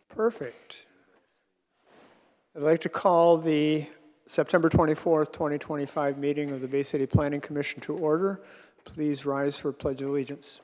Perfect. I'd like to call the September 24th, 2025 meeting of the Bay City Planning Commission to order. Please rise for Pledge of Allegiance.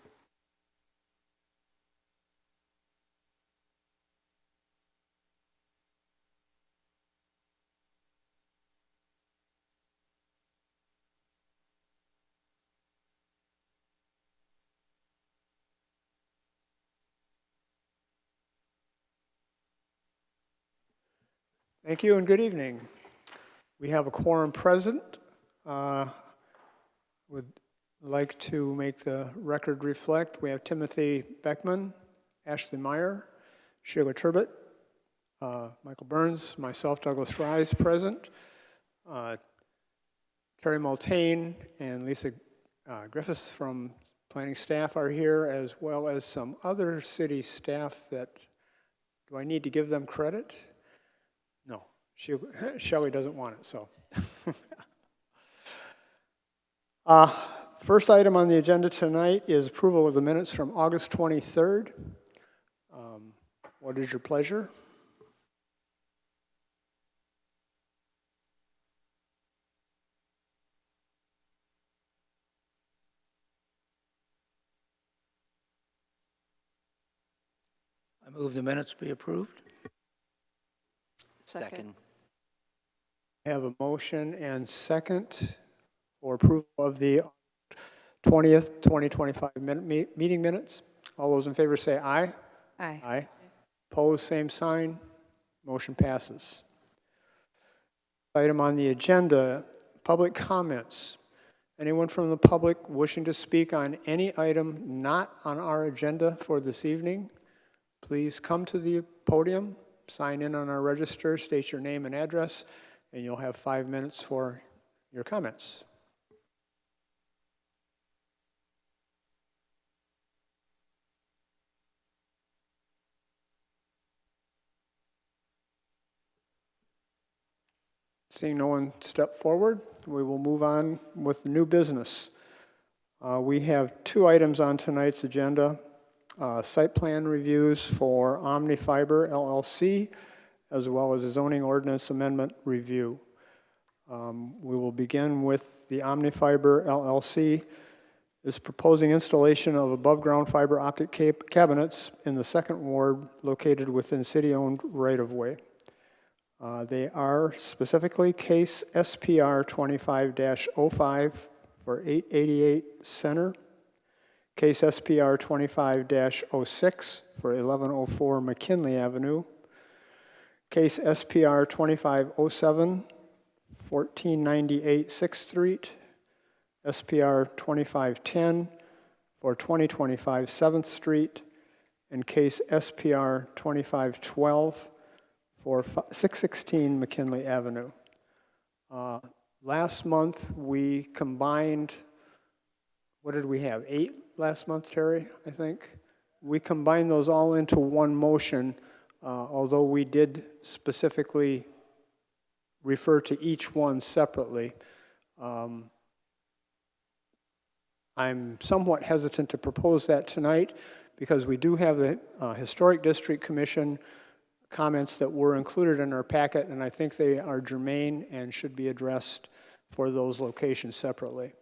Thank you and good evening. We have a quorum present. Would like to make the record reflect. We have Timothy Beckman, Ashley Meyer, Sheila Turbot, Michael Burns, myself, Douglas Fries, present. Terry Multane and Lisa Griffiths from planning staff are here, as well as some other city staff that, do I need to give them credit? No, Shelley doesn't want it, so. First item on the agenda tonight is approval of the minutes from August 23rd. What is your pleasure? I move the minutes be approved. Second. I have a motion and second for approval of the 20th, 2025 meeting minutes. All those in favor say aye. Aye. Aye. Opposed, same sign. Motion passes. Item on the agenda, public comments. Anyone from the public wishing to speak on any item not on our agenda for this evening, please come to the podium, sign in on our register, state your name and address, and you'll have 5 minutes for your comments. Seeing no one step forward, we will move on with new business. We have 2 items on tonight's agenda. Site plan reviews for Omnifiber LLC, as well as a zoning ordinance amendment review. We will begin with the Omnifiber LLC is proposing installation of above-ground fiber optic cabinets in the 2nd Ward located within city-owned right-of-way. They are specifically case SPR 25-05 for 888 Center, case SPR 25-06 for 1104 McKinley Avenue, case SPR 2507, 1498 6th Street, SPR 2510 for 2025 7th Street, and case SPR 2512 for 616 McKinley Avenue. Last month we combined, what did we have, 8 last month, Terry, I think? We combined those all into one motion, although we did specifically refer to each one separately. I'm somewhat hesitant to propose that tonight because we do have the Historic District Commission comments that were included in our packet, and I think they are germane and should be addressed for those locations separately.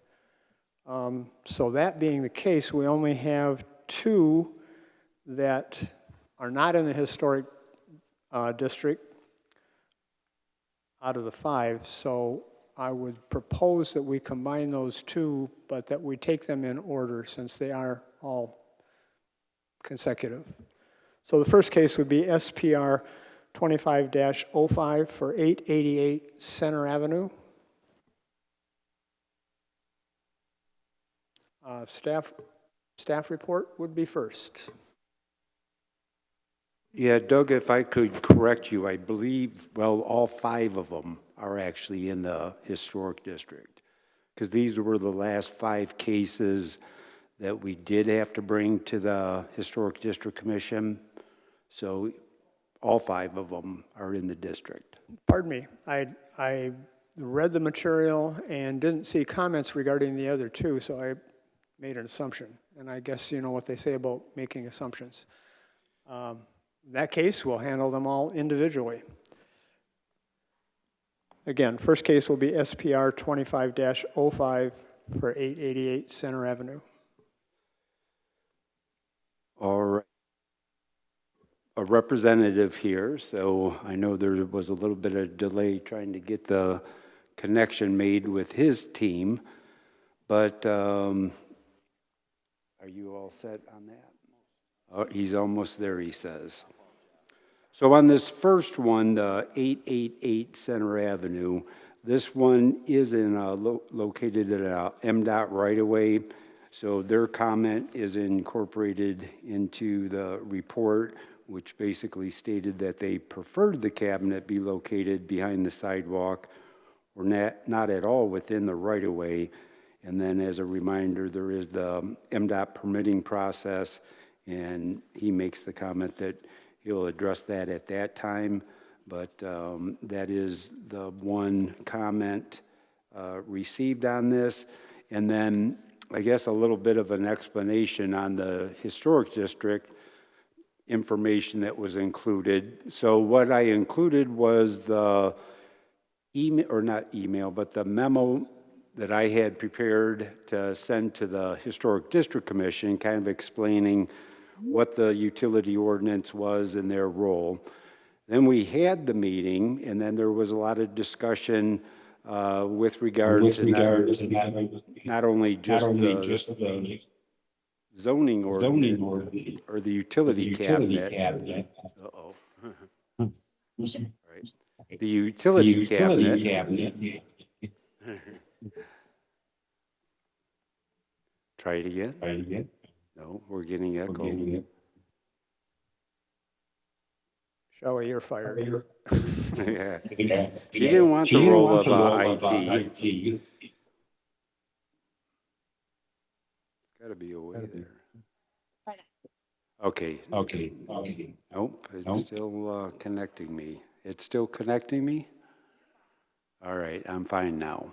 So that being the case, we only have 2 that are not in the Historic District out of the 5, so I would propose that we combine those 2, but that we take them in order since they are all consecutive. So the first case would be SPR 25-05 for 888 Center Avenue. Staff report would be first. Yeah, Doug, if I could correct you, I believe, well, all 5 of them are actually in the Historic District, because these were the last 5 cases that we did have to bring to the Historic District Commission. So all 5 of them are in the district. Pardon me, I read the material and didn't see comments regarding the other 2, so I made an assumption. And I guess you know what they say about making assumptions. In that case, we'll handle them all individually. Again, first case will be SPR 25-05 for 888 Center Avenue. All right. A representative here, so I know there was a little bit of delay trying to get the connection made with his team, but are you all set on that? Oh, he's almost there, he says. So on this first one, the 888 Center Avenue, this one is located at a MDOT right-of-way, so their comment is incorporated into the report, which basically stated that they preferred the cabinet be located behind the sidewalk or not at all within the right-of-way. And then as a reminder, there is the MDOT permitting process, and he makes the comment that he'll address that at that time. But that is the one comment received on this. And then I guess a little bit of an explanation on the historic district information that was included. So what I included was the email, or not email, but the memo that I had prepared to send to the Historic District Commission, kind of explaining what the utility ordinance was and their role. Then we had the meeting, and then there was a lot of discussion with regard to not only just the zoning ordinance or the utility cabinet. Uh-oh. Right. The utility cabinet. Try it again. No, we're getting echo. Shelley, you're fired. Yeah. She didn't want the role of IT. Got to be a way there. Okay. Nope, it's still connecting me. It's still connecting me? All right, I'm fine now.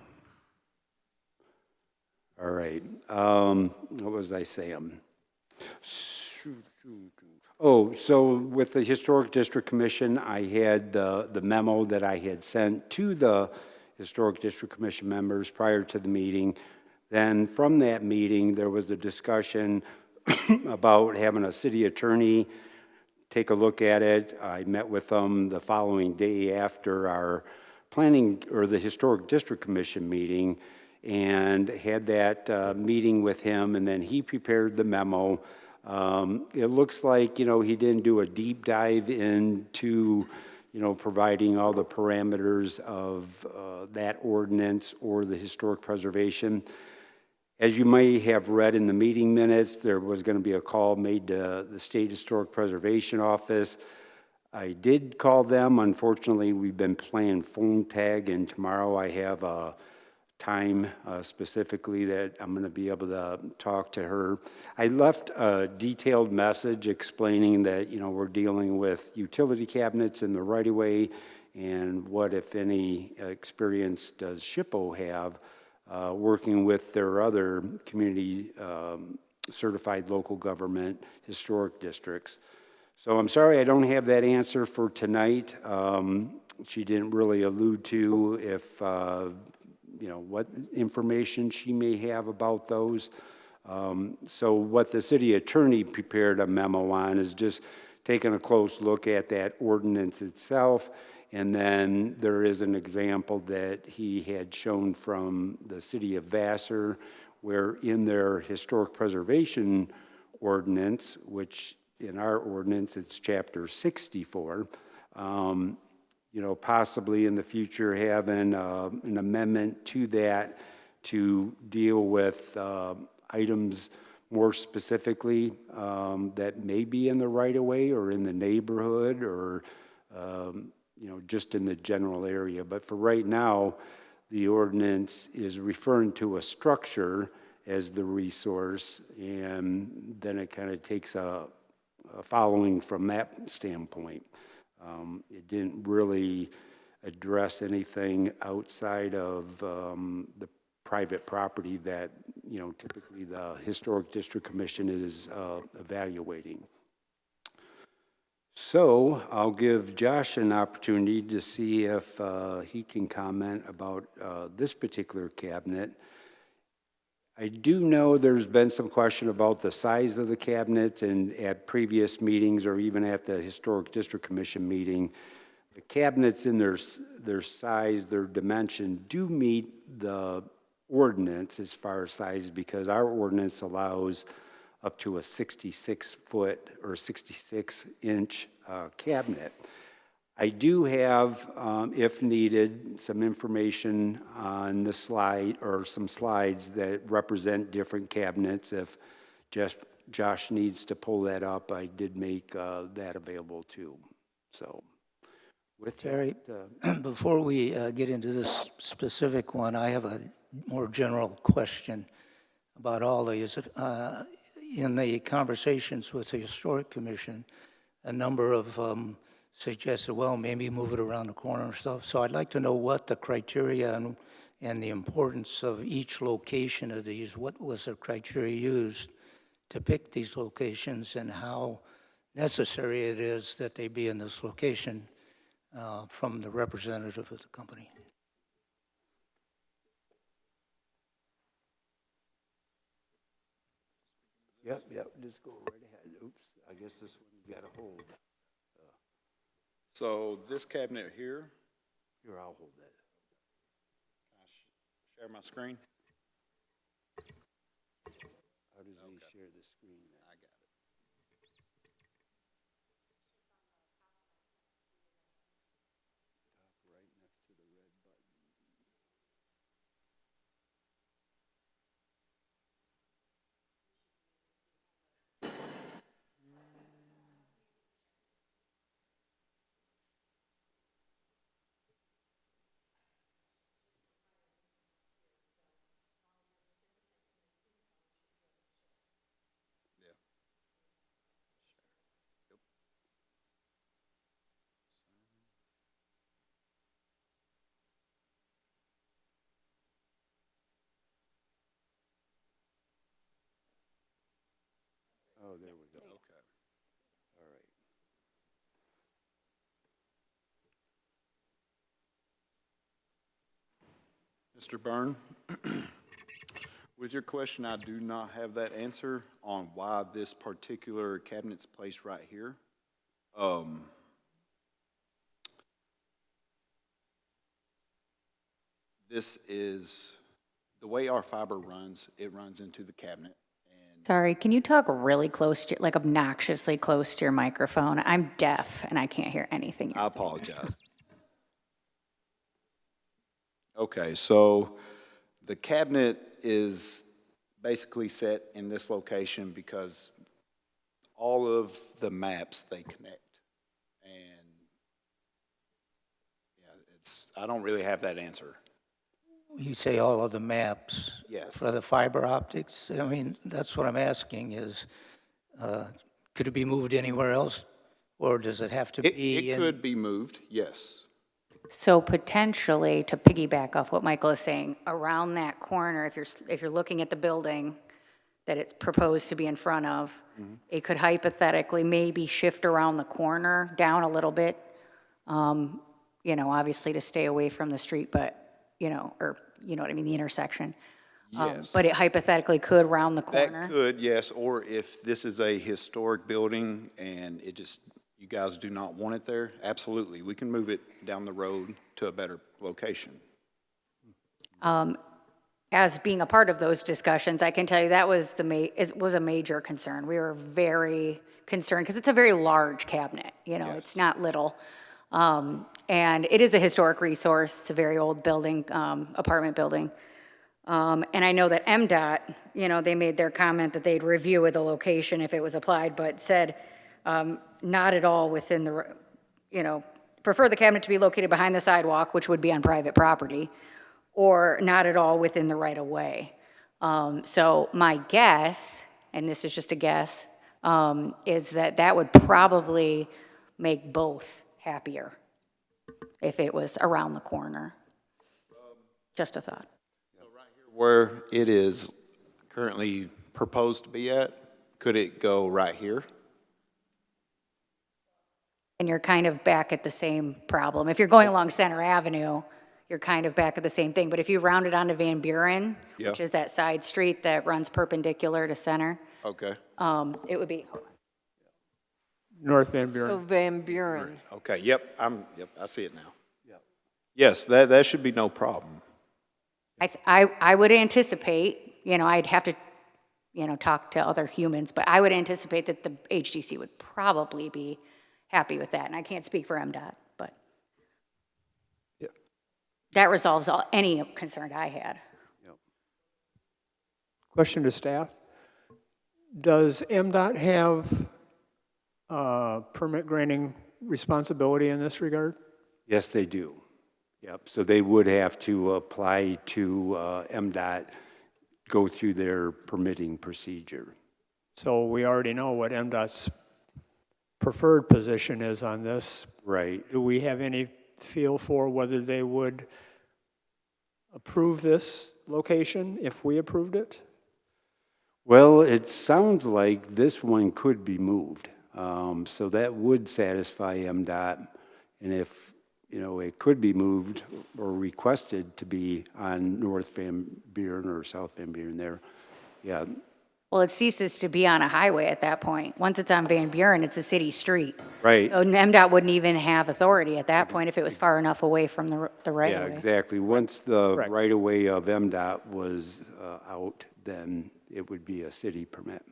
All right, what was I saying? Oh, so with the Historic District Commission, I had the memo that I had sent to the Historic District Commission members prior to the meeting. Then from that meeting, there was a discussion about having a city attorney take a look at it. I met with them the following day after our planning, or the Historic District Commission meeting, and had that meeting with him, and then he prepared the memo. It looks like, he didn't do a deep dive into, providing all the parameters of that ordinance or the historic preservation. As you may have read in the meeting minutes, there was going to be a call made to the State Historic Preservation Office. I did call them. Unfortunately, we've been playing phone tag, and tomorrow I have a time specifically that I'm going to be able to talk to her. I left a detailed message explaining that, we're dealing with utility cabinets in the right-of-way, and what, if any, experience does SHPO have working with their other community certified local government historic districts. So I'm sorry I don't have that answer for tonight. She didn't really allude to if, what information she may have about those. So what the city attorney prepared a memo on is just taking a close look at that ordinance itself. And then there is an example that he had shown from the city of Vassar, where in their historic preservation ordinance, which in our ordinance, it's chapter 64, possibly in the future having an amendment to that to deal with items more specifically that may be in the right-of-way or in the neighborhood or just in the general area. But for right now, the ordinance is referring to a structure as the resource, and then it kind of takes a following from that standpoint. It didn't really address anything outside of the private property that, typically the Historic District Commission is evaluating. So I'll give Josh an opportunity to see if he can comment about this particular cabinet. I do know there's been some question about the size of the cabinet, and at previous meetings or even at the Historic District Commission meeting, the cabinets in their size, their dimension do meet the ordinance as far as size, because our ordinance allows up to a 66-foot or 66-inch cabinet. I do have, if needed, some information on the slide, or some slides that represent different cabinets. If Josh needs to pull that up, I did make that available too. So with Terry, that, before we get into this specific one, I have a more general question about all these. In the conversations with the Historic Commission, a number of suggested, well, maybe move it around the corner and stuff. So I'd like to know what the criteria and the importance of each location of these. What was the criteria used to pick these locations, and how necessary it is that they be in this location from the representative of the company? yep, just go right ahead. Oops, I guess this one you got to hold. So this cabinet here, Here, I'll hold that. share my screen. How does he share the screen? I got it. Right next to the red button. Yeah. Yep. Oh, there we go. Okay. All right. Mr. Byrne, with your question, I do not have that answer on why this particular cabinet's placed right here. This is, the way our fiber runs, it runs into the cabinet. And Sorry, can you talk really close to, like obnoxiously close to your microphone? I'm deaf and I can't hear anything you're I saying. apologize. Okay, so the cabinet is basically set in this location because all of the maps, they connect. And yeah, I don't really have that answer. You say all of the maps? Yes. For the fiber optics? I mean, that's what I'm asking is, could it be moved anywhere else? Or does it have to be It in? could be moved, yes. So potentially, to piggyback off what Michael is saying, around that corner, if you're looking at the building that it's proposed to be in front of, it could hypothetically maybe shift around the corner down a little bit, obviously to stay away from the street, but, or, you know what I mean, the intersection. Yes. But it hypothetically could round the That corner. could, yes, or if this is a historic building and you guys do not want it there, absolutely, we can move it down the road to a better location. As being a part of those discussions, I can tell you that was it was a major concern. We were very concerned because it's a very large cabinet, Yes. it's not little. And it is a historic resource. It's a very old building, apartment building. And I know that MDOT, they made their comment that they'd review the location if it was applied, but said not at all within the, prefer the cabinet to be located behind the sidewalk, which would be on private property, or not at all within the right-of-way. So my guess, and this is just a guess, is that would probably make both happier if it was around the corner. Just a thought. Where it is currently proposed to be at, could it go right here? and you're kind of back at the same problem. If you're going along Center Avenue, you're kind of back at the same thing. But if you round it onto Van Buren, Yeah. which is that side street that runs perpendicular to Center, Okay, it would be, North Van So Buren. Van Buren. okay, yep, I see it now. Yes, that should be no problem. I would anticipate, I'd have to, talk to other humans, but I would anticipate that the HDC would probably be happy with that. And I can't speak for MDOT, but Yeah. that resolves any concern I had. Question to staff. Does MDOT have permit granting responsibility in this regard? Yes, they do. Yep, so they would have to apply to MDOT, go through their permitting procedure. So we already know what MDOT's preferred position is on this. Right. Do we have any feel for whether they would approve this location if we approved it? Well, it sounds like this one could be moved. So that would satisfy MDOT. And if, it could be moved or requested to be on North Van Buren or South Van Buren there, yeah, Well, it ceases to be on a highway at that point. Once it's on Van Buren, it's a city street. right. So MDOT wouldn't even have authority at that point if it was far enough away from the right Yeah, of way. exactly. Once the Correct. right-of-way of MDOT was out, then it would be a city permit.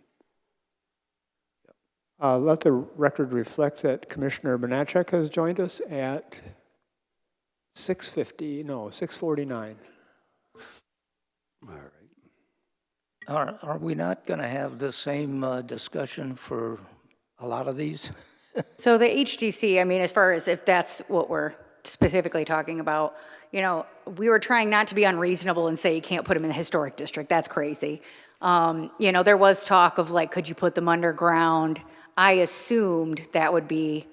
Let the record reflect that Commissioner Bonacek has joined us at 6:49. All right. Are we not going to have the same discussion for a lot of these? So the HDC, as far as if that's what we're specifically talking about, we were trying not to be unreasonable and say you can't put them in the historic district. That's crazy. There was talk of like, could you put them underground? I assumed that would be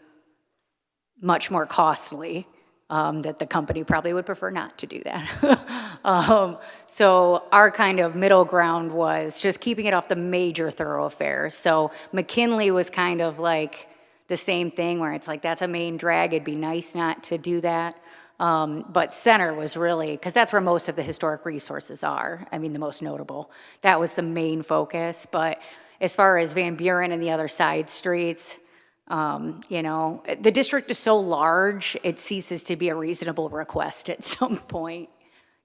much more costly, that the company probably would prefer not to do that. So our kind of middle ground was just keeping it off the major thoroughfares. So McKinley was kind of like the same thing where it's like, that's a main drag. It'd be nice not to do that. But Center was really, because that's where most of the historic resources are. The most notable. That was the main focus. But as far as Van Buren and the other side streets, the district is so large, it ceases to be a reasonable request at some point.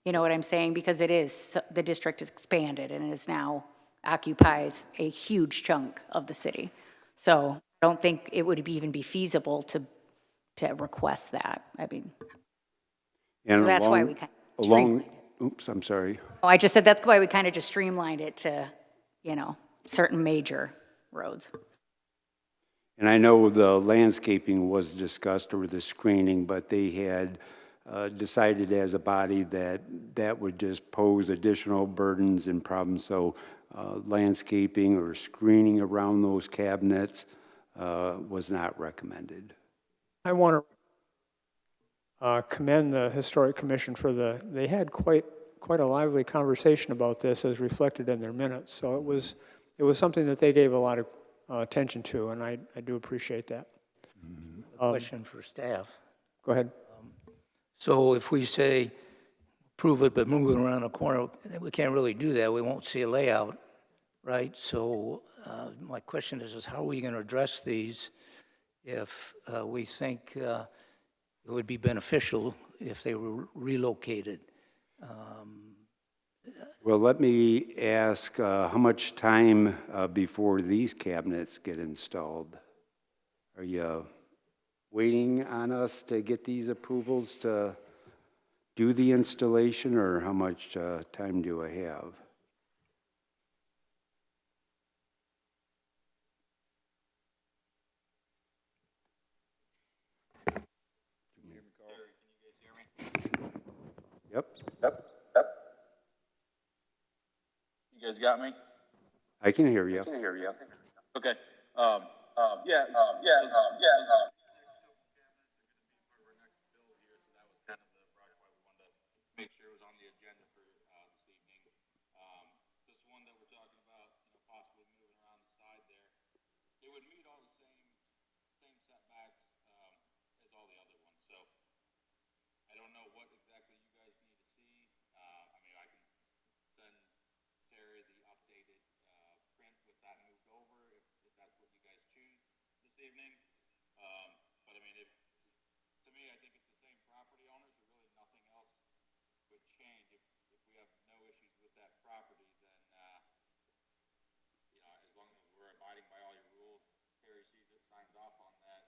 You know what I'm saying? Because the district is expanded and is now occupies a huge chunk of the city. So I don't think it would even be feasible to request that. And So that's why along- we kind of streamlined it. Oops, I'm sorry. Oh, I just said that's why we kind of just streamlined it to, certain major roads. And I know the landscaping was discussed or the screening, but they had decided as a body that that would just pose additional burdens and problems. So landscaping or screening around those cabinets was not recommended. I want to commend the Historic Commission for they had quite a lively conversation about this as reflected in their minutes. So it was something that they gave a lot of attention to, and I do appreciate that. Question for staff. Go ahead. So if we say approve it, but move it around the corner, we can't really do that. We won't see a layout, right? So my question is how are we going to address these if we think it would be beneficial if they were relocated? Well, let me ask, how much time before these cabinets get installed? Are you waiting on us to get these approvals to do the installation, or how much time do I have? Yep, You guys got me? I can hear you. Okay. Make sure it was on the agenda for this evening. This one that we're talking about, possibly moving around the side there, it would meet all the same setbacks evening. But I mean, to me, I think it's the same property owners, and really nothing else would change. If we have no issues with that property, then, you know, as long as we're abiding by all your rules, Terry sees it, signs off on that,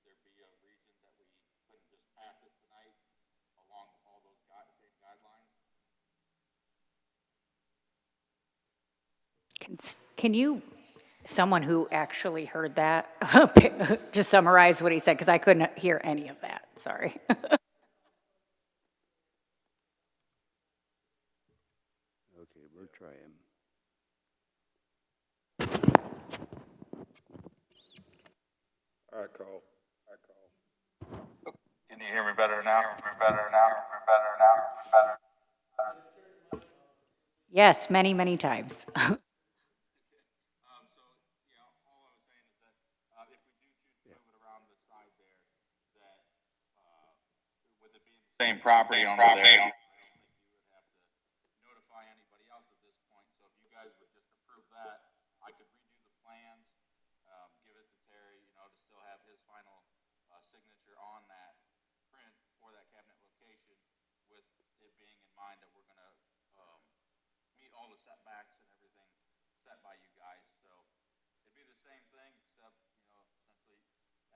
would there be a reason that we couldn't just pass it tonight along all those same guidelines? Can you, someone who actually heard that, just summarize what he said, because I couldn't hear any of that, sorry. Okay, we're trying. All right, Carl. Can you hear me better now? Better now? Yes, many, many times. So, you know, all I was saying is that, if we do choose to move it around the side there, that, with it being the same property owner there, I don't think you would have to notify anybody else at this point. So if you guys would just approve that, I could redo the plans, give it to Terry, you know, to still have his final, signature on that print for that cabinet location, with it being in mind that we're gonna, meet all the setbacks and everything set by you guys. So it'd be the same thing, except, you know, essentially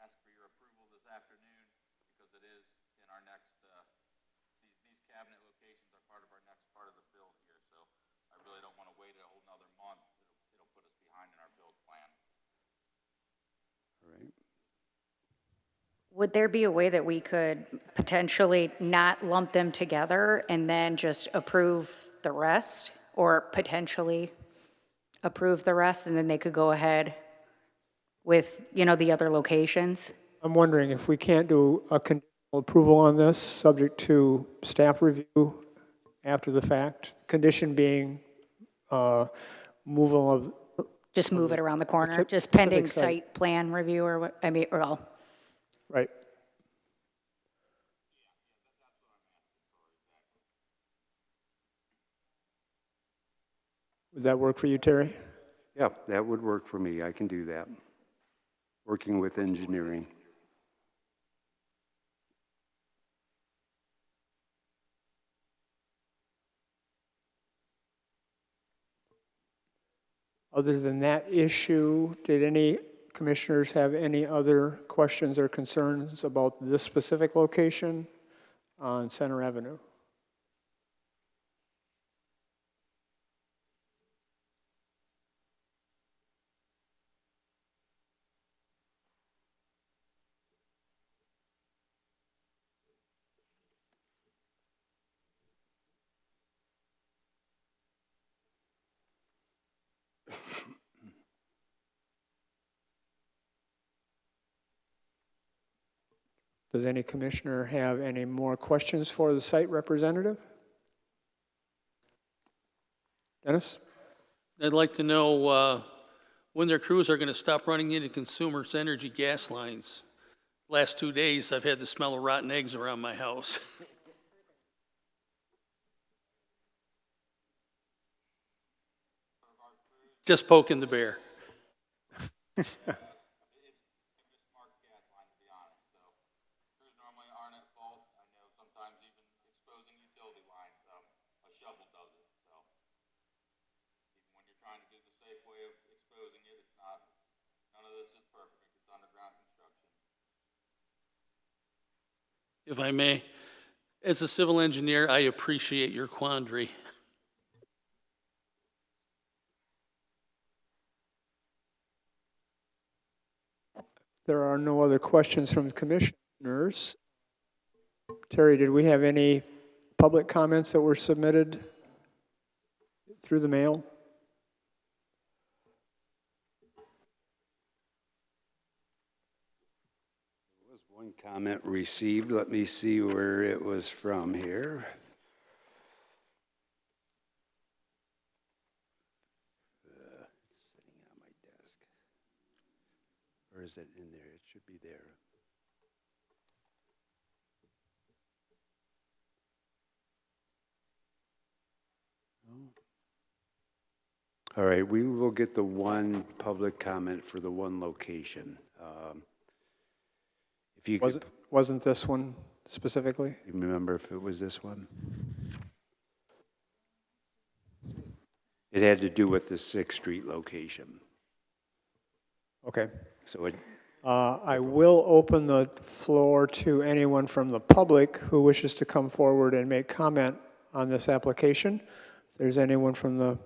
ask for your approval this afternoon, because it is in our next, these cabinet locations are part of our next part of the build here. So I really don't want to wait a whole nother month. It'll put us behind in our build plan. All right. Would there be a way that we could potentially not lump them together and then just approve the rest? Or potentially approve the rest, and then they could go ahead with, you know, the other locations? I'm wondering if we can't do a conditional approval on this, subject to staff review after the fact, condition being removal of, Just move it around the corner, Specific just pending site. site plan review or what, I mean, well, right. Would that work for you, Terry? Yeah, that would work for me. I can do that. Working with engineering. Other than that issue, did any commissioners have any other questions or concerns about this specific location on Center Avenue? Does any commissioner have any more questions for the site representative? Dennis? I'd like to know when their crews are going to stop running into Consumers Energy gas lines. Last 2 days, I've had the smell of rotten eggs around my house. Just poking the bear. It's marked gas line, to be honest. So crews normally aren't at fault. I know sometimes even exposing utility lines, a shovel does it. So even when you're trying to do the safe way of exposing it, it's not, none of this is perfect. It's underground construction. If I may, as a civil engineer, I appreciate your quandary. There are no other questions from the commissioners. Terry, did we have any public comments that were submitted through the mail? There was one comment received. Let me see where it was from here. It's sitting on my desk. Or is it in there? It should be there. All right, we will get the one public comment for the one location. If you Was could it, wasn't this one specifically? remember if it was this one? It had to do with the Sixth Street location. Okay. So it, I will open the floor to anyone from the public who wishes to come forward and make comment on this application. If there's anyone from the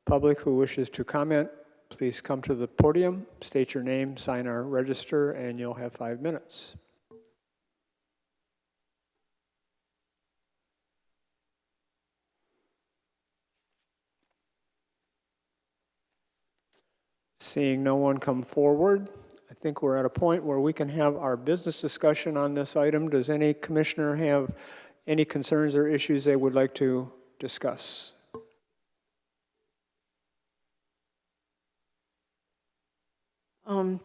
public who wishes to comment, please come to the podium, state your name, sign our register, and you'll have 5 minutes. Seeing no one come forward, I think we're at a point where we can have our business discussion on this item. Does any commissioner have any concerns or issues they would like to discuss?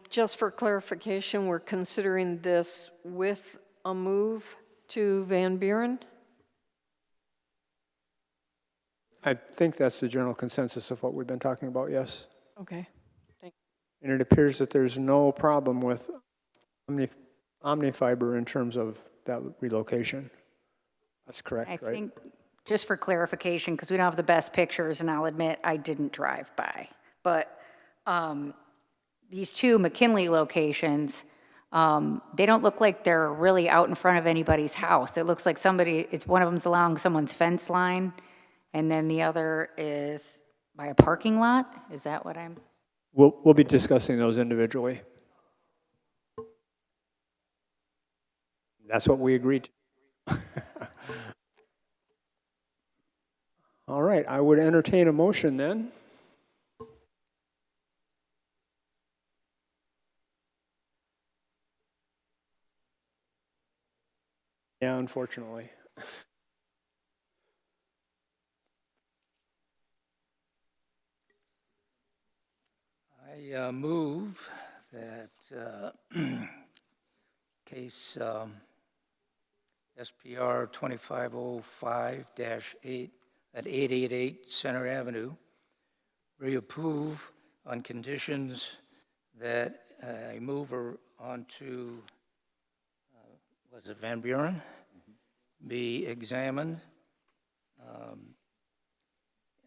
Just for clarification, we're considering this with a move to Van Buren? I think that's the general consensus of what we've been talking about, yes. Okay. And it appears that there's no problem with Omnifiber in terms of that relocation. That's correct, I right? think, just for clarification, because we don't have the best pictures, and I'll admit I didn't drive by, but these two McKinley locations, they don't look like they're really out in front of anybody's house. It looks like one of them's along someone's fence line, and then the other is by a parking lot? Is that what I'm? We'll be discussing those individually. That's what we agreed to. All right, I would entertain a motion then. Yeah, unfortunately. I move that case SPR 2505-8 at 888 Center Avenue reapprove on conditions that a mover onto, was it Van Buren, be examined,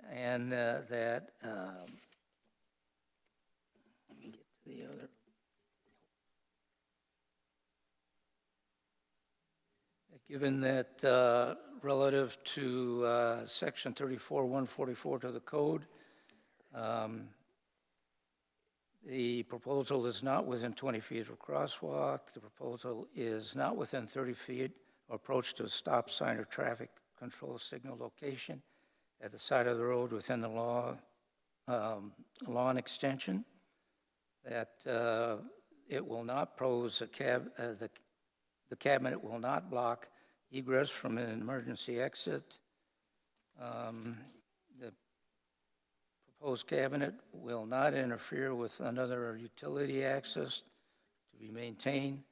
and that let me get to the other. Given that relative to section 34-144 to the code, the proposal is not within 20 feet of a crosswalk. The proposal is not within 30 feet of approach to a stop sign or traffic control signal location at the side of the road within the lawn extension. That it will not pose the cabinet will not block egress from an emergency exit. The proposed cabinet will not interfere with another utility access to be maintained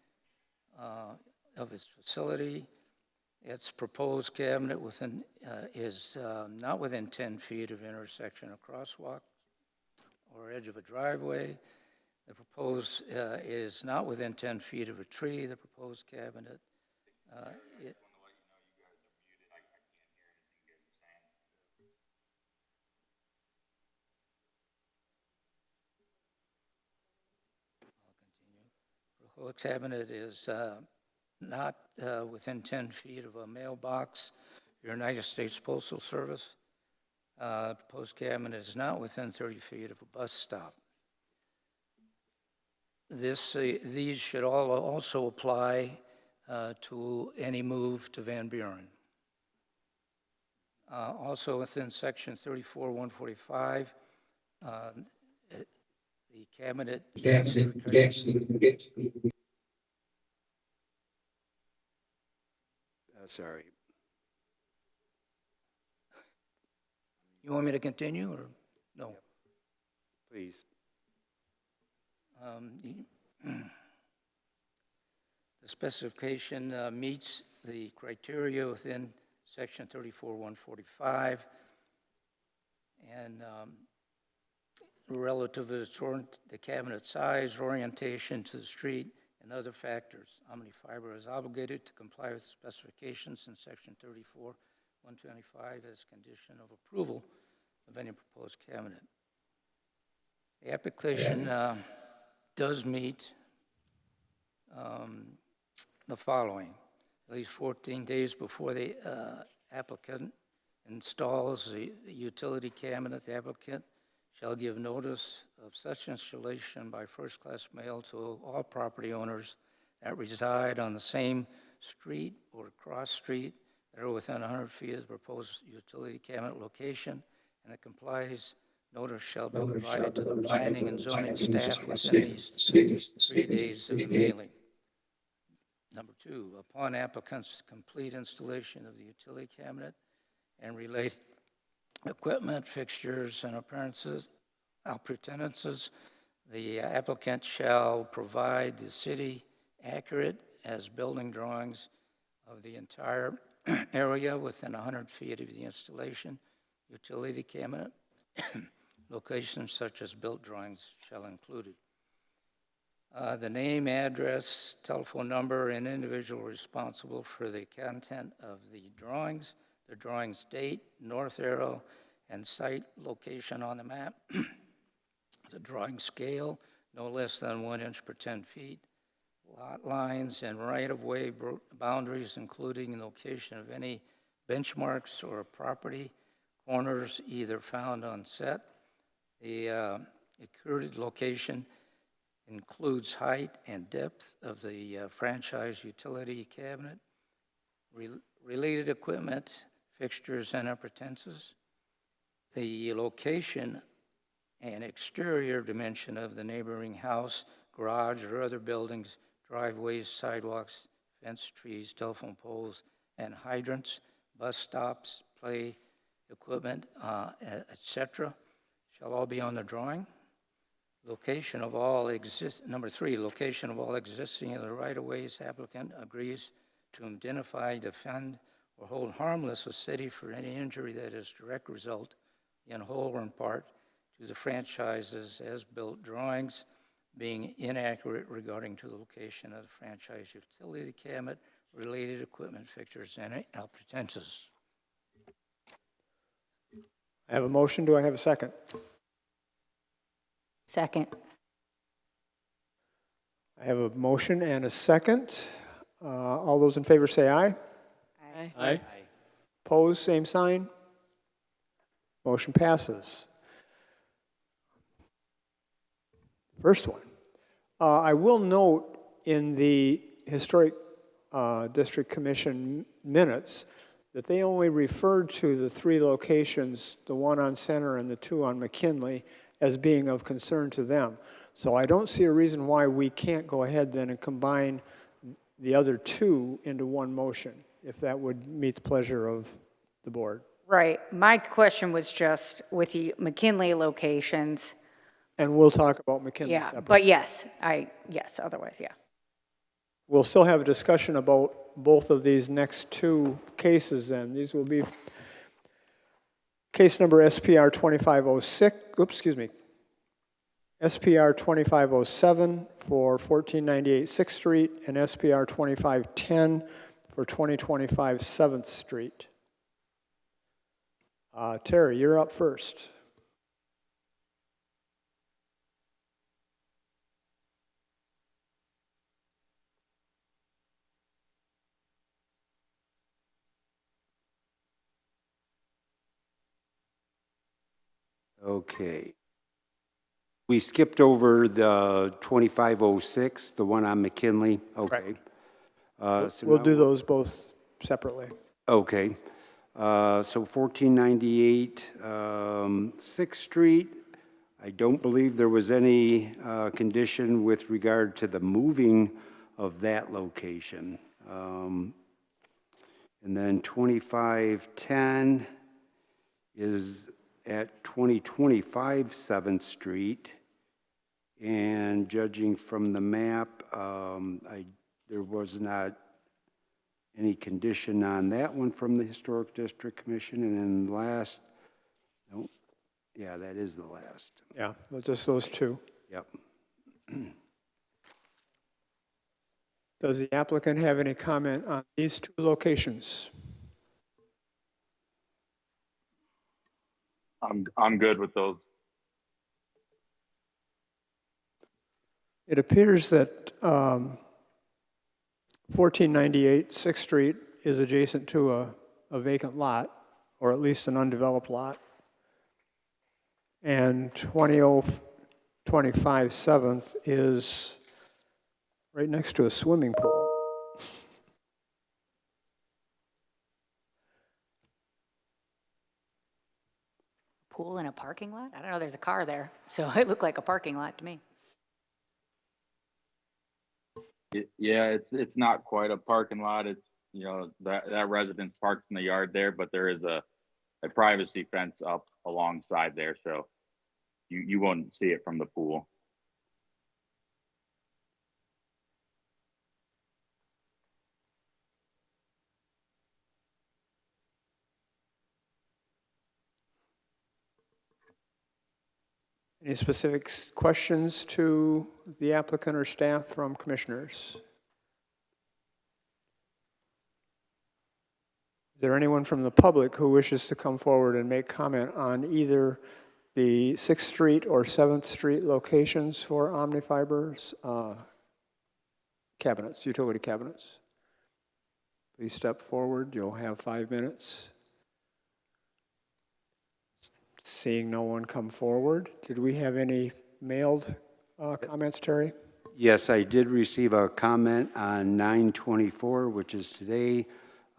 of its facility. Its proposed cabinet is not within 10 feet of intersection or crosswalk or edge of a driveway. The proposed is not within 10 feet of a tree. The proposed cabinet. Proposed cabinet is not within 10 feet of a mailbox, United States Postal Service. Proposed cabinet is not within 30 feet of a bus stop. These should all also apply to any move to Van Buren. Also within section 34-145, the cabinet. sorry. You want me to continue or no? Please. The specification meets the criteria within section 34-145, and relative to the cabinet size, orientation to the street, and other factors. Omni-Fiber is obligated to comply with specifications in Section 34-125 as condition of approval of any proposed cabinet. The application does meet the following. At least 14 days before the applicant installs the utility cabinet, the applicant shall give notice of such installation by first-class mail to all property owners that reside on the same street or cross street that are within 100 feet of the proposed utility cabinet location, and it complies. Notice shall be provided to the planning and zoning staff within these 3 days of the mailing. Number 2, upon applicant's complete installation of the utility cabinet and related equipment, fixtures, and appurtenances, the applicant shall provide the city accurate as building drawings of the entire area within 100 feet of the installation utility cabinet. Locations such as built drawings shall include it. The name, address, telephone number, and individual responsible for the content of the drawings, the drawing's date, north arrow, and site location on the map, the drawing scale, no less than 1 inch per 10 feet, lot lines and right-of-way boundaries, including location of any benchmarks or property corners either found on set. The accurate location includes height and depth of the franchise utility cabinet, related equipment, fixtures, and appurtenances, the location and exterior dimension of the neighboring house, garage, or other buildings, driveways, sidewalks, fence, trees, telephone poles, and hydrants, bus stops, play equipment, etc., shall all be on the drawing. Location of all number 3, location of all existing in the right-of-ways applicant agrees to indemnify, defend, or hold harmless a city for any injury that is direct result, in whole or in part, to the franchise's as-built drawings being inaccurate regarding to the location of the franchise utility cabinet, related equipment, fixtures, and appurtenances. I have a motion. Do I have a second? Second. I have a motion and a second. All those in favor say aye. Aye. Opposed, same sign. Motion passes. First one. I will note in the Historic District Commission minutes that they only referred to the 3 locations, the one on Center and the 2 on McKinley, as being of concern to them. So I don't see a reason why we can't go ahead then and combine the other 2 into one motion, if that would meet the pleasure of the board. Right. My question was just with the McKinley locations. And we'll talk about McKinley Yeah, separately. but yes, otherwise, yeah. We'll still have a discussion about both of these next 2 cases then. These will be case number SPR 2506, SPR 2507 for 1498 6th Street and SPR 2510 for 2025 7th Street. Terry, you're up first. Okay. We skipped over the 2506, the one on McKinley. Okay. So We'll now do those both separately. Okay. So 1498 6th Street, I don't believe there was any condition with regard to the moving of that location. And then 2510 is at 2025 7th Street. And judging from the map, there was not any condition on that one from the Historic District Commission. And then last, no, Yeah, that is the last. Yeah, just those two. Yep. Does the applicant have any comment on these two locations? I'm good with those. It appears that 1498 6th Street is adjacent to a vacant lot, or at least an undeveloped lot. And 20025 7th is right next to a swimming pool. Pool in a parking lot? I don't know, there's a car there, so it looked like a parking lot to me. Yeah, it's not quite a parking lot. It's, you know, that residence parks in the yard there, but there is a privacy fence up alongside there, so you won't see it from the pool. Any specific questions to the applicant or staff from commissioners? Is there anyone from the public who wishes to come forward and make comment on either the 6th Street or 7th Street locations for Omnifiber's cabinets, utility cabinets? Please step forward. You'll have 5 minutes. Seeing no one come forward, did we have any mailed comments, Terry? Yes, I did receive a comment on 9/24, which is today.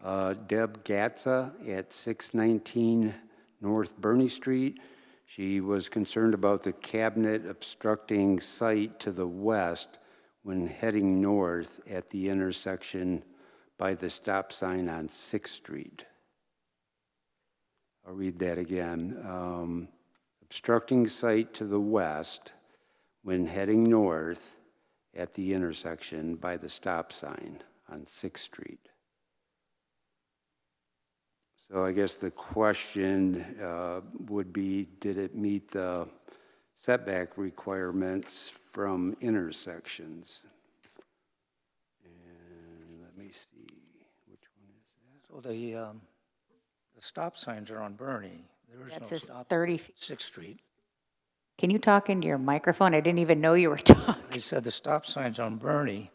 Deb Gatza at 619 North Burney Street. She was concerned about the cabinet obstructing sight to the west when heading north at the intersection by the stop sign on 6th Street. I'll read that again. Obstructing sight to the west when heading north at the intersection by the stop sign on 6th Street. So I guess the question would be, did it meet the setback requirements from intersections? And let me see, which one is that? So the stop signs are on Bernie. There is That no says stop 30 feet. 6th Street. Can you talk into your microphone? I didn't even know you were talking. He said the stop sign's on Bernie,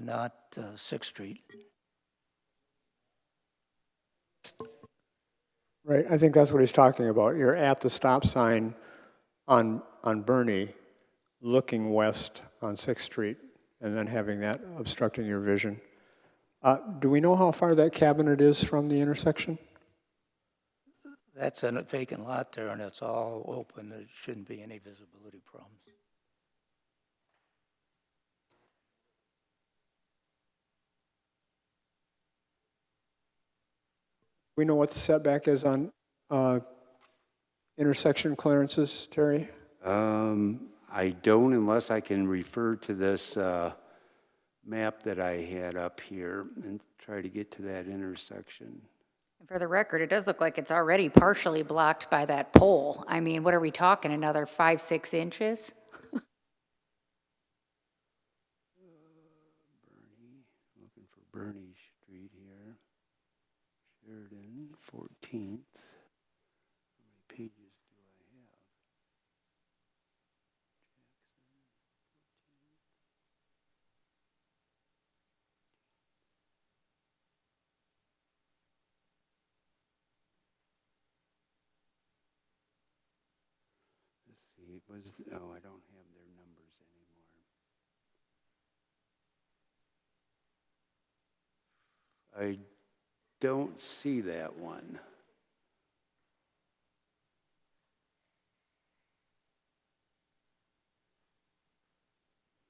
not 6th Street. Right, I think that's what he's talking about. You're at the stop sign on Burney, looking west on 6th Street, and then having that obstructing your vision. Do we know how far that cabinet is from the intersection? That's a vacant lot there, and it's all open. There shouldn't be any visibility problems. We know what the setback is on intersection clearances, Terry? I don't, unless I can refer to this map that I had up here and try to get to that intersection. And for the record, it does look like it's already partially blocked by that pole. I mean, what are we talking, another 5-6 inches? Looking for Burney Street here. Sheridan, 14th. How many pages do I have? Let's see, it was, oh, I don't have their numbers anymore. I don't see that one.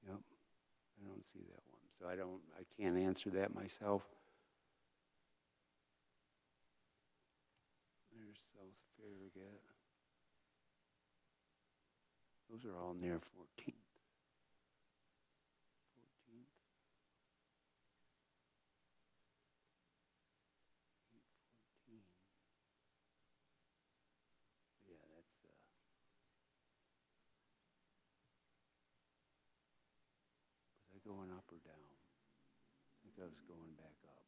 Yep, I don't see that one. So I can't answer that myself. There's South Farragut. Those are all near 14th. 14th. Yeah, that's Dove's going back up.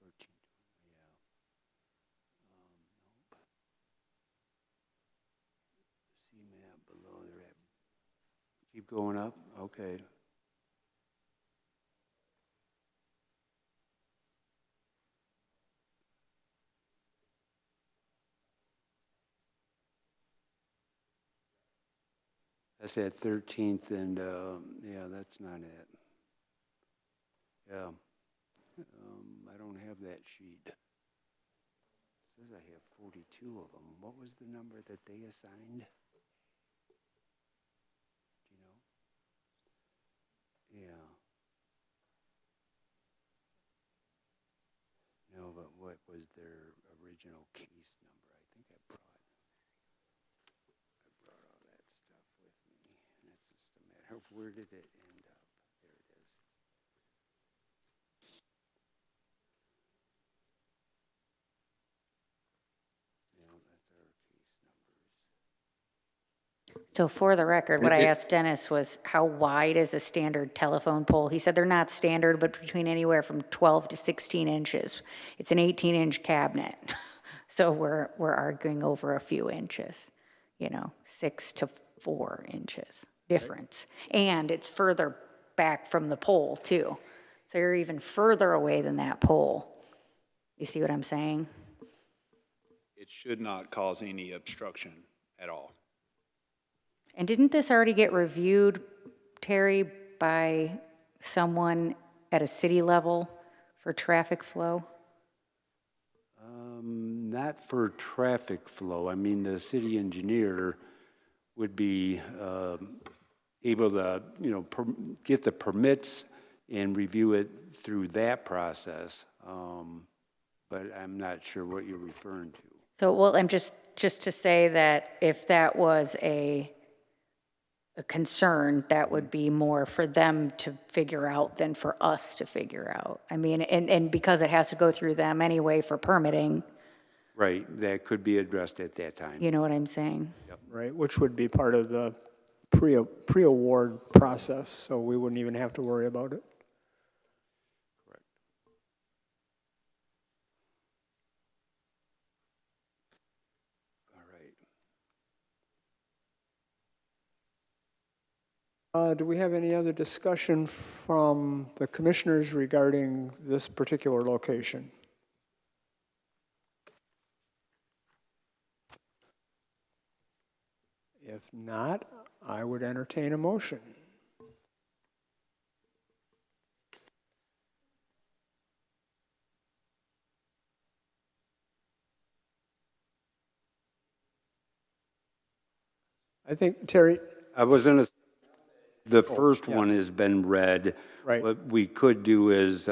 13, yeah. Nope. See map below, they're at, keep going up, okay. That's at 13th and, yeah, that's not it. Yeah. I don't have that sheet. It says I have 42 of them. What was the number that they assigned? Do you know? Yeah. No, but what was their original case number? I think I brought all that stuff with me. And it's just a matter of where did it end up? There it is. Yeah, that's our case numbers. So for the record, what I asked Dennis was, how wide is a standard telephone pole? He said they're not standard, but between anywhere from 12 to 16 inches. It's an 18-inch cabinet. So we're arguing over a few inches, 6 to 4 inches difference. And it's further back from the pole, too. So you're even further away than that pole. You see what I'm saying? It should not cause any obstruction at all. And didn't this already get reviewed, Terry, by someone at a city level for traffic flow? Not for traffic flow. I mean, the city engineer would be able to, get the permits and review it through that process. But I'm not sure what you're referring to. So, well, I'm just to say that if that was a concern, that would be more for them to figure out than for us to figure out. I mean, and because it has to go through them anyway for permitting, Right, that could be addressed at that time. you know what I'm saying? Right, which would be part of the pre-award process, so we wouldn't even have to worry about it. Correct. All right. Do we have any other discussion from the commissioners regarding this particular location? If not, I would entertain a motion. I think, Terry, I was gonna, the first one yes. has been read. Right. What we could do is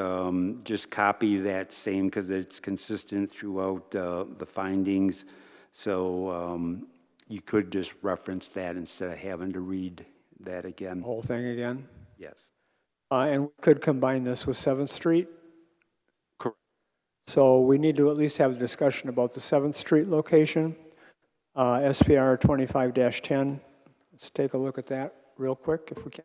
just copy that same, because it's consistent throughout the findings. So you could just reference that instead of having to read that again. whole thing again. Yes. And we could combine this with 7th Street. Correct. So we need to at least have a discussion about the 7th Street location, SPR 25-10. Let's take a look at that real quick if we can.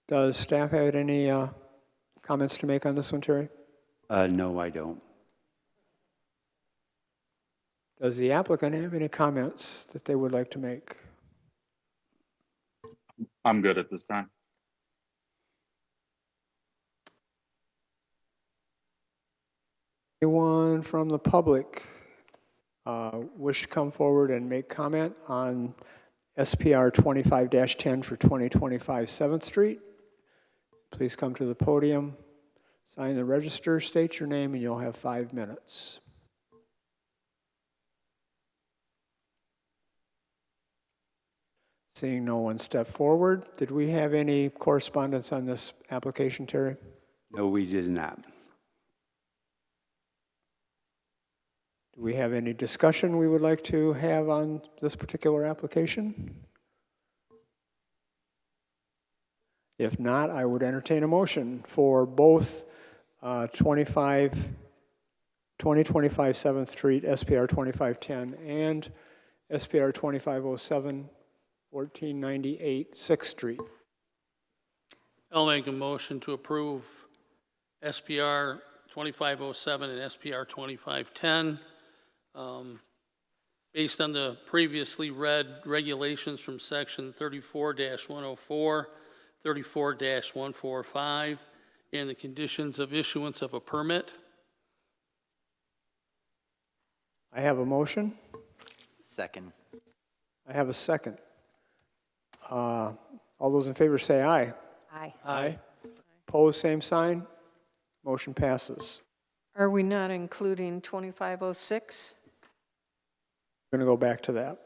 Does staff have any comments to make on this one, Terry? No, I don't. Does the applicant have any comments that they would like to make? I'm good at this time. Anyone from the public wish to come forward and make comment on SPR 25-10 for 2025 7th Street? Please come to the podium, sign the register, state your name, and you'll have 5 minutes. Seeing no one step forward, did we have any correspondence on this application, Terry? No, we did not. Do we have any discussion we would like to have on this particular application? If not, I would entertain a motion for both 2025 7th Street, SPR 2510, and SPR 2507, 1498 6th Street. I'll make a motion to approve SPR 2507 and SPR 2510. Based on the previously read regulations from section 34-104, 34-145, and the conditions of issuance of a permit. I have a motion. Second. I have a second. All those in favor say aye. Aye. Aye. Opposed, same sign. Motion passes. Are we not including 2506? We're going to go back to that.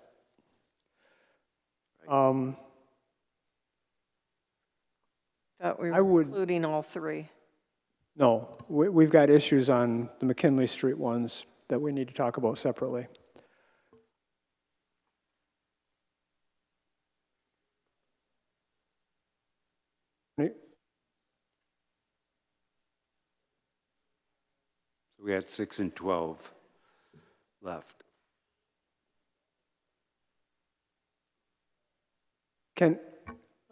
Thought we I were would- including all three. No, we've got issues on the McKinley Street ones that we need to talk about separately. We had 6 and 12 left.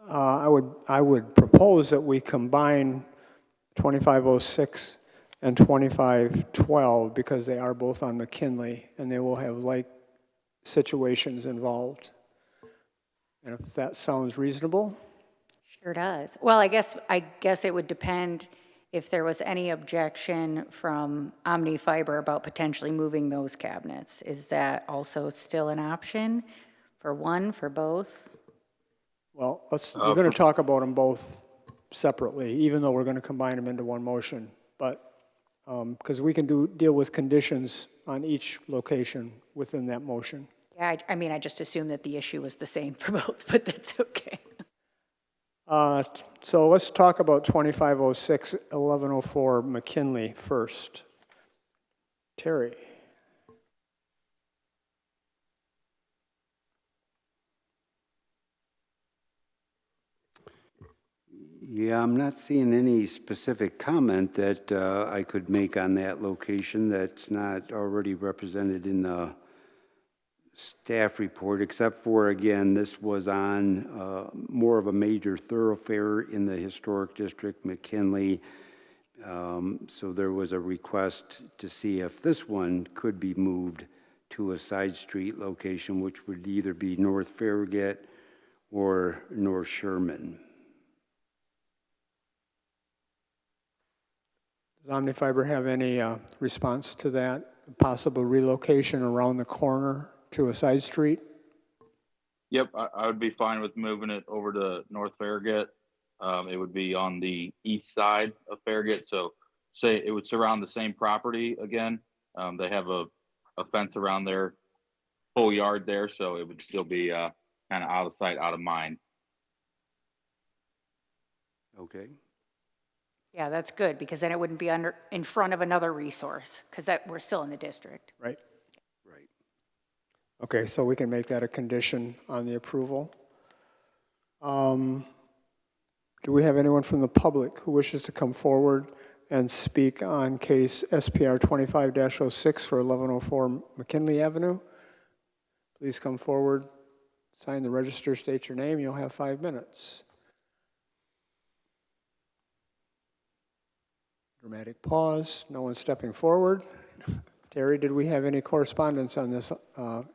I would propose that we combine 2506 and 2512 because they are both on McKinley and they will have like situations involved. And if that sounds reasonable, Sure does. Well, I guess it would depend if there was any objection from Omni Fiber about potentially moving those cabinets. Is that also still an option for one, for both? well, we're going to talk about them both separately, even though we're going to combine them into one motion. But, because we can deal with conditions on each location within that motion. Yeah, I mean, I just assumed that the issue was the same for both, but that's okay. So let's talk about 2506, 1104 McKinley first. Terry. Yeah, I'm not seeing any specific comment that I could make on that location that's not already represented in the staff report, except for, again, this was on more of a major thoroughfare in the historic district, McKinley. So there was a request to see if this one could be moved to a side street location, which would either be North Farragut or North Sherman. Does OmniFiber have any response to that possible relocation around the corner to a side street? Yep, I would be fine with moving it over to North Farragut. It would be on the east side of Farragut, so say it would surround the same property again. They have a fence around their whole yard there, so it would still be kind of out of sight, out of mind. Okay. Yeah, that's good, because then it wouldn't be in front of another resource, because we're still in the district. Right. Right. Okay, so we can make that a condition on the approval. Do we have anyone from the public who wishes to come forward and speak on case SPR 25-06 for 1104 McKinley Avenue? Please come forward, sign the register, state your name, you'll have 5 minutes. Dramatic pause, no one stepping forward. Terry, did we have any correspondence on this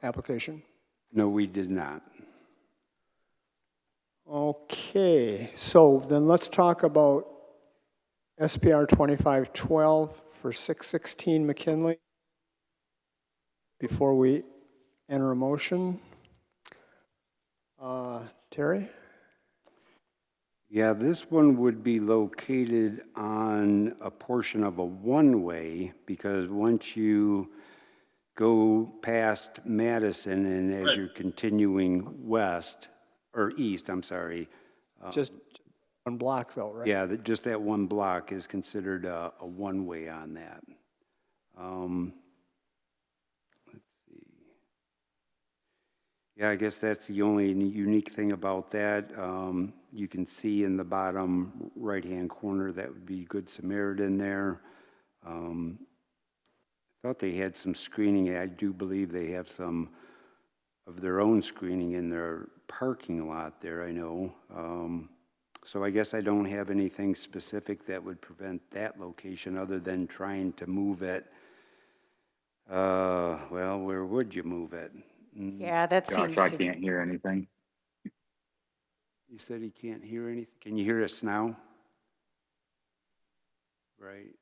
application? No, we did not. Okay, so then let's talk about SPR 2512 for 616 McKinley before we enter a motion. Terry? Yeah, this one would be located on a portion of a one-way, because once you go past Madison and as you're continuing west, or east, I'm sorry. Just one block though, right? Yeah, just that one block is considered a one-way on that. Let's see. Yeah, I guess that's the only unique thing about that. You can see in the bottom right-hand corner, that would be Good Samaritan there. I thought they had some screening. I do believe they have some of their own screening in their parking lot there, I know. So I guess I don't have anything specific that would prevent that location other than trying to move it. Well, where would you move it? Yeah, that seems. Josh, I can't hear anything. You said he can't hear anything. Can you hear us now? Right.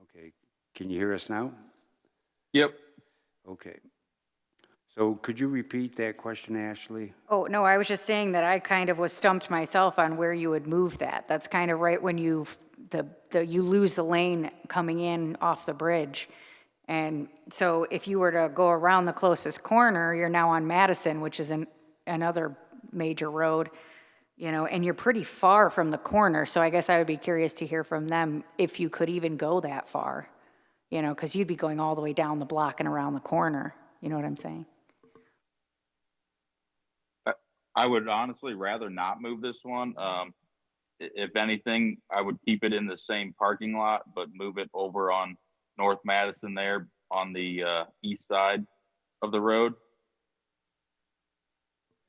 Okay. Can you hear us now? Yep. Okay. So could you repeat that question, Ashley? Oh, no, I was just saying that I kind of was stumped myself on where you would move that. That's kind of right when you lose the lane coming in off the bridge. And so if you were to go around the closest corner, you're now on Madison, which is another major road, you know, and you're pretty far from the corner. So I guess I would be curious to hear from them if you could even go that far, you know, because you'd be going all the way down the block and around the corner. You know what I'm saying? I would honestly rather not move this one. If anything, I would keep it in the same parking lot, but move it over on North Madison there on the east side of the road.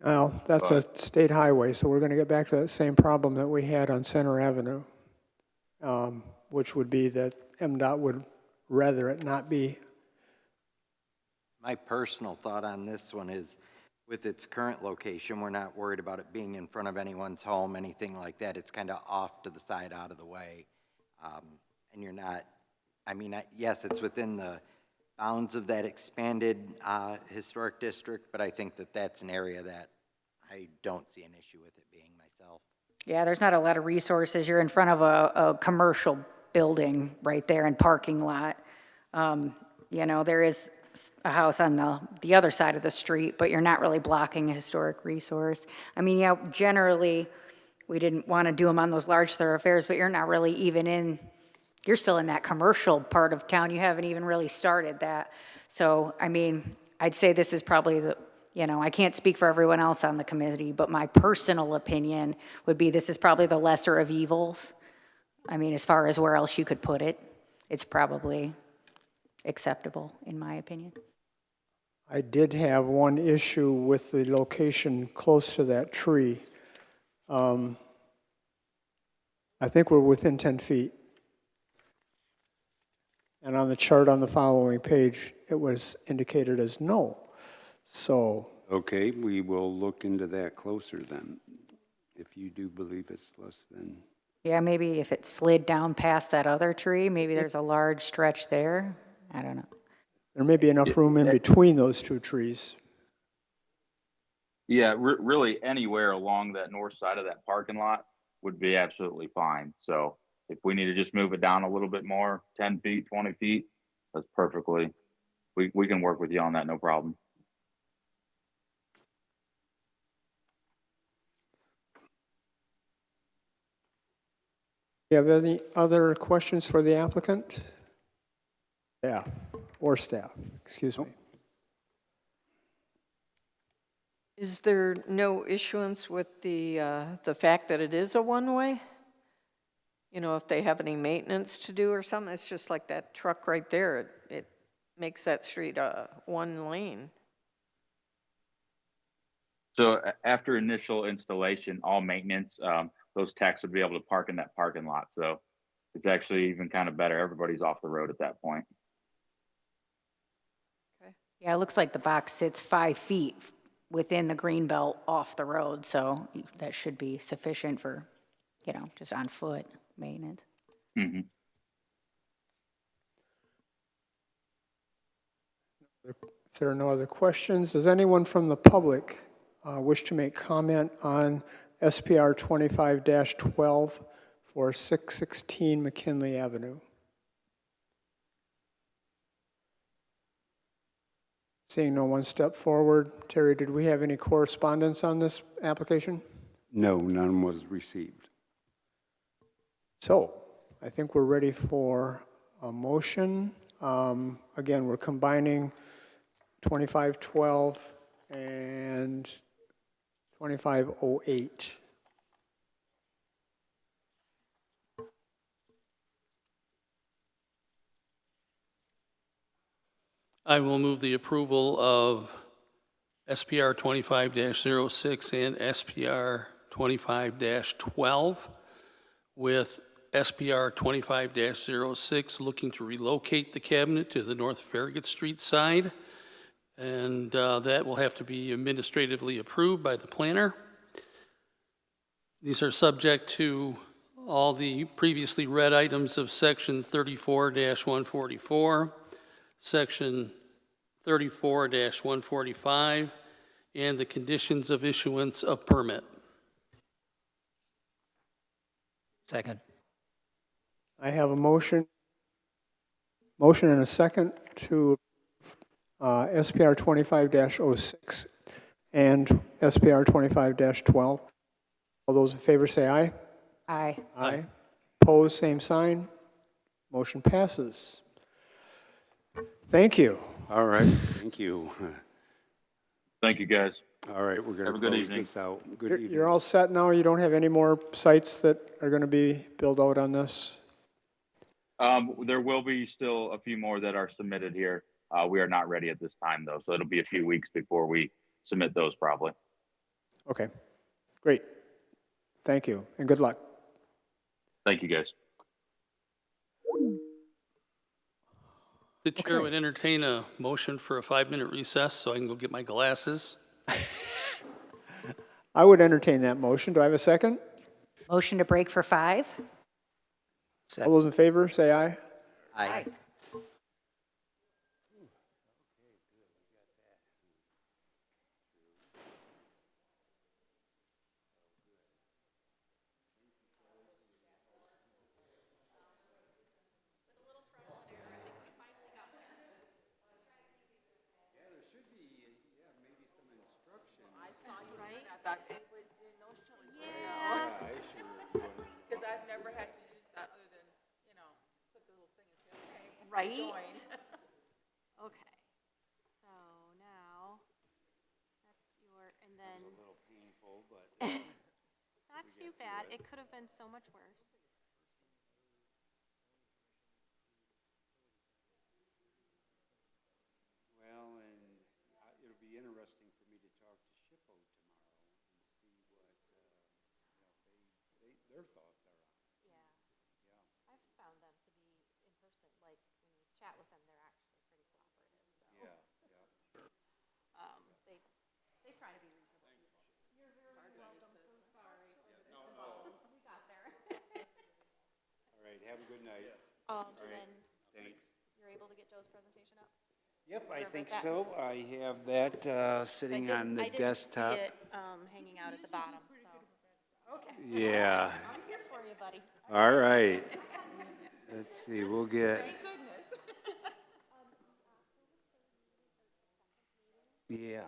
Well, that's a state highway, so we're going to get back to that same problem that we had on Center Avenue, which would be that MDOT would rather it not be. My personal thought on this one is, with its current location, we're not worried about it being in front of anyone's home, anything like that. It's kind of off to the side, out of the way. And you're not, I mean, yes, it's within the bounds of that expanded historic district, but I think that that's an area that I don't see an issue with it being myself. Yeah, there's not a lot of resources. You're in front of a commercial building right there and parking lot. You know, there is a house on the other side of the street, but you're not really blocking a historic resource. I mean, yeah, generally, we didn't want to do them on those large thoroughfares, but you're not really even in, you're still in that commercial part of town. You haven't even really started that. So, I mean, I'd say this is probably the, you know, I can't speak for everyone else on the committee, but my personal opinion would be this is probably the lesser of evils. I mean, as far as where else you could put it, it's probably acceptable, in my opinion. I did have one issue with the location close to that tree. I think we're within 10 feet. And on the chart on the following page, it was indicated as no. So, Okay, we will look into that closer then, if you do believe it's less than. Yeah, maybe if it slid down past that other tree, maybe there's a large stretch there. I don't know. there may be enough room in between those two trees. Yeah, really anywhere along that north side of that parking lot would be absolutely fine. So if we need to just move it down a little bit more, 10 feet, 20 feet, that's perfectly, we can work with you on that, no problem. Do you have any other questions for the applicant? Yeah, or staff, excuse me. Is there no issuance with the fact that it is a one-way? You know, if they have any maintenance to do or something, it's just like that truck right there. It makes that street one lane. So after initial installation, all maintenance, those techs would be able to park in that parking lot. So it's actually even kind of better. Everybody's off the road at that point. Yeah, it looks like the box sits 5 feet within the green belt off the road, so that should be sufficient for, you know, just on foot maintenance. Mm-hmm. If there are no other questions, does anyone from the public wish to make comment on SPR 25-12 for 616 McKinley Avenue? Seeing no one step forward, Terry, did we have any correspondence on this application? No, none was received. So, I think we're ready for a motion. Again, we're combining 2512 and 2508. I will move the approval of SPR 25-06 and SPR 25-12, with SPR 25-06 looking to relocate the cabinet to the North Farragut Street side, and that will have to be administratively approved by the planner. These are subject to all the previously read items of Section 34-144, Section 34-145, and the conditions of issuance of permit. Second. I have a motion and a second to SPR 25-06 and SPR 25-12. All those in favor say aye. Aye. Aye. Opposed, same sign. Motion passes. Thank you. All right, thank you. Thank you, guys. All right, we're going Have to a good close evening. this out. Good evening. You're all set now? You don't have any more sites that are going to be built out on this? There will be still a few more that are submitted here. We are not ready at this time, though, so it'll be a few weeks before we submit those probably. Okay, great. Thank you, and good luck. Thank you, guys. The chair Okay. would entertain a motion for a 5-minute recess so I can go get my glasses. I would entertain that motion. Do I have a second? Motion to break for 5? All those in favor, say aye. Aye. Because I've never had to use that other than, put the little thing in there. Right? Join. Okay, so now, that's your, and then. It's a little painful, but. Not too bad, it could have been so much worse. Well, and it'll be interesting for me to talk to SHPO tomorrow and see what, their thoughts are on it. Yeah. I've found them to be, in person, like, when you chat with them, they're actually pretty cooperative, so. Yeah. They try to be reasonable people. You're very welcome, so sorry. We got there. All right, have a good night. And then Thanks. you're able to get Joe's presentation up? Yep, I Whatever think that- so. I have that sitting on the I desktop. didn't see it hanging out at the bottom, so. Okay. Yeah, I'm here for you, buddy. all right. Let's see, we'll get. Yeah.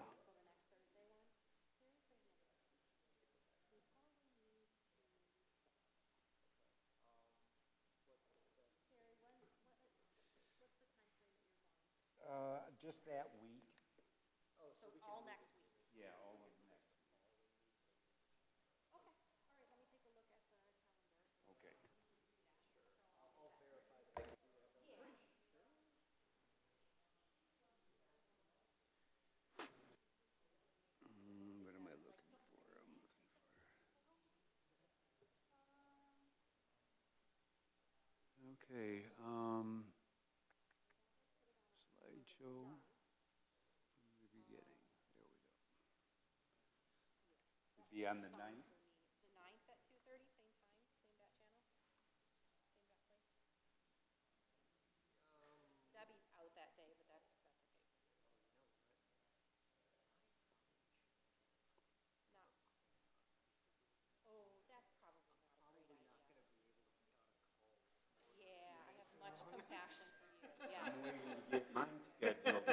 Just that week. So all next week. Yeah, all of next. Okay. What am I looking for? I'm looking for. Okay, slideshow from the beginning. There we go. It'd be on the 9th. The 9th at 2:30, same time, same bat channel, same bat place. Debbie's out that day, but that's okay. No. Oh, that's probably not a great idea. Yeah, I have much compassion for you, yes. Get mine scheduled.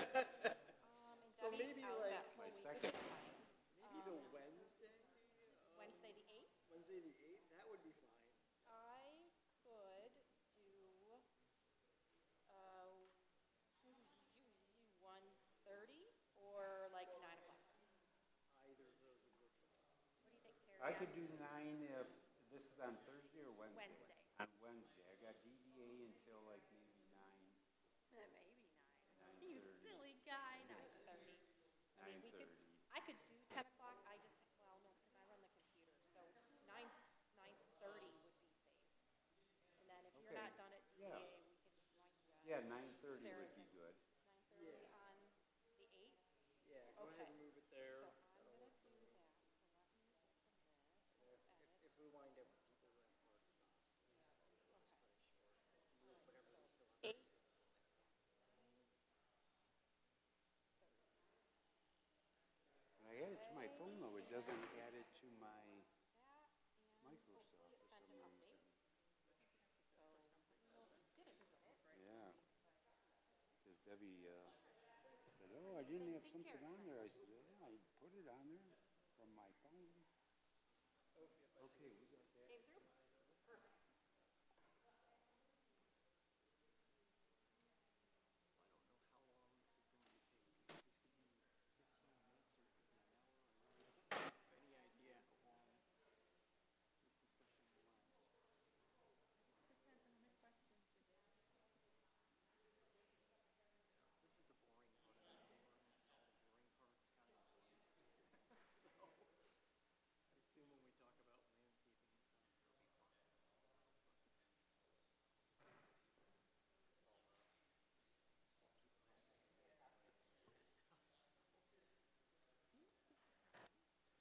I could do 9 if, this is on Thursday or Wednesday? Wednesday. On Wednesday. I got DDA until like maybe 9. Maybe 9. You silly guy, 9:30. I mean, I could do 10 o'clock, I just, well, no, because I run the computer, so 9:30 would be safe. And then if you're not done at DDA, we can just like, Yeah, 9:30 would be good. 9:30 on the 8th? Yeah, go ahead and move it there. So I'm gonna do that, so let me open this, if we wind up with people that hard stops. Eight. When I add it to my phone though, it doesn't add it to my Microsoft for some reason. Yeah. Because Debbie, said, oh, I didn't have something on there. I said, yeah, I put it on there from my phone. Okay, we got that.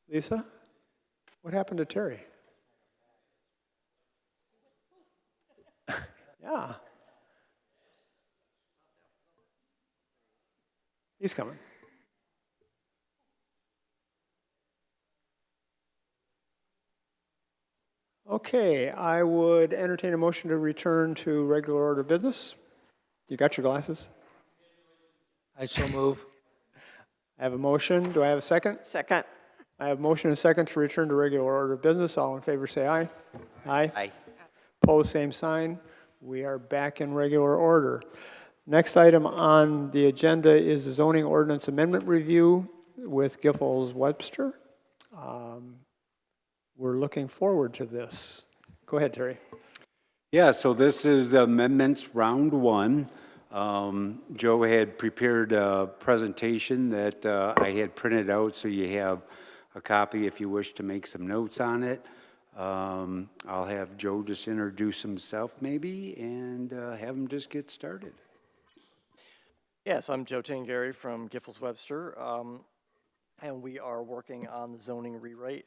Lisa, what happened to Terry? Yeah. He's coming. Okay, I would entertain a motion to return to regular order business. You got your glasses? I so move. I have a motion. Do I have a second? Second. I have a motion and a second to return to regular order business. All in favor say aye. Aye. Aye. Opposed, same sign. We are back in regular order. Next item on the agenda is the zoning ordinance amendment review with Giffords Webster. We're looking forward to this. Go ahead, Terry. Yeah, so this is amendments round 1. Joe had prepared a presentation that I had printed out, so you have a copy if you wish to make some notes on it. I'll have Joe just introduce himself maybe and have him just get started. Yes, I'm Joe Tangari from Giffords Webster, and we are working on the zoning rewrite.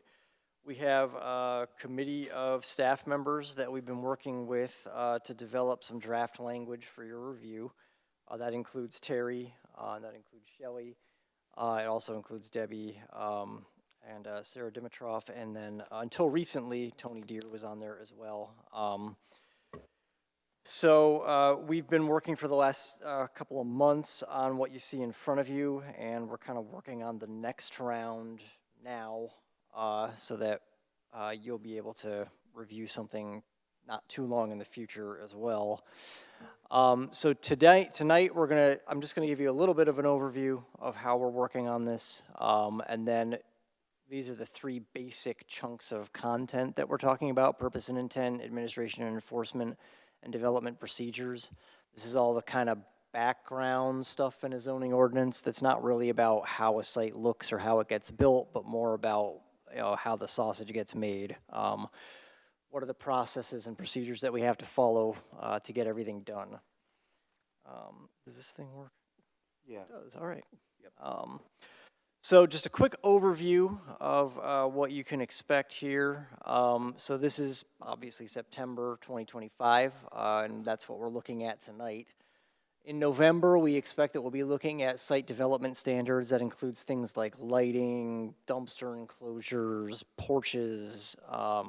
We have a committee of staff members that we've been working with to develop some draft language for your review. That includes Terry, that includes Shelley, it also includes Debbie and Sarah Dimitrov, and then until recently, Tony Deere was on there as well. So we've been working for the last couple of months on what you see in front of you, and we're kind of working on the next round now so that you'll be able to review something not too long in the future as well. So tonight I'm just gonna give you a little bit of an overview of how we're working on this, and then these are the 3 basic chunks of content that we're talking about: purpose and intent, administration and enforcement, and development procedures. This is all the kind of background stuff in a zoning ordinance that's not really about how a site looks or how it gets built, but more about how the sausage gets made. What are the processes and procedures that we have to follow to get everything done? Does this thing work? Yeah. It does, all right. Yep. So just a quick overview of what you can expect here. So this is obviously September 2025, and that's what we're looking at tonight. In November, we expect that we'll be looking at site development standards that includes things like lighting, dumpster enclosures, porches,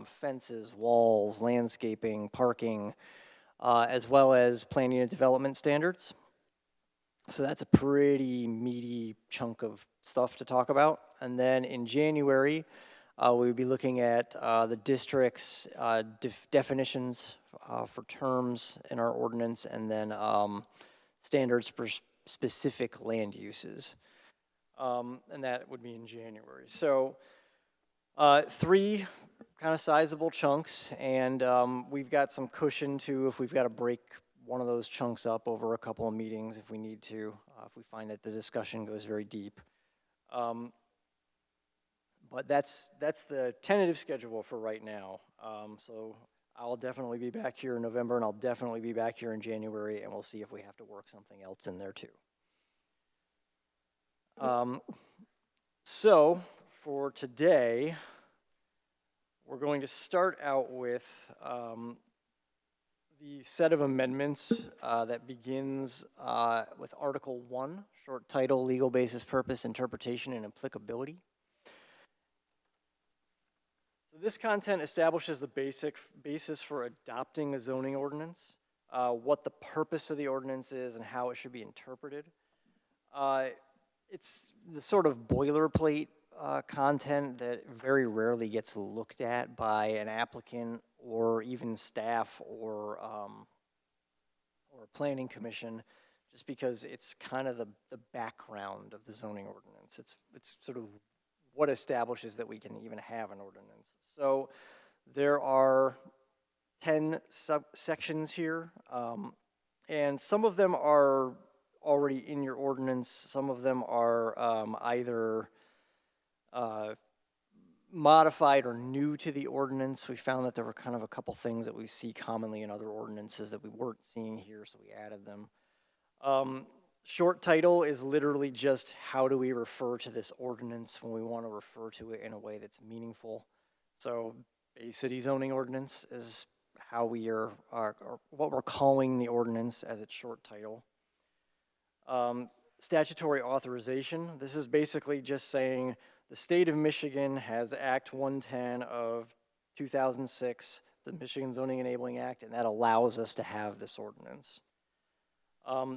fences, walls, landscaping, parking, as well as planning and development standards. So that's a pretty meaty chunk of stuff to talk about. And then in January, we'll be looking at the district's definitions for terms in our ordinance, and then standards for specific land uses. And that would be in January. So Three kind of sizable chunks, and we've got some cushion too if we've got to break one of those chunks up over a couple of meetings if we need to, if we find that the discussion goes very deep. But that's the tentative schedule for right now. So I'll definitely be back here in November, and I'll definitely be back here in January, and we'll see if we have to work something else in there too. So for today, we're going to start out with the set of amendments that begins with Article 1, short title, Legal Basis, Purpose, Interpretation, and Applicability. So this content establishes the basis for adopting a zoning ordinance, what the purpose of the ordinance is, and how it should be interpreted. It's the sort of boilerplate content that very rarely gets looked at by an applicant or even staff or planning commission, just because it's kind of the background of the zoning ordinance. It's sort of what establishes that we can even have an ordinance. So there are 10 subsections here, and some of them are already in your ordinance. Some of them are either modified or new to the ordinance. We found that there were kind of a couple things that we see commonly in other ordinances that we weren't seeing here, so we added them. Short title is literally just how do we refer to this ordinance when we want to refer to it in a way that's meaningful. So Bay City zoning ordinance is how we are what we're calling the ordinance as its short title. Statutory authorization. This is basically just saying the state of Michigan has Act 110 of 2006, the Michigan Zoning Enabling Act, and that allows us to have this ordinance.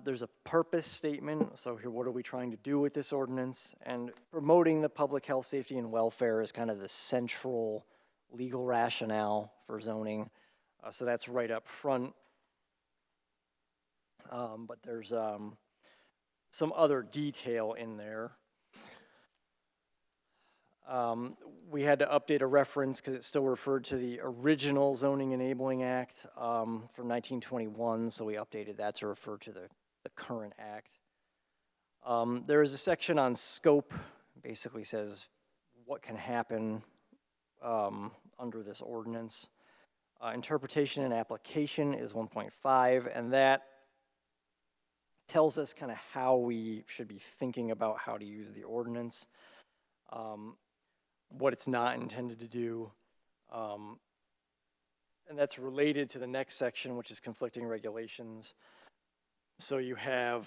There's a purpose statement. So here, what are we trying to do with this ordinance? And promoting the public health, safety, and welfare is kind of the central legal rationale for zoning. So that's right up front. But there's some other detail in there. We had to update a reference because it still referred to the original Zoning Enabling Act from 1921, so we updated that to refer to the current act. There is a section on scope, basically says what can happen under this ordinance. Interpretation and application is 1.5, and that tells us kind of how we should be thinking about how to use the ordinance. What it's not intended to do. And that's related to the next section, which is conflicting regulations. So you have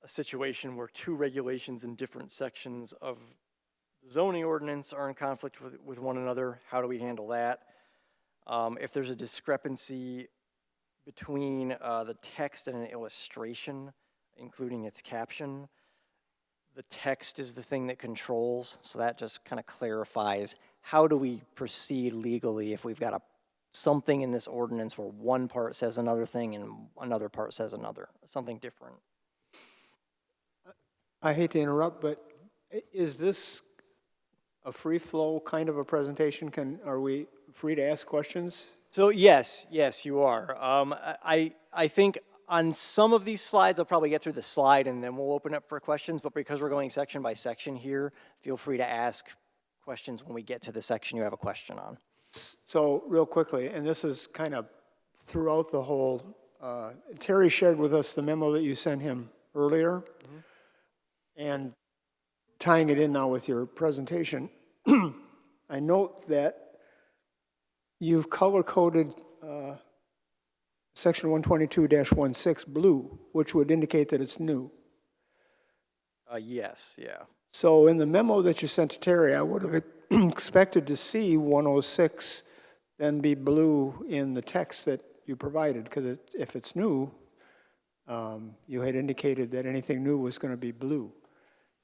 a situation where two regulations in different sections of the zoning ordinance are in conflict with one another. How do we handle that? If there's a discrepancy between the text and an illustration, including its caption, the text is the thing that controls, so that just kind of clarifies how do we proceed legally if we've got something in this ordinance where one part says another thing and another part says something different. I hate to interrupt, but is this a free flow kind of a presentation? Are we free to ask questions? So yes, you are. I think on some of these slides, I'll probably get through the slide and then we'll open up for questions, but because we're going section by section here, feel free to ask questions when we get to the section you have a question on. So real quickly, and this is kind of throughout the whole, Terry shared with us the memo that you sent him earlier, and tying it in now with your presentation, I note that you've color-coded Section 122-16 blue, which would indicate that it's new. Yes, yeah. So in the memo that you sent to Terry, I would have expected to see 106 then be blue in the text that you provided, because if it's new, you had indicated that anything new was going to be blue.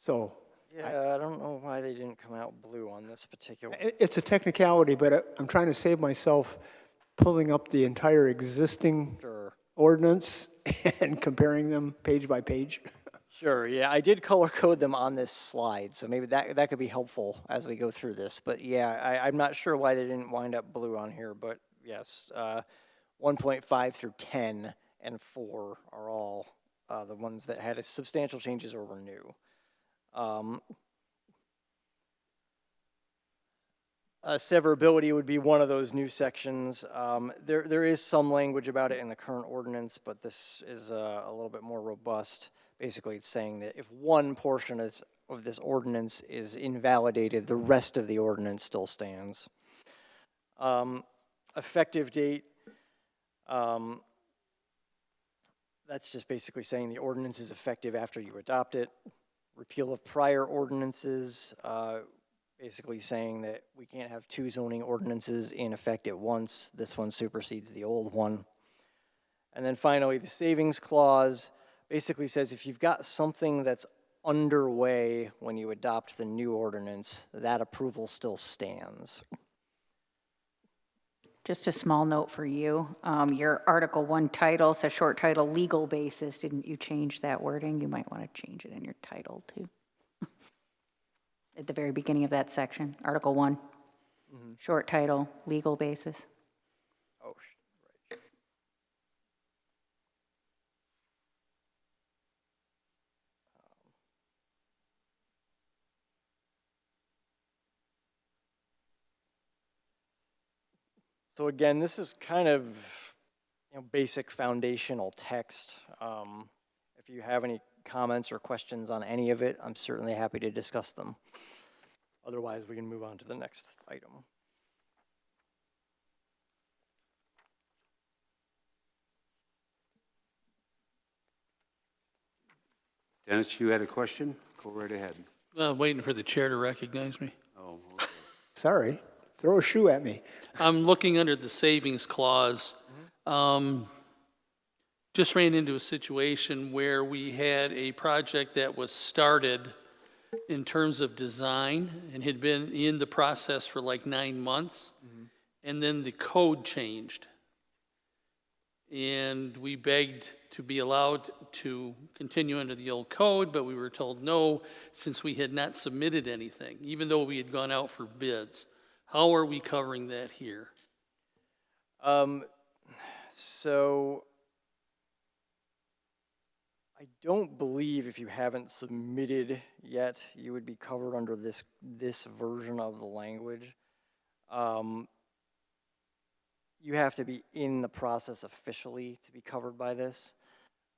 So yeah, I don't know why they didn't come out blue on this particular. It's a technicality, but I'm trying to save myself pulling up the entire existing ordinance and comparing them page by page. Sure, yeah, I did color code them on this slide, so maybe that could be helpful as we go through this. But yeah, I'm not sure why they didn't wind up blue on here, but yes, 1.5 through 10 and 4 are all the ones that had substantial changes or were new. Severability would be one of those new sections. There is some language about it in the current ordinance, but this is a little bit more robust. Basically, it's saying that if one portion of this ordinance is invalidated, the rest of the ordinance still stands. Effective date, that's just basically saying the ordinance is effective after you adopt it. Repeal of prior ordinances, basically saying that we can't have two zoning ordinances in effect at once. This one supersedes the old one. And then finally, the savings clause basically says if you've got something that's underway when you adopt the new ordinance, that approval still stands. Just a small note for you. Your Article 1 title says short title, legal basis. Didn't you change that wording? You might want to change it in your title too. At the very beginning of that section, Article 1. Short title, legal basis. Oh, right. So again, this is kind of basic foundational text. If you have any comments or questions on any of it, I'm certainly happy to discuss them. Otherwise, we can move on to the next item. Dennis, you had a question? Go right ahead. Waiting for the chair to recognize me. Oh, okay. Sorry, throw a shoe at me. I'm looking under the savings clause. Just ran into a situation where we had a project that was started in terms of design and had been in the process for like 9 months, and then the code changed. And we begged to be allowed to continue under the old code, but we were told no, since we had not submitted anything, even though we had gone out for bids. How are we covering that here? So I don't believe if you haven't submitted yet, you would be covered under this version of the language. You have to be in the process officially to be covered by this.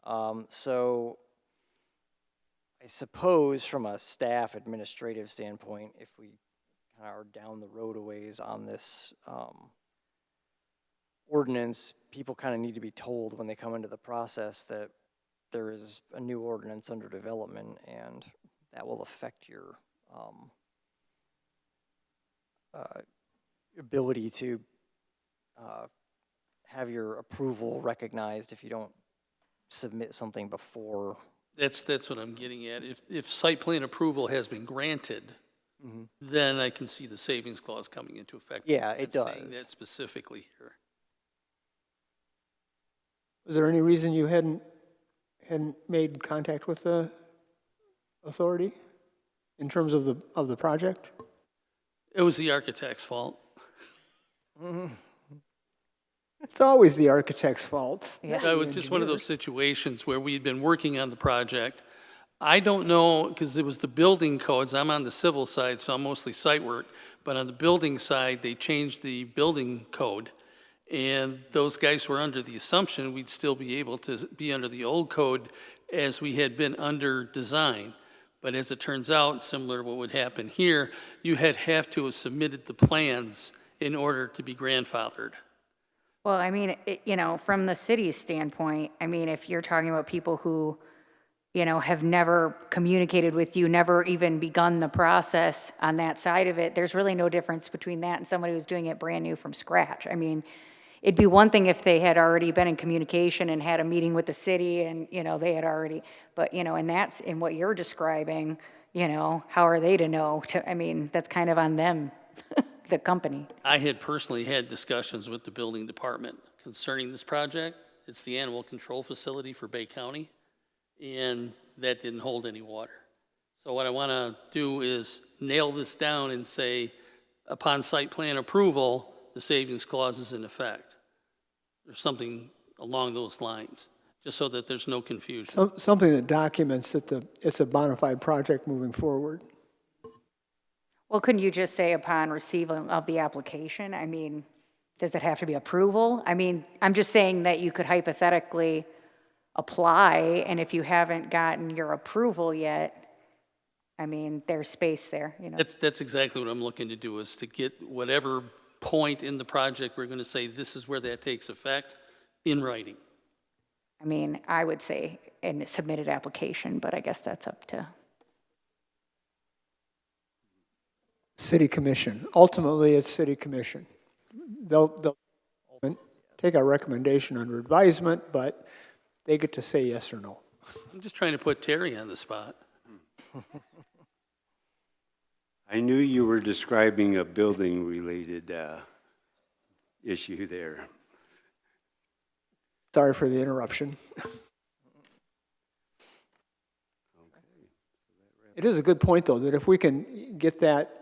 So I suppose from a staff administrative standpoint, if we kind of are down the road a ways on this ordinance, people kind of need to be told when they come into the process that there is a new ordinance under development, and that will affect your ability to have your approval recognized if you don't submit something before. That's what I'm getting at. If site plan approval has been granted, then I can see the savings clause coming into effect. Yeah, it It's saying does. that specifically here. Was there any reason you hadn't made contact with the authority in terms of the project? It was the architect's fault. It's always the architect's fault. Yeah. It was just one of those situations where we had been working on the project. I don't know, because it was the building codes. I'm on the civil side, so I'm mostly site work. But on the building side, they changed the building code. And those guys were under the assumption we'd still be able to be under the old code as we had been under design. But as it turns out, similar to what would happen here, you have to have submitted the plans in order to be grandfathered. Well, I mean, from the city's standpoint, I mean, if you're talking about people who, have never communicated with you, never even begun the process on that side of it, there's really no difference between that and somebody who's doing it brand new from scratch. I mean, it'd be one thing if they had already been in communication and had a meeting with the city and, they had already, but, and that's in what you're describing, how are they to know? I mean, that's kind of on them, the company. I had personally had discussions with the building department concerning this project. It's the animal control facility for Bay County. And that didn't hold any water. So what I want to do is nail this down and say, upon site plan approval, the savings clause is in effect, or something along those lines, just so that there's no confusion. Something that documents that it's a bona fide project moving forward. Well, couldn't you just say upon receiving of the application? I mean, does it have to be approval? I mean, I'm just saying that you could hypothetically apply, and if you haven't gotten your approval yet, I mean, there's space there, you know. That's exactly what I'm looking to do, is to get whatever point in the project we're going to say this is where that takes effect in writing. I mean, I would say in a submitted application, but I guess that's up to. City Commission. Ultimately, it's City Commission. They'll take our recommendation under advisement, but they get to say yes or no. I'm just trying to put Terry on the spot. I knew you were describing a building-related issue there. Sorry for the interruption. It is a good point, though, that if we can get that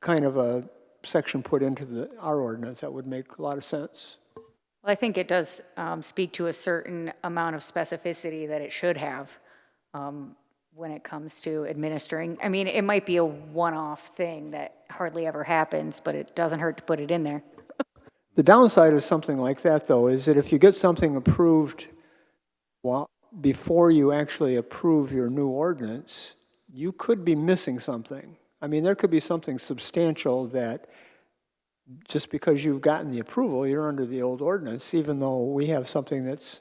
kind of a section put into our ordinance, that would make a lot of sense. Well, I think it does speak to a certain amount of specificity that it should have when it comes to administering. I mean, it might be a one-off thing that hardly ever happens, but it doesn't hurt to put it in there. The downside of something like that, though, is that if you get something approved before you actually approve your new ordinance, you could be missing something. I mean, there could be something substantial that just because you've gotten the approval, you're under the old ordinance, even though we have something that's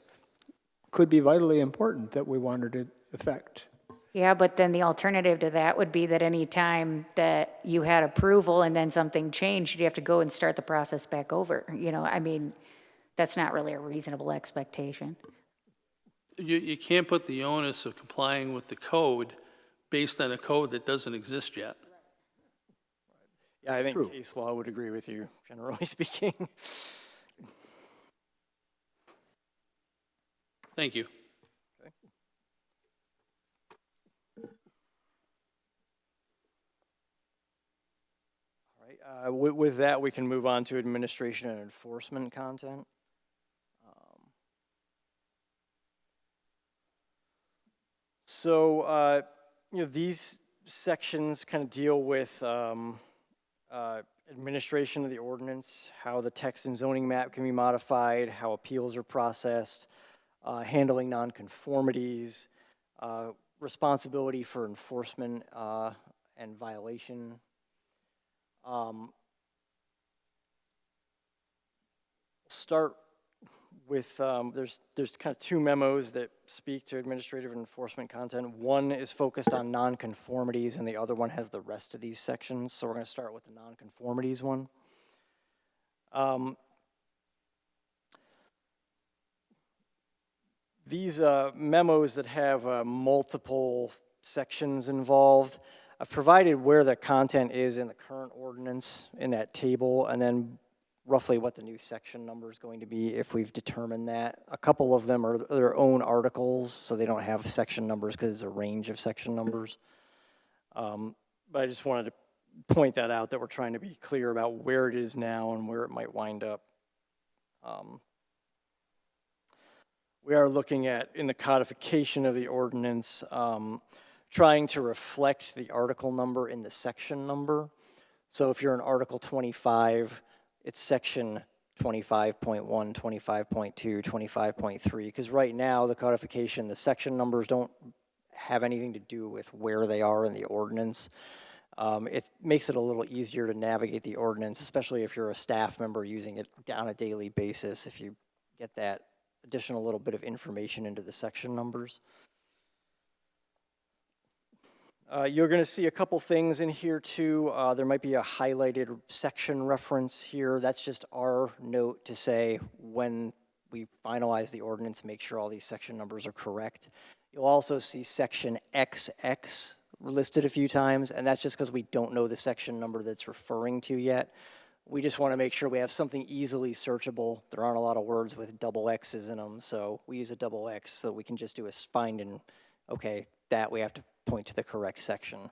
could be vitally important that we wanted to affect. Yeah, but then the alternative to that would be that any time that you had approval and then something changed, you have to go and start the process back over. You know, I mean, that's not really a reasonable expectation. You can't put the onus of complying with the code based on a code that doesn't exist yet. Yeah, I think True. case law would agree with you, generally speaking. Thank you. All right, with that, we can move on to administration and enforcement content. So, you know, these sections kind of deal with administration of the ordinance, how the text and zoning map can be modified, how appeals are processed, handling nonconformities, responsibility for enforcement and violation. Start with, there's kind of two memos that speak to administrative and enforcement content. One is focused on nonconformities and the other one has the rest of these sections. So we're going to start with the nonconformities one. These memos that have multiple sections involved, I've provided where the content is in the current ordinance in that table, and then roughly what the new section number is going to be if we've determined that. A couple of them are their own articles, so they don't have section numbers because it's a range of section numbers. But I just wanted to point that out, that we're trying to be clear about where it is now and where it might wind up. We are looking at, in the codification of the ordinance, trying to reflect the article number in the section number. So if you're in Article 25, it's section 25.1, 25.2, 25.3, because right now the codification, the section numbers don't have anything to do with where they are in the ordinance. It makes it a little easier to navigate the ordinance, especially if you're a staff member using it on a daily basis, if you get that additional little bit of information into the section numbers. You're going to see a couple things in here too. There might be a highlighted section reference here. That's just our note to say when we finalize the ordinance, make sure all these section numbers are correct. You'll also see section XX listed a few times, and that's just because we don't know the section number that's referring to yet. We just want to make sure we have something easily searchable. There aren't a lot of words with double X's in them, so we use a double X so we can just do a find and okay, that we have to point to the correct section.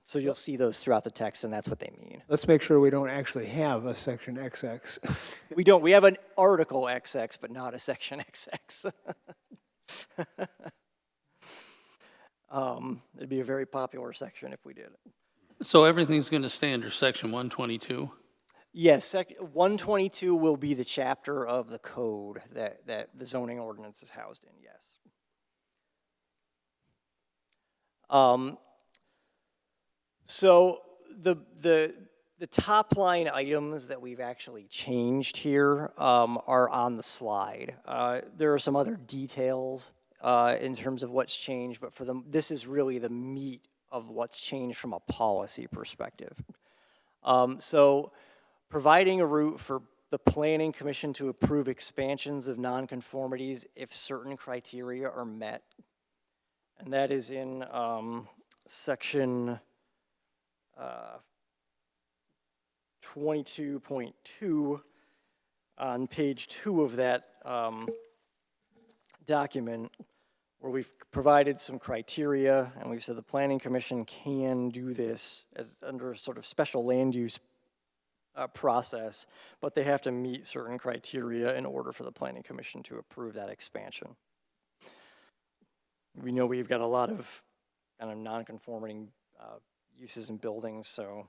So you'll see those throughout the text, and that's what they mean. Let's make sure we don't actually have a section XX. We don't. We have an article XX, but not a section XX. It'd be a very popular section if we did it. So everything's going to stay under section 122? Yes, 122 will be the chapter of the code that the zoning ordinance is housed in, yes. So the top line items that we've actually changed here are on the slide. There are some other details in terms of what's changed, but for them, this is really the meat of what's changed from a policy perspective. So providing a route for the Planning Commission to approve expansions of nonconformities if certain criteria are met. And that is in section 22.2 on page 2 of that document, where we've provided some criteria and we've said the Planning Commission can do this as under a sort of special land use process, but they have to meet certain criteria in order for the Planning Commission to approve that expansion. We know we've got a lot of kind of non-conforming uses in buildings, so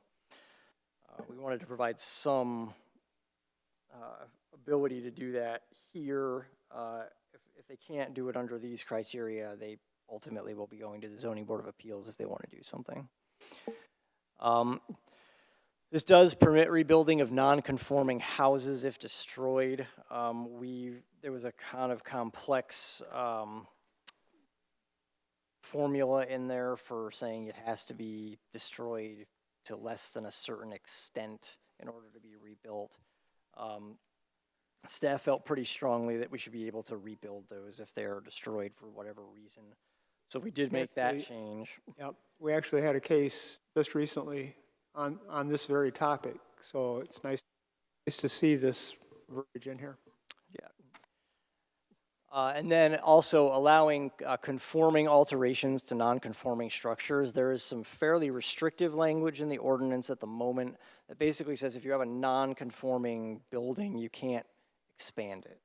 we wanted to provide some ability to do that here. If they can't do it under these criteria, they ultimately will be going to the Zoning Board of Appeals if they want to do something. This does permit rebuilding of non-conforming houses if destroyed. There was a kind of complex formula in there for saying it has to be destroyed to less than a certain extent in order to be rebuilt. Staff felt pretty strongly that we should be able to rebuild those if they are destroyed for whatever reason. So we did make that change. Yep, we actually had a case just recently on this very topic, so it's nice to see this verbiage in here. Yeah. And then also allowing conforming alterations to non-conforming structures. There is some fairly restrictive language in the ordinance at the moment that basically says if you have a non-conforming building, you can't expand it.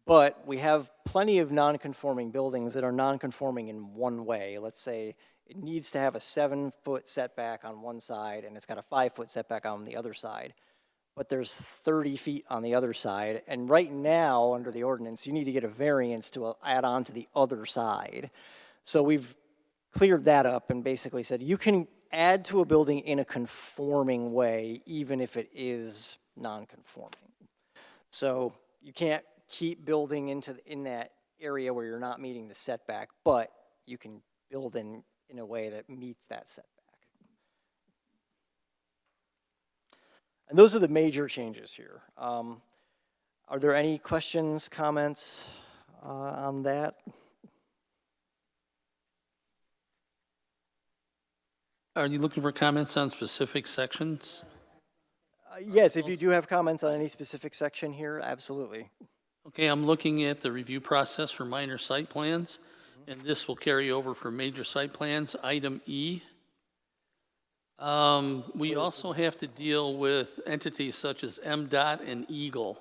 But we have plenty of non-conforming buildings that are non-conforming in one way. Let's say it needs to have a 7-foot setback on one side and it's got a 5-foot setback on the other side. But there's 30 feet on the other side. And right now, under the ordinance, you need to get a variance to add on to the other side. So we've cleared that up and basically said you can add to a building in a conforming way, even if it is non-conforming. So you can't keep building in that area where you're not meeting the setback, but you can build in a way that meets that setback. And those are the major changes here. Are there any questions, comments on that? Are you looking for comments on specific sections? Yes, if you do have comments on any specific section here, absolutely. Okay, I'm looking at the review process for minor site plans, and this will carry over for major site plans, item E. We also have to deal with entities such as MDOT and Eagle.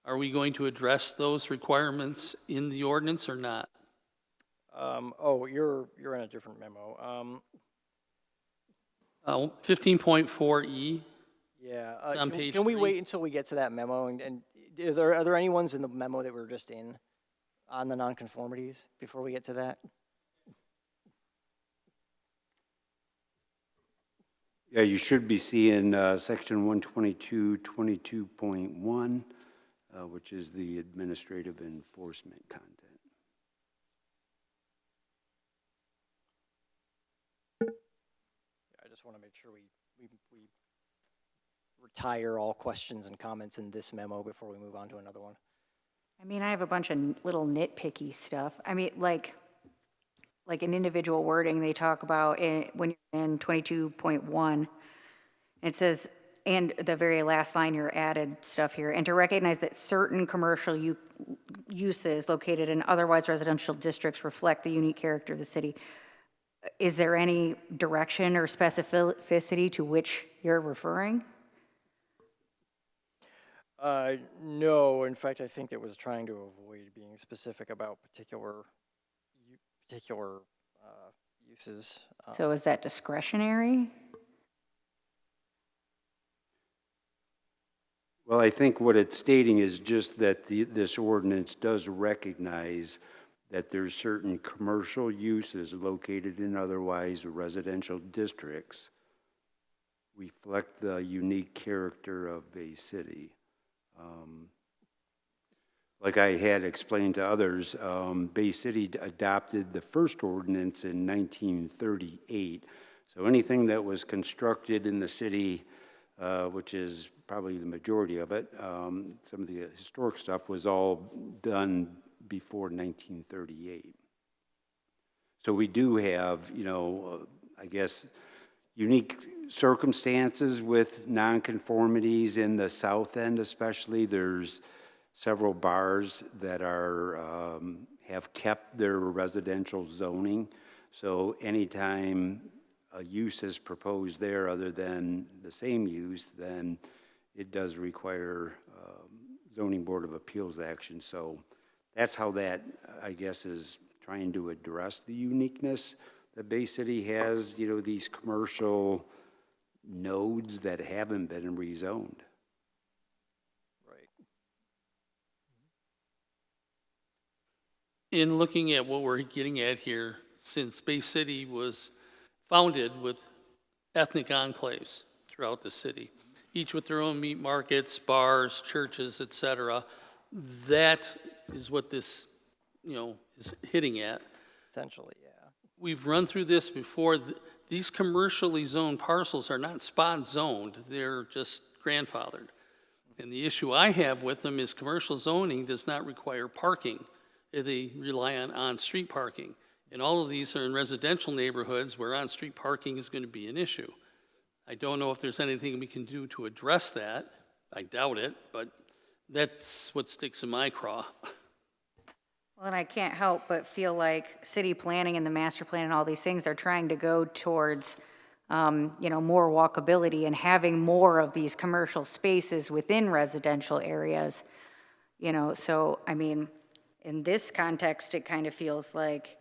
Are we going to address those requirements in the ordinance or not? Oh, you're in a different memo. 15.4E. Yeah. On page can we 3. wait until we get to that memo? And are there any ones in the memo that we were just in on the nonconformities before we get to that? Yeah, you should be seeing section 122, 22.1, which is the administrative enforcement content. I just want to make sure we retire all questions and comments in this memo before we move on to another one. I mean, I have a bunch of little nitpicky stuff. I mean, like in individual wording, they talk about when you're in 22.1, it says, and the very last line, your added stuff here, and to recognize that certain commercial uses located in otherwise residential districts reflect the unique character of the city. Is there any direction or specificity to which you're referring? No, in fact, I think it was trying to avoid being specific about particular uses. So is that discretionary? Well, I think what it's stating is just that this ordinance does recognize that there's certain commercial uses located in otherwise residential districts reflect the unique character of Bay City. Like I had explained to others, Bay City adopted the first ordinance in 1938. So anything that was constructed in the city, which is probably the majority of it, some of the historic stuff was all done before 1938. So we do have, I guess, unique circumstances with nonconformities in the south end especially. There's several bars that are have kept their residential zoning. So anytime a use is proposed there other than the same use, then it does require zoning board of appeals action. So that's how that, I guess, is trying to address the uniqueness that Bay City has, these commercial nodes that haven't been rezoned. Right. In looking at what we're getting at here, since Bay City was founded with ethnic enclaves throughout the city, each with their own meat markets, bars, churches, etc., that is what this, is hitting at. Essentially, yeah. We've run through this before. These commercially zoned parcels are not spot zoned, they're just grandfathered. And the issue I have with them is commercial zoning does not require parking. They rely on on-street parking. And all of these are in residential neighborhoods where on-street parking is going to be an issue. I don't know if there's anything we can do to address that. I doubt it, but that's what sticks in my craw. Well, and I can't help but feel like city planning and the master plan and all these things are trying to go towards, more walkability and having more of these commercial spaces within residential areas. So, in this context, it kind of feels like,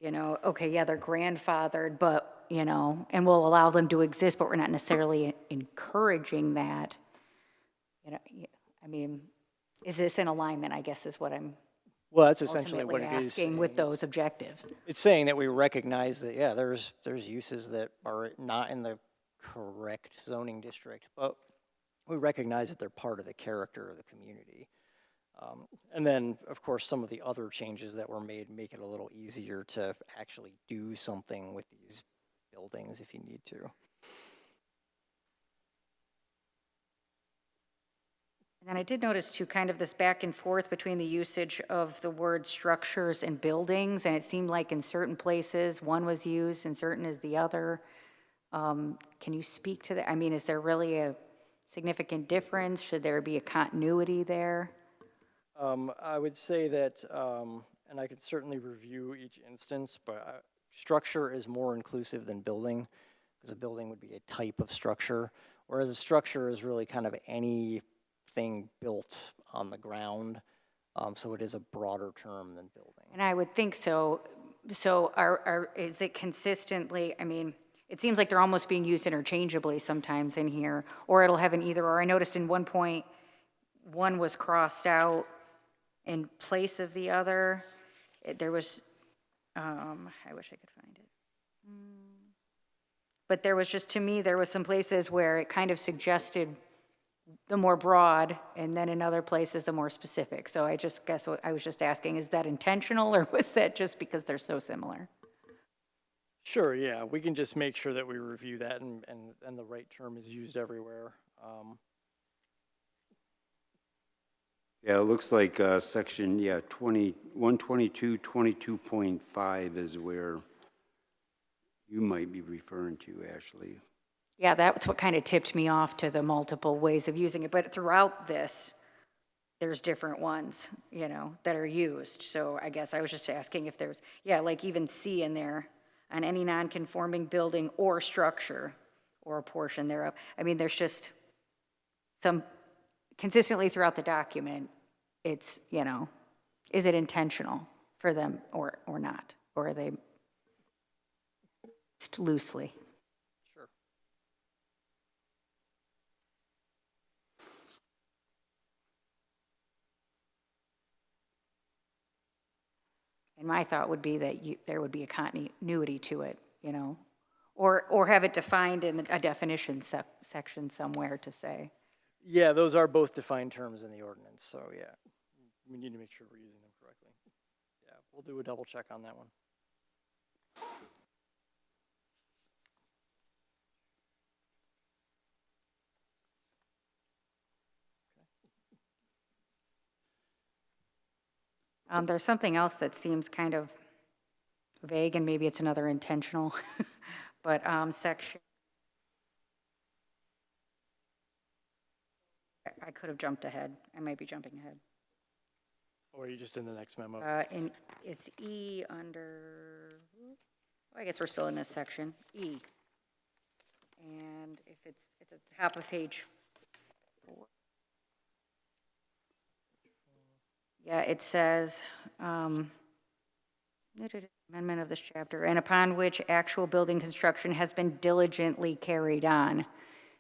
okay, yeah, they're grandfathered, but, and we'll allow them to exist, but we're not necessarily encouraging that. Is this in alignment, I guess, is what I'm Well, that's essentially what ultimately it is. asking with those objectives. It's saying that we recognize that, yeah, there's uses that are not in the correct zoning district, but we recognize that they're part of the character of the community. And then, of course, some of the other changes that were made make it a little easier to actually do something with these buildings if you need to. And then I did notice too, kind of this back and forth between the usage of the word structures and buildings, and it seemed like in certain places, one was used and certain is the other. Can you speak to that? Is there really a significant difference? Should there be a continuity there? I would say that, and I could certainly review each instance, but structure is more inclusive than building, because a building would be a type of structure, whereas a structure is really kind of anything built on the ground, so it is a broader term than building. And I would think so. So is it consistently, it seems like they're almost being used interchangeably sometimes in here, or it'll have an either or. I noticed in one point, one was crossed out in place of the other. There was, I wish I could find it. But there was just, to me, there was some places where it kind of suggested the more broad, and then in other places, the more specific. So I just guess I was just asking, is that intentional, or was that just because they're so similar? Sure, yeah, we can just make sure that we review that and the right term is used everywhere. Yeah, it looks like section, 122.22.5 is where you might be referring to, Ashley. Yeah, that's what kind of tipped me off to the multiple ways of using it. But throughout this, there's different ones, you know, that are used. So I guess I was just asking if there's, yeah, like even C in there, on any non-conforming building or structure or a portion thereof. I mean, there's just some, consistently throughout the document, it's, you know, is it intentional for them or not? Or are they just loosely? Sure. And my thought would be that there would be a continuity to it, you know, or have it defined in a definition section somewhere to say. Yeah, those are both defined terms in the ordinance, so yeah, we need to make sure we're using them correctly. Yeah, we'll do a double check on that one. There's something else that seems kind of vague, and maybe it's another intentional, but section. I could have jumped ahead. I might be jumping ahead. Or are you just in the next memo? And it's E under, I guess we're still in this section, E. And if it's at the top of page 4. Yeah, it says, amendment of this chapter, and upon which actual building construction has been diligently carried on.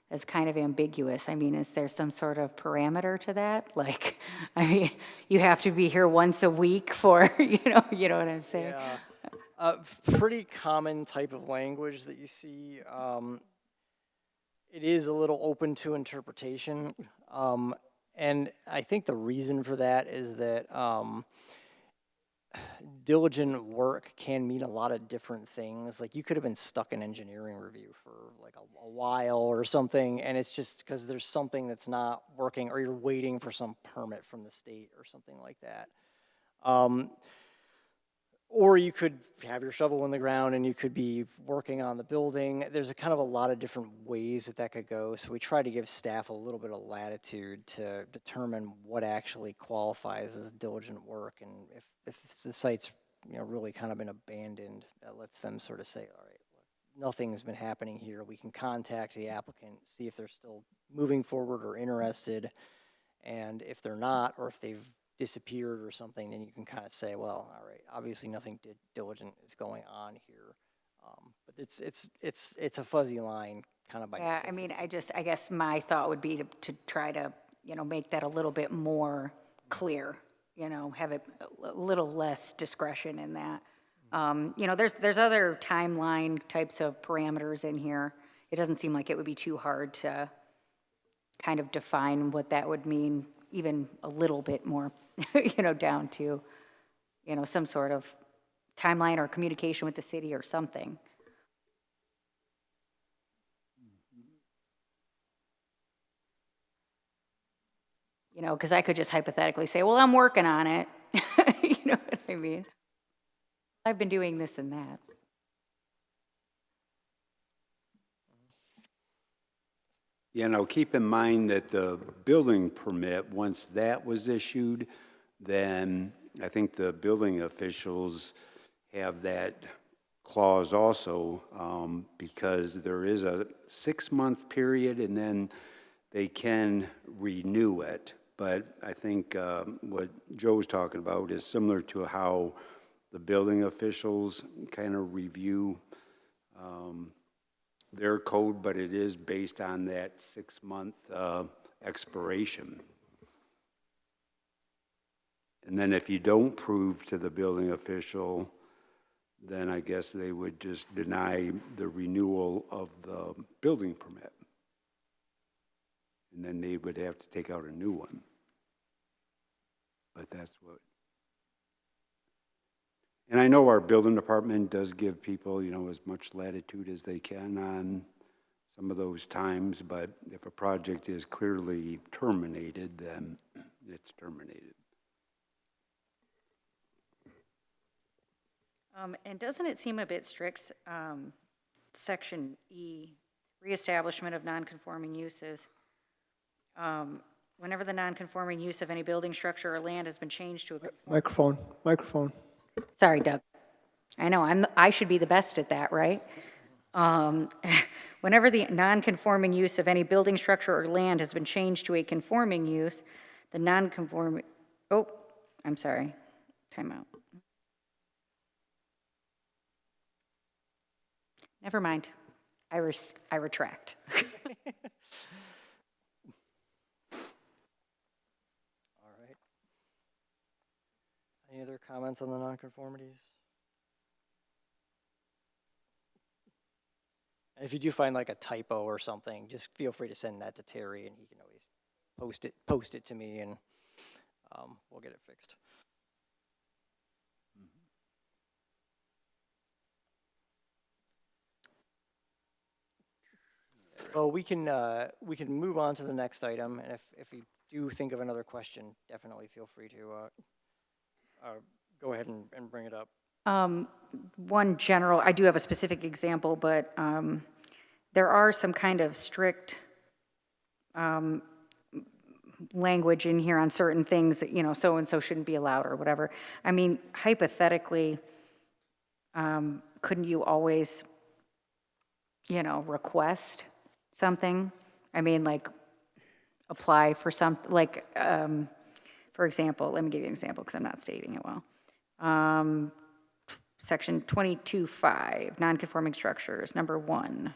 That's kind of ambiguous. I mean, is there some sort of parameter to that? Like, I mean, you have to be here once a week for, you know what I'm saying? Yeah, pretty common type of language that you see. It is a little open to interpretation. And I think the reason for that is that diligent work can mean a lot of different things. Like, you could have been stuck in engineering review for like a while or something, and it's just because there's something that's not working, or you're waiting for some permit from the state or something like that. Or you could have your shovel in the ground and you could be working on the building. There's a kind of a lot of different ways that could go. So we try to give staff a little bit of latitude to determine what actually qualifies as diligent work. And if the site's, you know, really kind of been abandoned, that lets them sort of say, all right, look, nothing's been happening here. We can contact the applicant, see if they're still moving forward or interested. And if they're not, or if they've disappeared or something, then you can kind of say, well, all right, obviously nothing diligent is going on here. But it's a fuzzy line kind of by Yeah, I mean, I guess my thought would be to try to, you know, make that a little bit more clear, you know, have it a little less discretion in that. You know, there's other timeline types of parameters in here. It doesn't seem like it would be too hard to kind of define what that would mean, even a little bit more, you know, down to, you know, some sort of timeline or communication with the city or something. You know, because I could just hypothetically say, well, I'm working on it. You know what I mean? I've been doing this and that. Yeah, now keep in mind that the building permit, once that was issued, then I think the building officials have that clause also, because there is a 6-month period and then they can renew it. But I think what Joe's talking about is similar to how the building officials kind of review their code, but it is based on that 6-month expiration. And then if you don't prove to the building official, then I guess they would just deny the renewal of the building permit. And then they would have to take out a new one. But that's what. And I know our building department does give people, you know, as much latitude as they can on some of those times, but if a project is clearly terminated, then it's terminated. And doesn't it seem a bit strict, Section E, reestablishment of nonconforming uses? Whenever the non-conforming use of any building, structure, or land has been changed to a, Microphone. sorry, Doug. I know, I should be the best at that, right? Whenever the non-conforming use of any building, structure, or land has been changed to a conforming use, the non-conforming, oh, I'm sorry, time out. Never mind, I retract. All right. Any other comments on the nonconformities? And if you do find like a typo or something, just feel free to send that to Terry, and he can always post it to me, and we'll get it fixed. Well, we can move on to the next item, and if you do think of another question, definitely feel free to go ahead and bring it up. One general, I do have a specific example, but there are some kind of strict language in here on certain things that, so-and-so shouldn't be allowed or whatever. I mean, hypothetically, couldn't you always, request something? I mean, like, apply for something, like, for example, let me give you an example because I'm not stating it well. Section 22.5, nonconforming structures, number 1.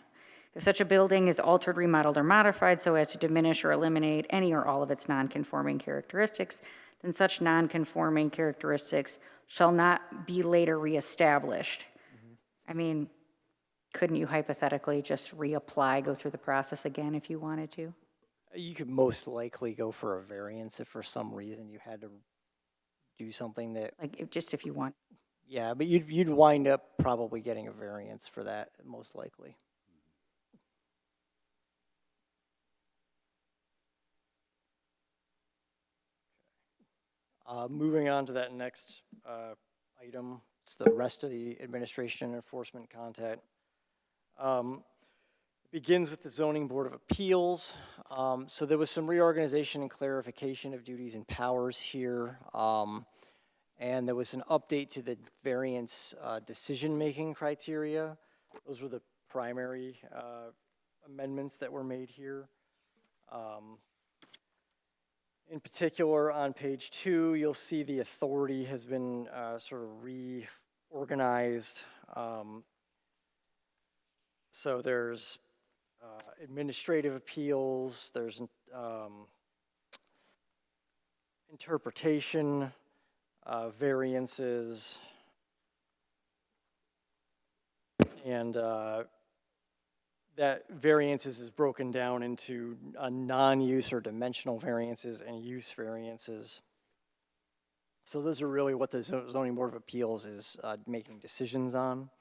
If such a building is altered, remodeled, or modified so as to diminish or eliminate any or all of its nonconforming characteristics, then such nonconforming characteristics shall not be later reestablished. I mean, couldn't you hypothetically just reapply, go through the process again if you wanted to? You could most likely go for a variance if for some reason you had to do something that, Like, if you want. yeah, but you'd wind up probably getting a variance for that, most likely. Moving on to that next item, it's the rest of the administration and enforcement content. It begins with the Zoning Board of Appeals. So there was some reorganization and clarification of duties and powers here. And there was an update to the variance decision-making criteria. Those were the primary amendments that were made here. In particular, on page 2, you'll see the authority has been sort of reorganized. So there's administrative appeals, there's interpretation, variances, and that variances is broken down into non-use or dimensional variances and use variances. So those are really what the Zoning Board of Appeals is making decisions on.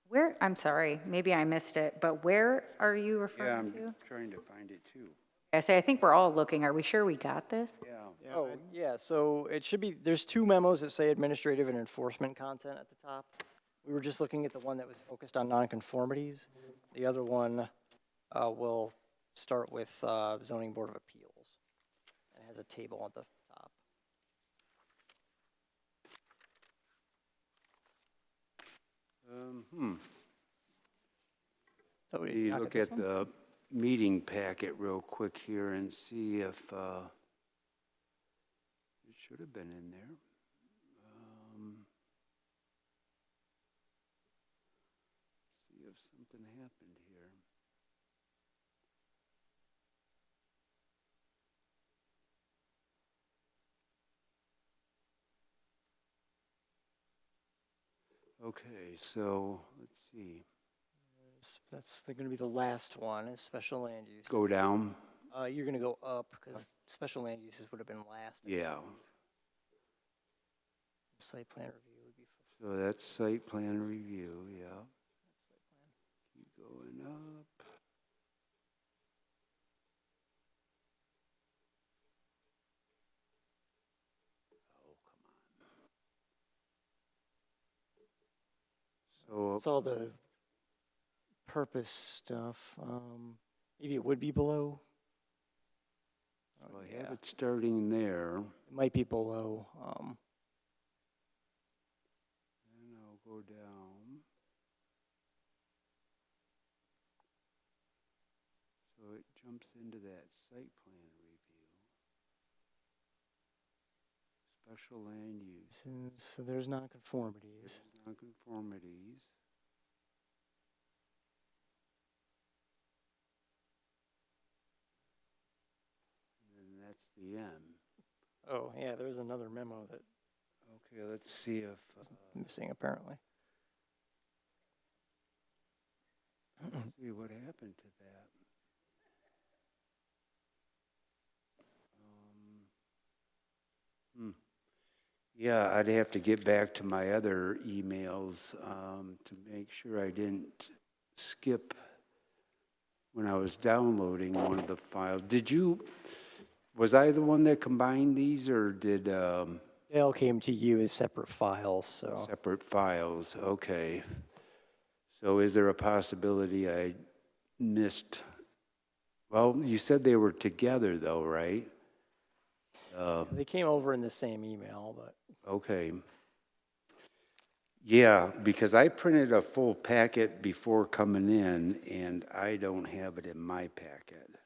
Where, I'm sorry, maybe I missed it, but where are you Yeah, referring to? I'm trying to find it too. I think we're all looking. Are we sure we got this? Yeah. Oh, yeah, so it should be, there's 2 memos that say administrative and enforcement content at the top. We were just looking at the one that was focused on nonconformities. The other one will start with Zoning Board of Appeals. It has a table at the top. So We you look this at one? the meeting packet real quick here and see if it should have been in there. See if something happened here. Okay, so let's see. That's going to be the last one, is special land use. Go down. You're going to go up because special land uses would have been last. Yeah. Site plan review would be. So that's site plan review, yeah. Keep going up. Oh, come on. It's all the purpose stuff. Maybe it would be below. So I have it starting there. It might be below. And I'll go down. So it jumps into that site plan review. Special land use, So there's nonconformities. nonconformities. And that's the end. Oh, yeah, there's another memo that Okay, let's see if, missing apparently. let's see what happened to that. Yeah, I'd have to get back to my other emails to make sure I didn't skip when I was downloading one of the files. Was I the one that combined these, or did They all came to you as separate files, so. separate files? Okay. So is there a possibility I missed? Well, you said they were together though, right? They came over in the same email, but. Okay. Yeah, because I printed a full packet before coming in, and I don't have it in my packet.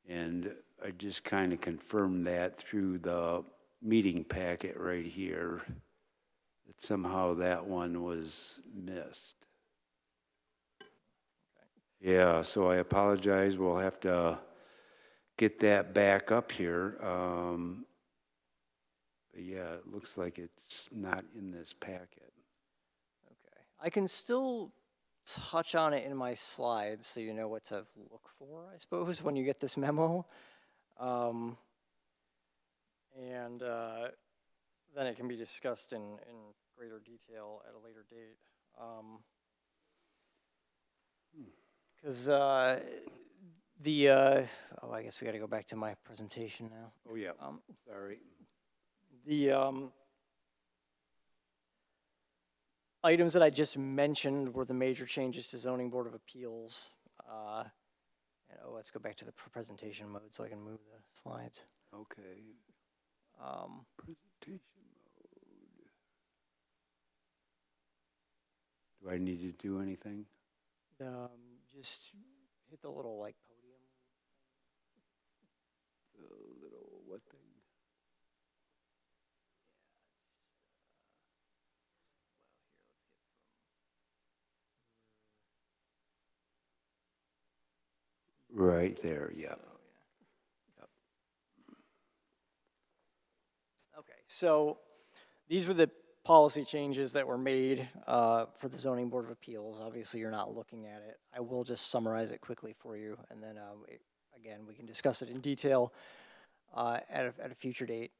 And I just kind of confirmed that through the meeting packet right here, that somehow that one was missed. Yeah, so I apologize. We'll have to get that back up here. But yeah, it looks like it's not in this packet. Okay. I can still touch on it in my slides so you know what to look for, I suppose, when you get this memo. And then it can be discussed in greater detail at a later date. Because I guess we got to go back to my presentation now. Oh, yeah, sorry. The items that I just mentioned were the major changes to Zoning Board of Appeals. Let's go back to the presentation mode so I can move the slides. Okay. Um, Presentation mode. Do I need to do anything? just hit the little like podium. The little what thing? Right there, yeah. Okay, so these were the policy changes that were made for the Zoning Board of Appeals. Obviously, you're not looking at it. I will just summarize it quickly for you, and then again, we can discuss it in detail at a future date.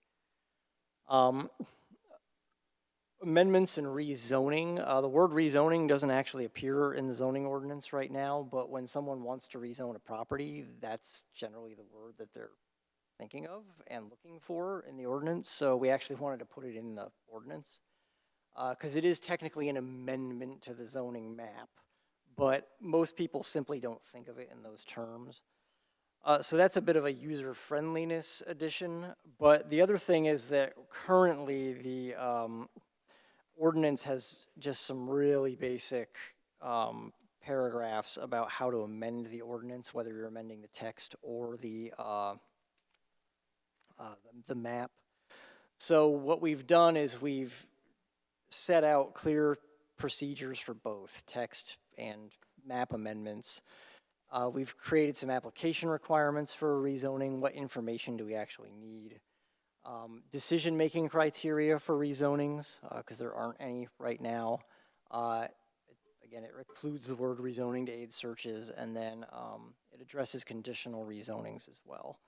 Amendments and rezoning. The word rezoning doesn't actually appear in the zoning ordinance right now, but when someone wants to rezone a property, that's generally the word that they're thinking of and looking for in the ordinance. So we actually wanted to put it in the ordinance because it is technically an amendment to the zoning map, but most people simply don't think of it in those terms. So that's a bit of a user-friendliness addition. But the other thing is that currently the ordinance has just some really basic paragraphs about how to amend the ordinance, whether you're amending the text or the map. So what we've done is we've set out clear procedures for both text and map amendments. We've created some application requirements for rezoning. What information do we actually need? Decision-making criteria for rezonings, because there aren't any right now. Again, it includes the word rezoning to aid searches, and then it addresses conditional rezonings as well.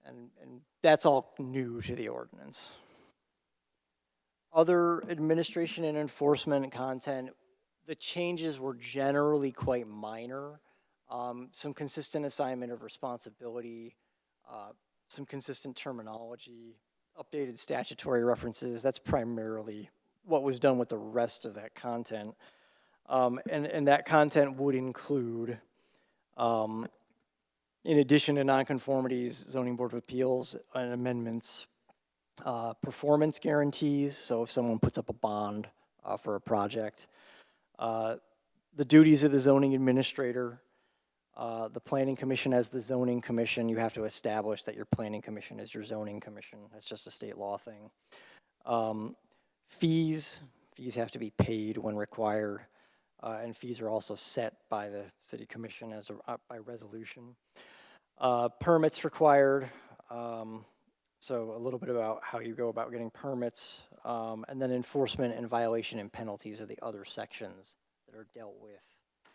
And that's all new to the ordinance. Other administration and enforcement content, the changes were generally quite minor. Some consistent assignment of responsibility, some consistent terminology, updated statutory references. That's primarily what was done with the rest of that content. And that content would include In addition to nonconformities, zoning board of appeals and amendments, performance guarantees, so if someone puts up a bond for a project, the duties of the zoning administrator, the planning commission as the zoning commission, you have to establish that your planning commission is your zoning commission. That's just a state law thing. Fees have to be paid when required, and fees are also set by the city commission as by resolution. Permits required, so a little bit about how you go about getting permits, and then enforcement and violation and penalties are the other sections that are dealt with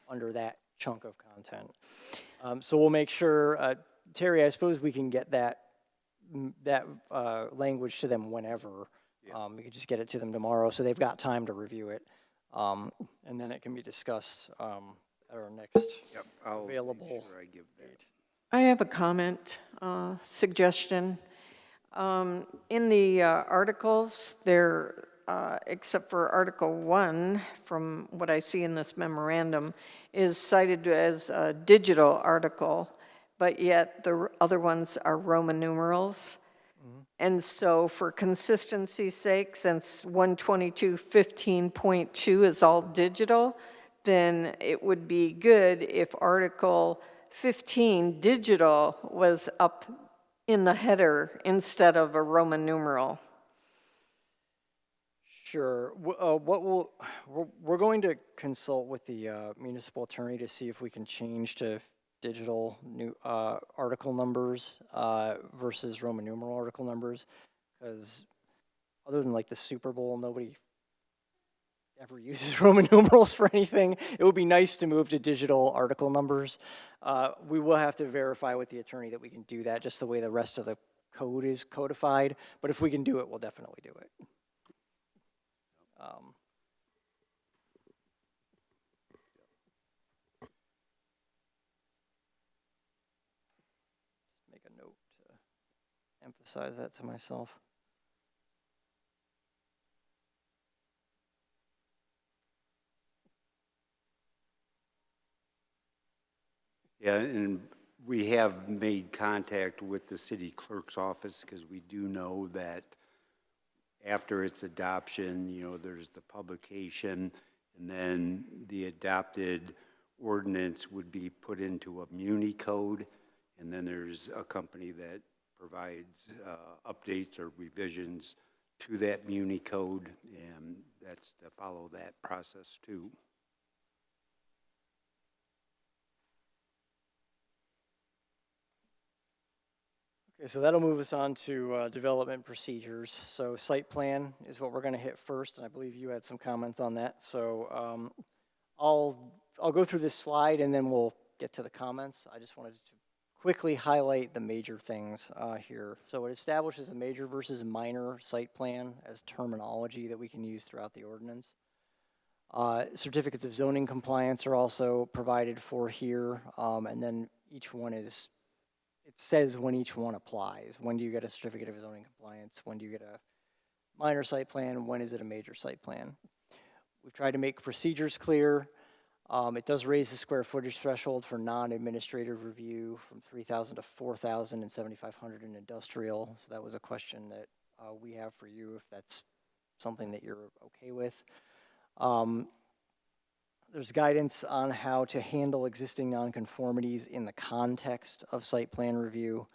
under that chunk of content. So we'll make sure, Terry, I suppose we can get that language to them whenever. We could just get it to them tomorrow, so they've got time to review it, and then it can be discussed at our next available date. I have a comment, suggestion. In the articles, there, except for Article 1, from what I see in this memorandum, is cited as a digital article, but yet the other ones are Roman numerals. And so for consistency's sake, since 122.15.2 is all digital, then it would be good if Article 15 digital was up in the header instead of a Roman numeral. Sure. We're going to consult with the municipal attorney to see if we can change to digital new article numbers versus Roman numeral article numbers, because other than like the Super Bowl, nobody ever uses Roman numerals for anything. It would be nice to move to digital article numbers. We will have to verify with the attorney that we can do that, just the way the rest of the code is codified. But if we can do it, we'll definitely do it. Make a note to emphasize that to myself. Yeah, and we have made contact with the city clerk's office because we do know that after its adoption, you know, there's the publication, and then the adopted ordinance would be put into a muni code, and then there's a company that provides updates or revisions to that muni code, and that's to follow that process too. Okay, so that'll move us on to development procedures. So site plan is what we're going to hit first, and I believe you had some comments on that. So I'll go through this slide, and then we'll get to the comments. I just wanted to quickly highlight the major things here. So it establishes a major versus minor site plan as terminology that we can use throughout the ordinance. Certificates of zoning compliance are also provided for here, and then each one is, it says when each one applies. When do you get a certificate of zoning compliance? When do you get a minor site plan? When is it a major site plan? We've tried to make procedures clear. It does raise the square footage threshold for non-administrative review from 3,000 to 4,000 and 7,500 in industrial. So that was a question that we have for you, if that's something that you're okay with. There's guidance on how to handle existing nonconformities in the context of site plan review,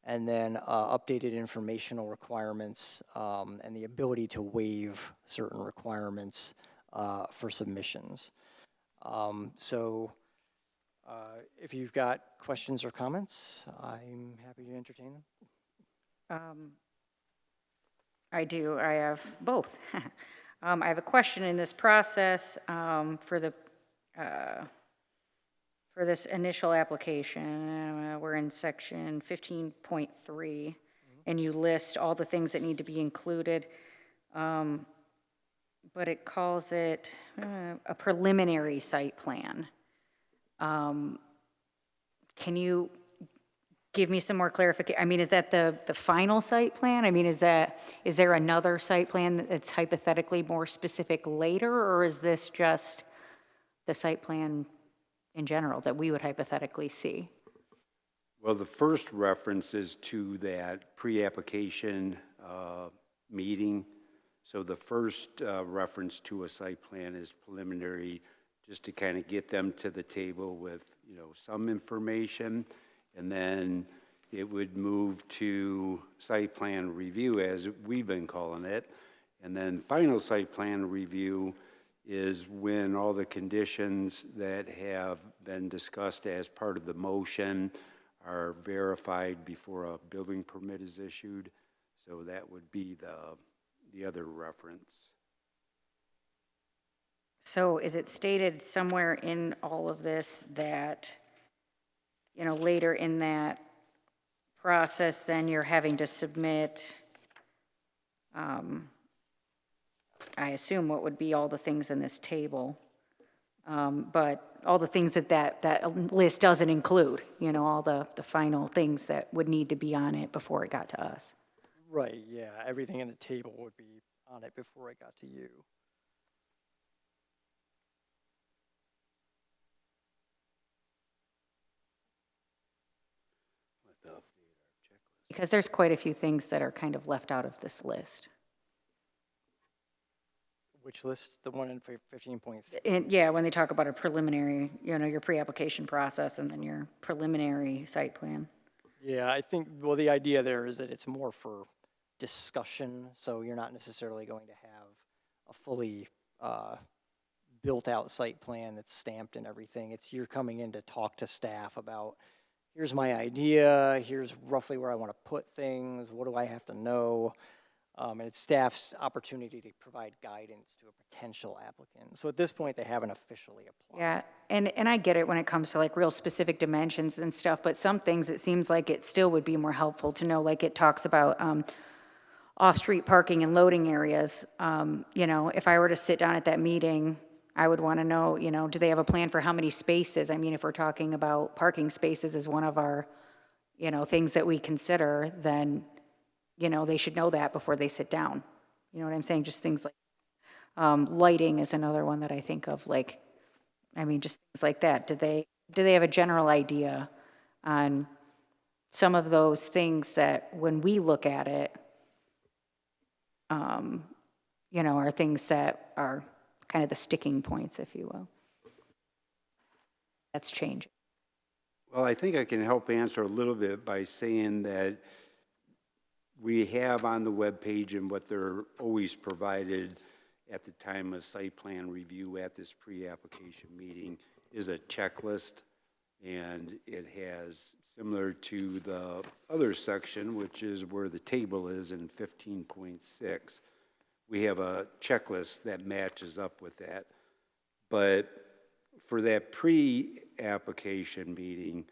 and then updated informational requirements and the ability to waive certain requirements for submissions. If you've got questions or comments, I'm happy to entertain them. I do. I have both. I have a question in this process for this initial application. We're in section 15.3, and you list all the things that need to be included, but it calls it a preliminary site plan. Can you give me some more clarification? I mean, is that the final site plan? I mean, is there another site plan that's hypothetically more specific later, or is this just the site plan in general that we would hypothetically see? Well, the first reference is to that pre-application meeting. So the first reference to a site plan is preliminary, just to kind of get them to the table with, some information. And then it would move to site plan review, as we've been calling it. And then final site plan review is when all the conditions that have been discussed as part of the motion are verified before a building permit is issued. So that would be the other reference. So is it stated somewhere in all of this that, later in that process, then you're having to submit, I assume what would be all the things in this table, but all the things that list doesn't include, all the final things that would need to be on it before it got to us. Right, yeah, everything in the table would be on it before it got to you. Because there's quite a few things that are kind of left out of this list. Which list? The one in 15.3? And yeah, when they talk about a preliminary, your pre-application process and then your preliminary site plan. Yeah, I think, well, the idea there is that it's more for discussion, so you're not necessarily going to have a fully built-out site plan that's stamped and everything. It's you're coming in to talk to staff about, here's my idea, here's roughly where I want to put things, what do I have to know? And it's staff's opportunity to provide guidance to a potential applicant. So at this point, they haven't officially applied. Yeah, and I get it when it comes to like real specific dimensions and stuff, but some things it seems like it still would be more helpful to know, like it talks about off-street parking and loading areas. If I were to sit down at that meeting, I would want to know, do they have a plan for how many spaces? I mean, if we're talking about parking spaces as one of our, things that we consider, then they should know that before they sit down. You know what I'm saying? Just things like lighting is another one that I think of. Just things like that. Do they have a general idea on some of those things that when we look at it, are things that are kind of the sticking points, if you will? That's changing. Well, I think I can help answer a little bit by saying that we have on the webpage and what they're always provided at the time of site plan review at this pre-application meeting is a checklist, and it has, similar to the other section, which is where the table is in 15.6, we have a checklist that matches up with that. But for that pre-application meeting,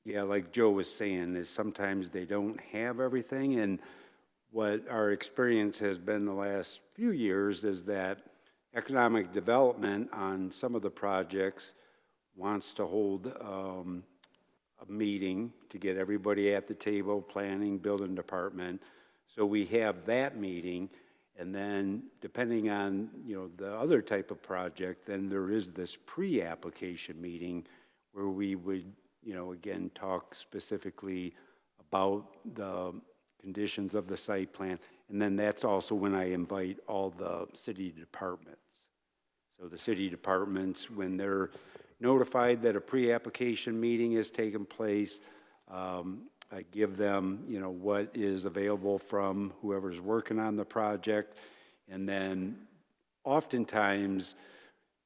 like Joe was saying, is sometimes they don't have everything, and what our experience has been the last few years is that economic development on some of the projects wants to hold a meeting to get everybody at the table, planning, building department. So we have that meeting, and then depending on, the other type of project, then there is this pre-application meeting where we would, again, talk specifically about the conditions of the site plan. And then that's also when I invite all the city departments. So the city departments, when they're notified that a pre-application meeting has taken place, I give them, what is available from whoever's working on the project. And then oftentimes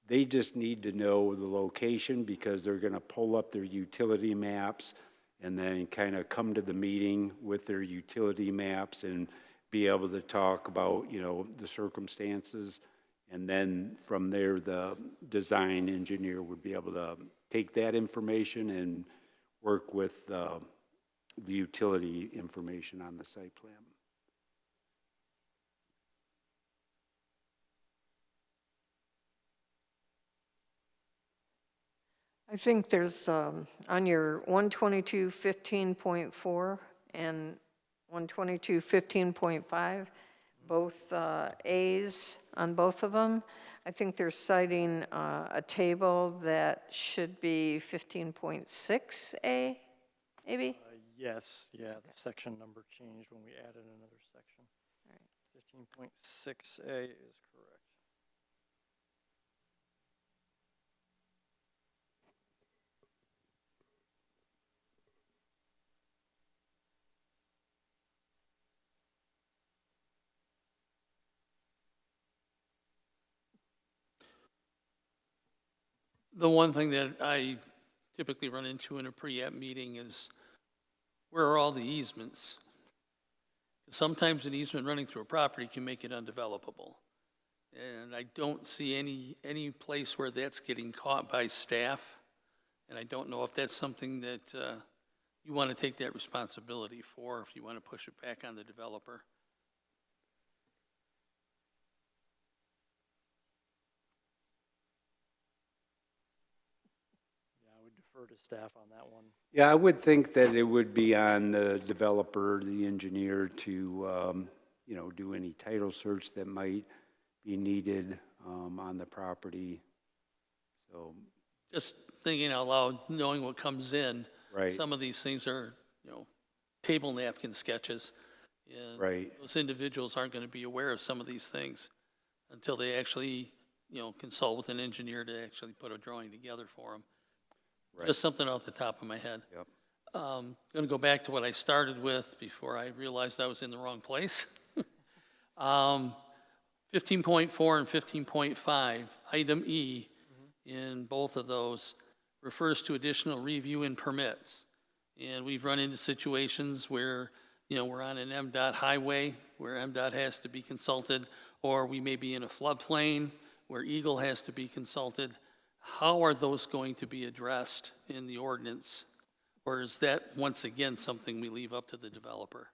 they just need to know the location because they're going to pull up their utility maps and then kind of come to the meeting with their utility maps and be able to talk about, the circumstances. And then from there, the design engineer would be able to take that information and work with the utility information on the site plan. I think there's, on your 122.15.4 and 122.15.5, both A's on both of them, I think they're citing a table that should be 15.6A, maybe? Yes, yeah, the section number changed when we added another section. 15.6A is correct. The one thing that I typically run into in a pre-app meeting is, where are all the easements? Sometimes an easement running through a property can make it undevelopable. And I don't see any place where that's getting caught by staff. And I don't know if that's something that you want to take that responsibility for, if you want to push it back on the developer. Yeah, I would defer to staff on that one. Yeah, I would think that it would be on the developer, the engineer, to, do any title search that might be needed on the property. So, Just thinking out loud, knowing what comes in. Right. Some of these things are, table napkin sketches. And Right. those individuals aren't going to be aware of some of these things until they actually, consult with an engineer to actually put a drawing together for them. Right. Just something off the top of my head. Yep. Going to go back to what I started with before I realized I was in the wrong place. 15.4 and 15.5, item E, in both of those refers to additional review and permits. And we've run into situations where, we're on an MDOT highway where MDOT has to be consulted, or we may be in a floodplain where Eagle has to be consulted. How are those going to be addressed in the ordinance? Or is that, once again, something we leave up to the developer?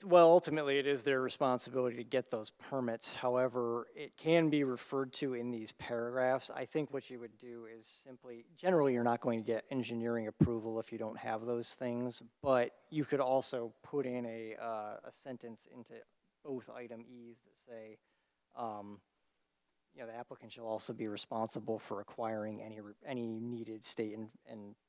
Well, ultimately, it is their responsibility to get those permits. However, it can be referred to in these paragraphs. I think what you would do is simply, generally, you're not going to get engineering approval if you don't have those things, but you could also put in a sentence into both item E's that say, the applicant shall also be responsible for acquiring any needed state and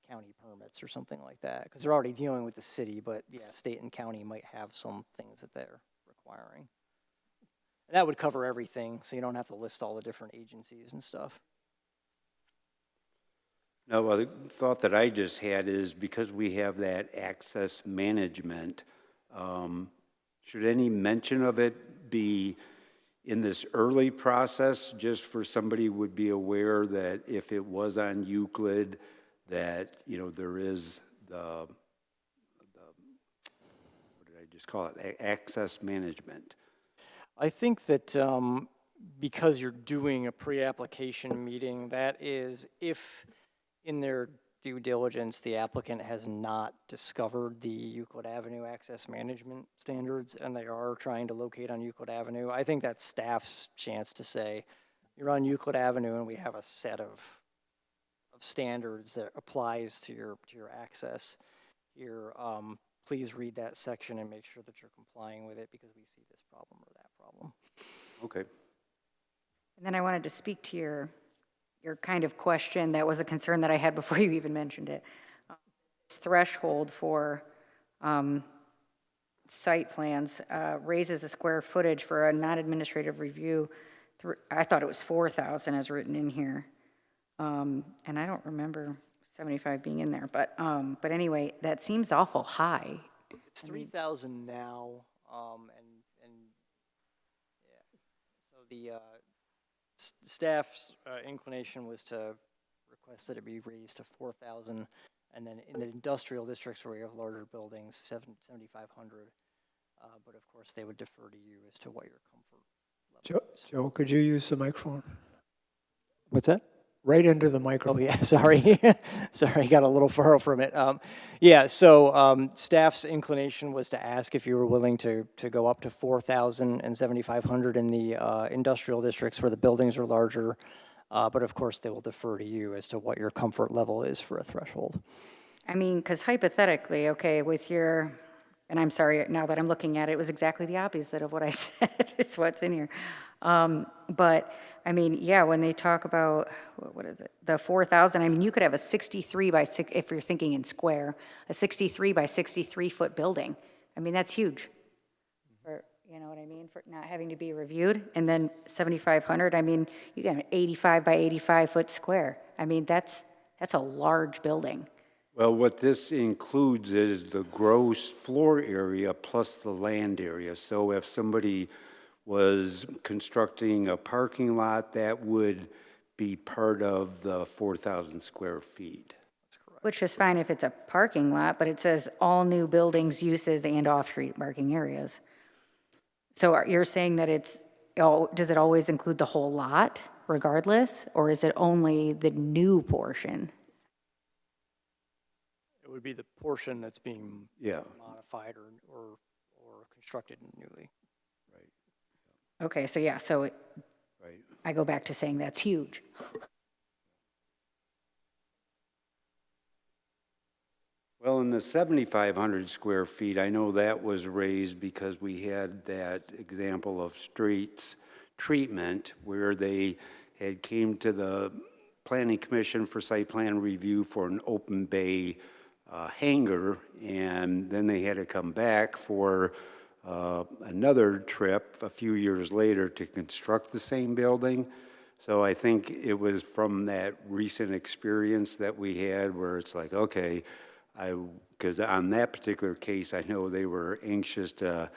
county permits or something like that, because they're already dealing with the city, but yeah, state and county might have some things that they're requiring. And that would cover everything, so you don't have to list all the different agencies and stuff. No, well, the thought that I just had is because we have that access management, should any mention of it be in this early process, just for somebody would be aware that if it was on Euclid, that, there is what did I just call it, access management? I think that because you're doing a pre-application meeting, that is if in their due diligence, the applicant has not discovered the Euclid Avenue access management standards and they are trying to locate on Euclid Avenue, I think that's staff's chance to say, you're on Euclid Avenue and we have a set of standards that applies to your access here. Please read that section and make sure that you're complying with it because we see this problem or that problem. Okay. And then I wanted to speak to your kind of question. That was a concern that I had before you even mentioned it. This threshold for site plans raises the square footage for a non-administrative review. I thought it was 4,000 as written in here. And I don't remember 75 being in there, but anyway, that seems awful high. It's 3,000 now, and yeah. So the staff's inclination was to request that it be raised to 4,000, and then in the industrial districts where we have larger buildings, 7,500. But of course, they would defer to you as to what your comfort level is. Joe, could you use the microphone? What's that? Right into the Oh, microphone. yeah, sorry. Sorry, got a little furrow from it. So staff's inclination was to ask if you were willing to go up to 4,000 and 7,500 in the industrial districts where the buildings are larger. But of course, they will defer to you as to what your comfort level is for a threshold. I mean, because hypothetically, okay, with your, and I'm sorry, now that I'm looking at it, it was exactly the opposite of what I said, is what's in here. But, I mean, yeah, when they talk about, what is it, the 4,000, I mean, you could have a 63 by 6, if you're thinking in square, a 63 by 63-foot building. I mean, that's huge. For, you know what I mean, for not having to be reviewed. And then 7,500, I mean, you got an 85 by 85-foot square. I mean, that's a large building. Well, what this includes is the gross floor area plus the land area. So if somebody was constructing a parking lot, that would be part of the 4,000 square feet. Which is fine if it's a parking lot, but it says all new buildings, uses, and off-street parking areas. So you're saying that does it always include the whole lot regardless, or is it only the new portion? It would be the portion that's being modified or constructed newly. Okay, so yeah, so Right. I go back to saying that's huge. Well, in the 7,500 square feet, I know that was raised because we had that example of streets treatment where they had came to the Planning Commission for site plan review for an open bay hangar, and then they had to come back for another trip a few years later to construct the same building. So I think it was from that recent experience that we had where it's like, okay, because on that particular case, I know they were anxious to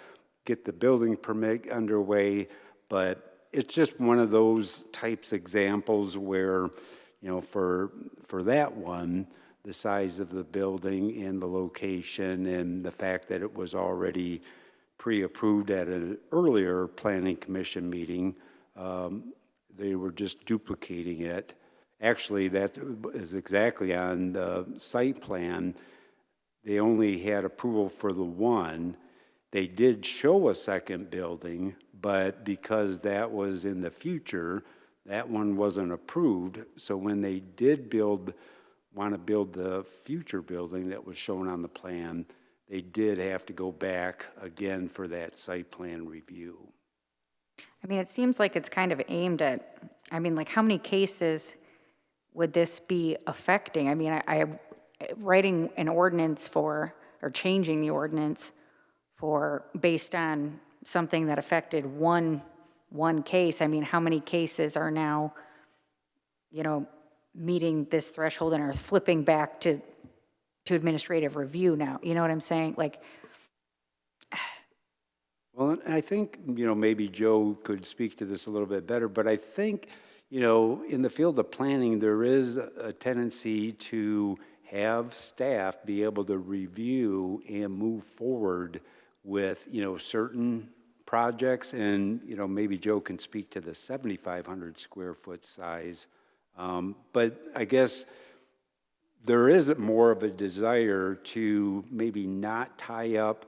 get the building permit underway, but it's just one of those types examples where, you know, for that one, the size of the building and the location and the fact that it was already pre-approved at an earlier planning commission meeting, they were just duplicating it. Actually, that is exactly on the site plan. They only had approval for the one. They did show a second building, but because that was in the future, that one wasn't approved. So when they did want to build the future building that was shown on the plan, they did have to go back again for that site plan review. I mean, it seems like it's kind of aimed at, I mean, like how many cases would this be affecting? I mean, I writing an ordinance or changing the ordinance based on something that affected one case. I mean, how many cases are now, you know, meeting this threshold and are flipping back to administrative review now? You know what I'm saying? Like, Well, I think, you know, maybe Joe could speak to this a little bit better, but I think, you know, in the field of planning, there is a tendency to have staff be able to review and move forward with, you know, certain projects. And, you know, maybe Joe can speak to the 7,500 square foot size. But I guess there is more of a desire to maybe not tie up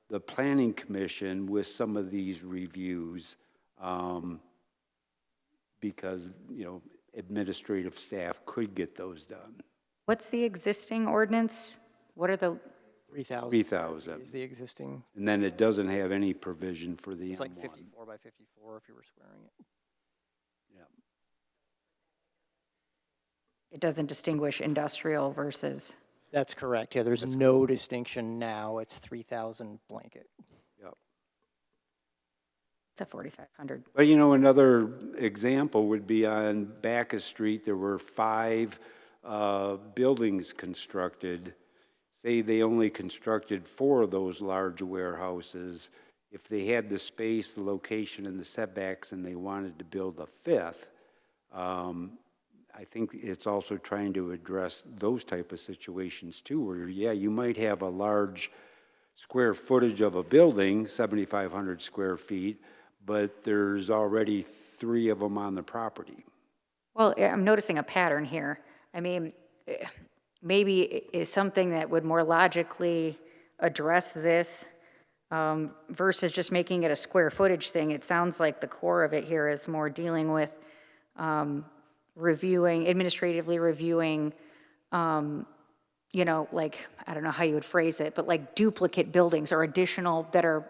the planning commission with some of these reviews because, you know, administrative staff could get those done. what's the existing ordinance? What are the, 3,000. 3,000. Is the existing, And then it doesn't have any provision for the it's like M1. 54 by 54 if you were squaring it. Yeah. it doesn't distinguish industrial versus, That's correct. Yeah, there's no distinction now. It's 3,000 blanket. Yep. it's a 4,500. But, you know, another example would be on Bacchus Street, there were 5 buildings constructed. Say they only constructed 4 of those large warehouses. If they had the space, the location, and the setbacks, and they wanted to build a 5th, I think it's also trying to address those type of situations too, where, yeah, you might have a large square footage of a building, 7,500 square feet, but there's already 3 of them on the property. Well, I'm noticing a pattern here. I mean, maybe is something that would more logically address this versus just making it a square footage thing. It sounds like the core of it here is more dealing with administratively reviewing, you know, like, I don't know how you would phrase it, but like duplicate buildings or additional that are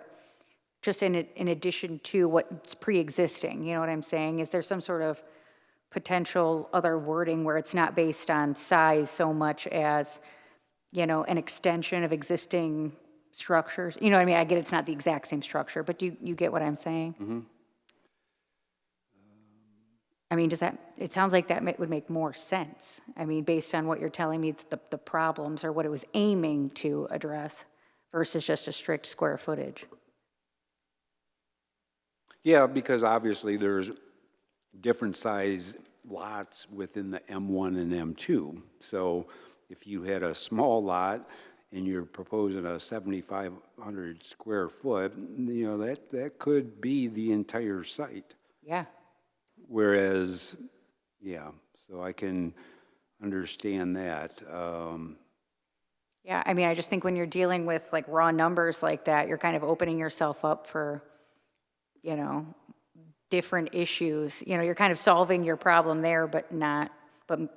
just in addition to what's pre-existing, you know what I'm saying? Is there some sort of potential other wording where it's not based on size so much as, you know, an extension of existing structures? You know what I mean? I get it's not the exact same structure, but do you get what I'm saying? Mm-hmm. I mean, it sounds like that would make more sense. I mean, based on what you're telling me, it's the problems or what it was aiming to address versus just a strict square footage. Yeah, because obviously there's different size lots within the M1 and M2. So if you had a small lot and you're proposing a 7,500 square foot, you know, that could be the entire site. Yeah. Whereas, yeah, so I can understand that. Yeah, I mean, I just think when you're dealing with like raw numbers like that, you're kind of opening yourself up for, you know, different issues. You know, you're kind of solving your problem there, but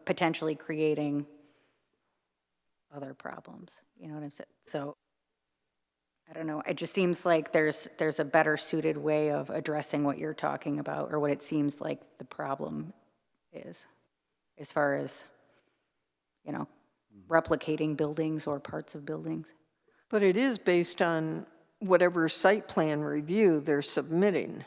potentially creating other problems. You know what I'm saying? So, I don't know. It just seems like there's a better suited way of addressing what you're talking about, or what it seems like the problem is, as far as, you know, replicating buildings or parts of buildings. But it is based on whatever site plan review they're submitting.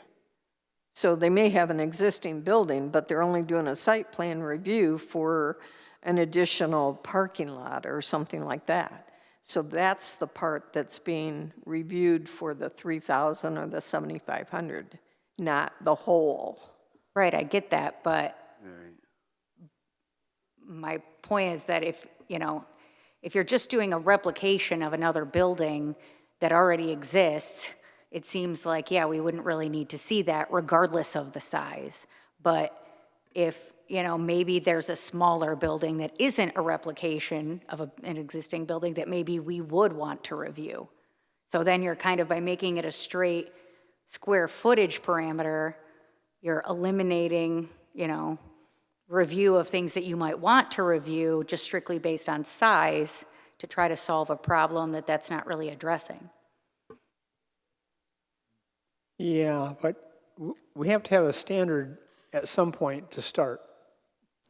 So they may have an existing building, but they're only doing a site plan review for an additional parking lot or something like that. So that's the part that's being reviewed for the 3,000 or the 7,500, not the whole. Right, I get that, but my point is that if you're just doing a replication of another building that already exists, it seems like, yeah, we wouldn't really need to see that regardless of the size. But if, you know, maybe there's a smaller building that isn't a replication of an existing building that maybe we would want to review. So then you're kind of, by making it a straight square footage parameter, you're eliminating, you know, review of things that you might want to review just strictly based on size to try to solve a problem that's not really addressing. Yeah, but we have to have a standard at some point to start.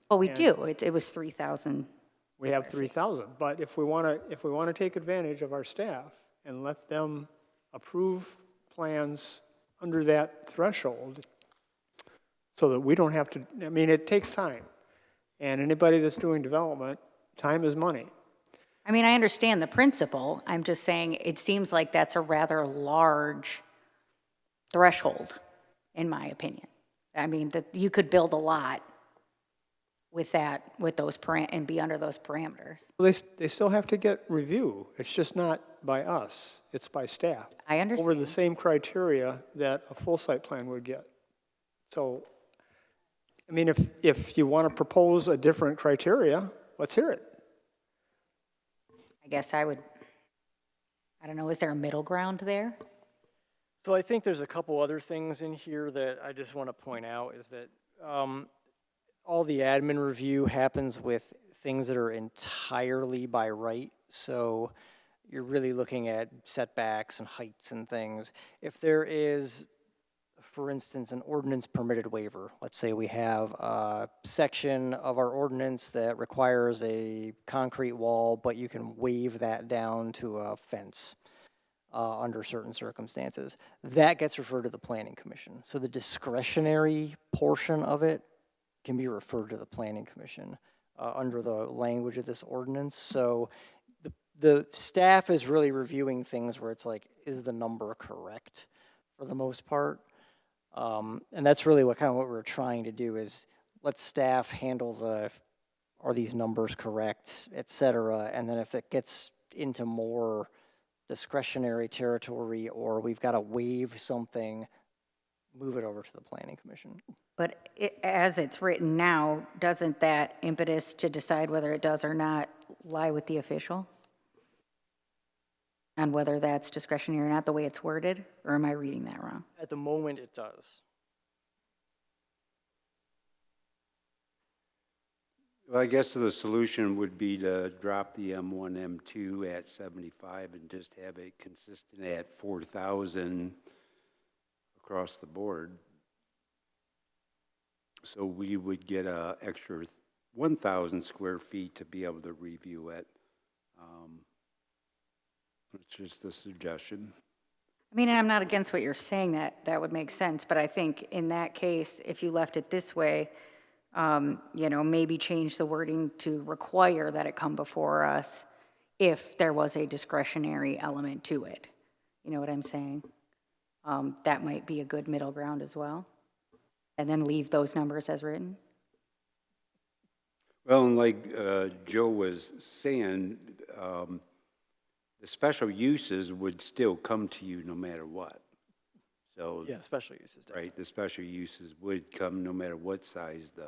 Well, we do. It was 3,000. We have 3,000, but if we want to take advantage of our staff and let them approve plans under that threshold, so that we don't have to, I mean, it takes time. And anybody that's doing development, time is money. I mean, I understand the principle. I'm just saying it seems like that's a rather large threshold, in my opinion. I mean, that you could build a lot with that, with those and be under those parameters. Well, they still have to get review. It's just not by us, it's by staff. I understand. Over the same criteria that a full site plan would get. So, I mean, if you want to propose a different criteria, let's hear it. I guess I don't know, is there a middle ground there? So I think there's a couple other things in here that I just want to point out is that all the admin review happens with things that are entirely by right. So you're really looking at setbacks and heights and things. If there is, for instance, an ordinance permitted waiver, let's say we have a section of our ordinance that requires a concrete wall, but you can waive that down to a fence under certain circumstances, that gets referred to the Planning Commission. So the discretionary portion of it can be referred to the Planning Commission under the language of this ordinance. So the staff is really reviewing things where it's like, is the number correct for the most part? And that's really what we're trying to do is let staff handle are these numbers correct, et cetera. And then if it gets into more discretionary territory or we've got to waive something, move it over to the Planning Commission. But as it's written now, doesn't that impetus to decide whether it does or not lie with the official? On whether that's discretionary or not, the way it's worded? Or am I reading that wrong? At the moment, it does. Well, I guess the solution would be to drop the M1, M2 at 75 and just have it consistent at 4,000 across the board. So we would get a extra 1,000 square feet to be able to review it. It's just a suggestion. I mean, and I'm not against what you're saying, that would make sense, but I think in that case, if you left it this way, you know, maybe change the wording to require that it come before us if there was a discretionary element to it. You know what I'm saying? That might be a good middle ground as well. And then leave those numbers as written. Well, and like Joe was saying, the special uses would still come to you no matter what. So, Yeah, special uses. right, the special uses would come no matter what size the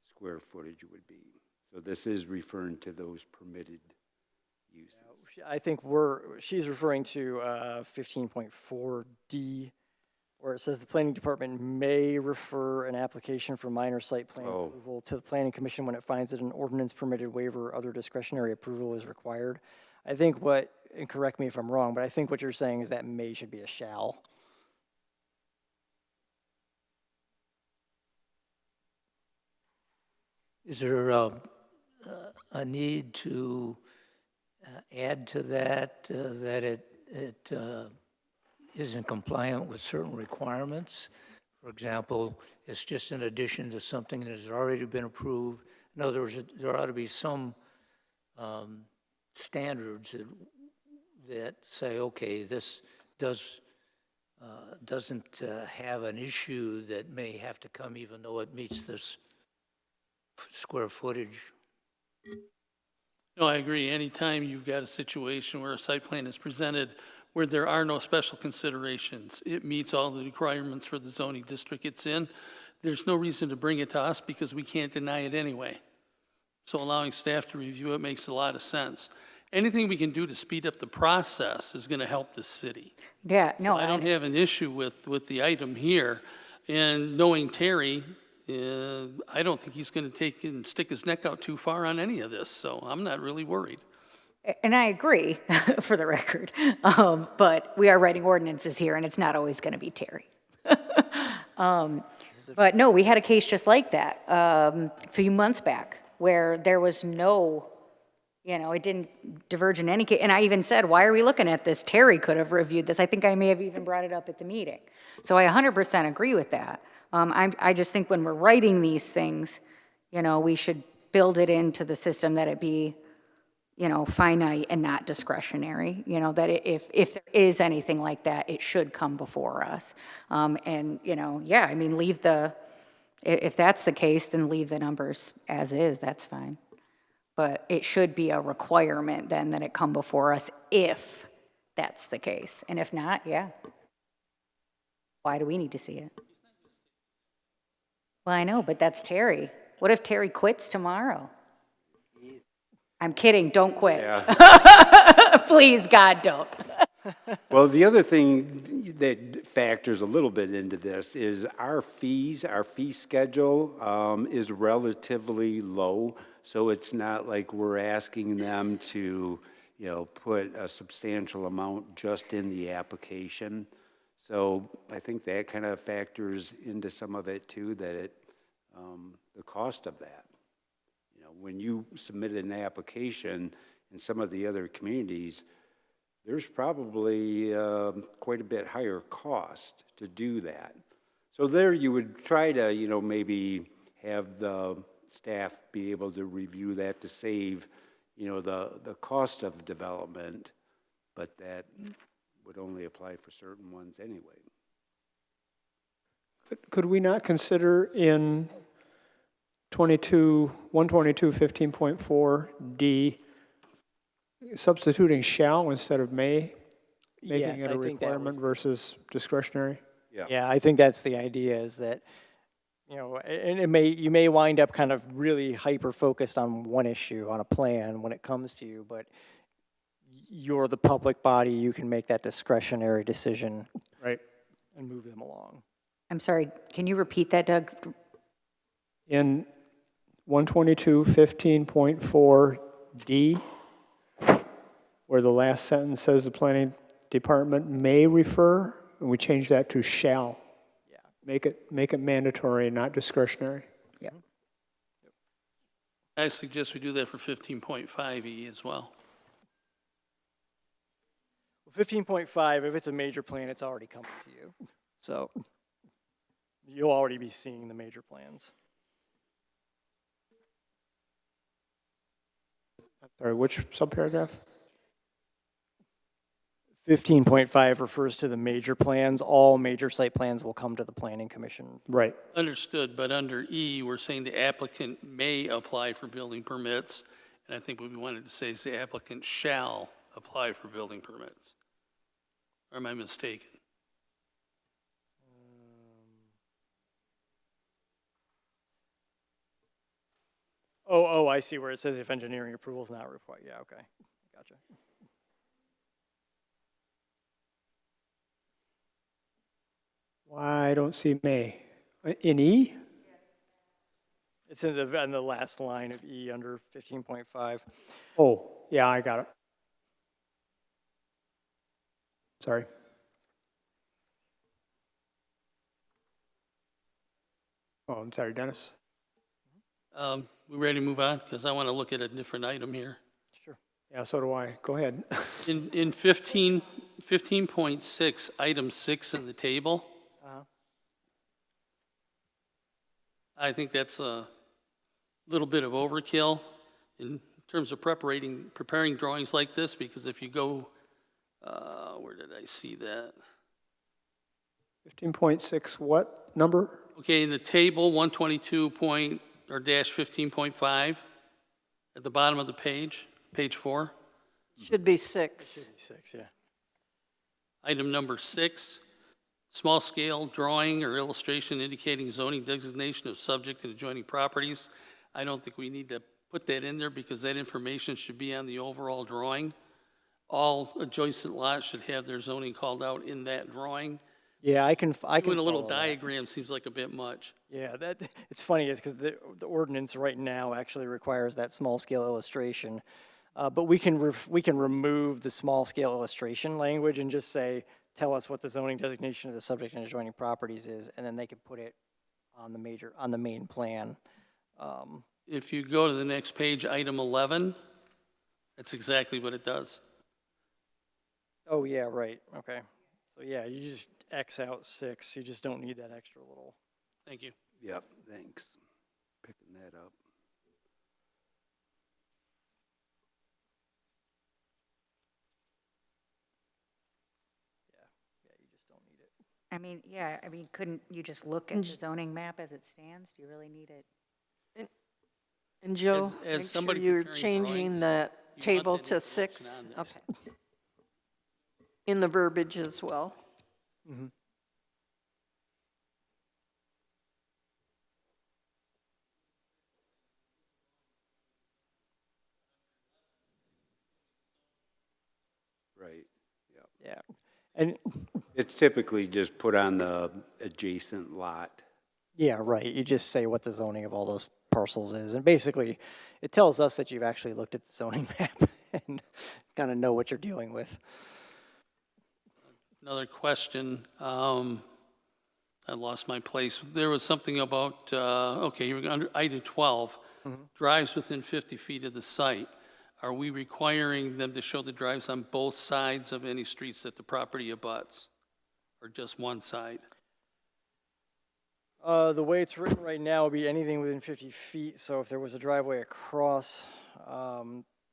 square footage would be. So this is referring to those permitted uses. I think she's referring to 15.4D, where it says the planning department may refer an application for minor site plan approval to the planning commission when it finds that an ordinance permitted waiver or other discretionary approval is required. I think and correct me if I'm wrong, but I think what you're saying is that may should be a shall. Is there a need to add to that, that it isn't compliant with certain requirements? For example, it's just in addition to something that has already been approved. In other words, there ought to be some standards that say, okay, this doesn't have an issue that may have to come even though it meets this square footage. No, I agree. Anytime you've got a situation where a site plan is presented where there are no special considerations, it meets all the requirements for the zoning district it's in, there's no reason to bring it to us because we can't deny it anyway. So allowing staff to review it makes a lot of sense. Anything we can do to speed up the process is going to help the city. Yeah, no, So I don't have an issue with the item here. And knowing Terry, I don't think he's going to take and stick his neck out too far on any of this, so I'm not really worried. And I agree, for the record, but we are writing ordinances here, and it's not always going to be Terry. But no, we had a case just like that a few months back, where there was no, it didn't diverge in any case. And I even said, why are we looking at this? Terry could have reviewed this. I think I may have even brought it up at the meeting. So I 100% agree with that. I just think when we're writing these things, we should build it into the system that it be, finite and not discretionary, that if there is anything like that, it should come before us. Leave if that's the case, then leave the numbers as is, that's fine. But it should be a requirement then that it come before us if that's the case. And if not, yeah. Why do we need to see it? Well, I know, but that's Terry. What if Terry quits tomorrow? I'm kidding, don't quit. Yeah. Please, God, don't. Well, the other thing that factors a little bit into this is our fee schedule is relatively low. So it's not like we're asking them to, put a substantial amount just in the application. So I think that kind of factors into some of it too, that the cost of that. When you submit an application in some of the other communities, there's probably quite a bit higher cost to do that. So there you would try to, maybe have the staff be able to review that to save, the cost of development, but that would only apply for certain ones anyway. Could we not consider in 122.15.4D substituting shall instead of may, making Yes, it I a think that requirement was- versus discretionary? Yeah, I think that's the idea, is that, and you may wind up kind of really hyper-focused on one issue, on a plan when it comes to you, but you're the public body, you can make that discretionary decision. Right. And move them along. I'm sorry, can you repeat that, Doug? In 122.15.4D, where the last sentence says the planning department may refer and we change that to shall. Yeah. Make it mandatory, not discretionary. I suggest we do that for 15.5E as well. 15.5, if it's a major plan, it's already coming to you. So you'll already be seeing the major plans. Sorry, which subparagraph? 15.5 refers to the major plans. All major site plans will come to the Planning Commission. Right. Understood, but under E, we're saying the applicant may apply for building permits, and I think what we wanted to say is the applicant shall apply for building permits. Or am I mistaken? Oh, I see where it says if engineering approval is not required. Yeah, okay. Gotcha. Why I don't see may. In E? It's in the last line of E under 15.5. Oh, yeah, I got it. Sorry. Oh, I'm sorry, Dennis. We ready to move on? Because I want to look at a different item here. Sure. Yeah, so do I. Go ahead. In 15.6, item 6 in the table, Uh-huh. I think that's a little bit of overkill in terms of preparing drawings like this, because if you go, where did I see that? 15.6, what number? Okay, in the table, 15.5, at the bottom of the page, page 4, Should be 6. 6, yeah. item number 6, small-scale drawing or illustration indicating zoning designation of subject and adjoining properties. I don't think we need to put that in there because that information should be on the overall drawing. All adjacent lots should have their zoning called out in that drawing. Yeah, I can Doing a little follow that. diagram seems like a bit much. Yeah, it's funny, it's because the ordinance right now actually requires that small-scale illustration. But we can remove the small-scale illustration language and just say, tell us what the zoning designation of the subject and adjoining properties is, and then they can put it on the main plan. If you go to the next page, item 11, that's exactly what it does. Oh, yeah, right, okay. So yeah, you just X out 6, you just don't need that extra little. Thank you. Yep, thanks. Picking that up. Yeah, you just don't need it. I mean, couldn't you just look at the zoning map as it stands? Do you really need it? And Joe, As make sure somebody you're preparing changing drawings, that you want table that to information 6. on this. Okay. In the verbiage as well. Mm-hmm. Right, yep. Yeah, and It's typically just put on the adjacent lot. yeah, right. You just say what the zoning of all those parcels is, and basically, it tells us that you've actually looked at the zoning map and kind of know what you're dealing with. Another question, I lost my place. There was something about, okay, you were under item 12, drives within 50 feet of the site. Are we requiring them to show the drives on both sides of any streets that the property abuts? Or just one side? The way it's written right now would be anything within 50 feet, so if there was a driveway across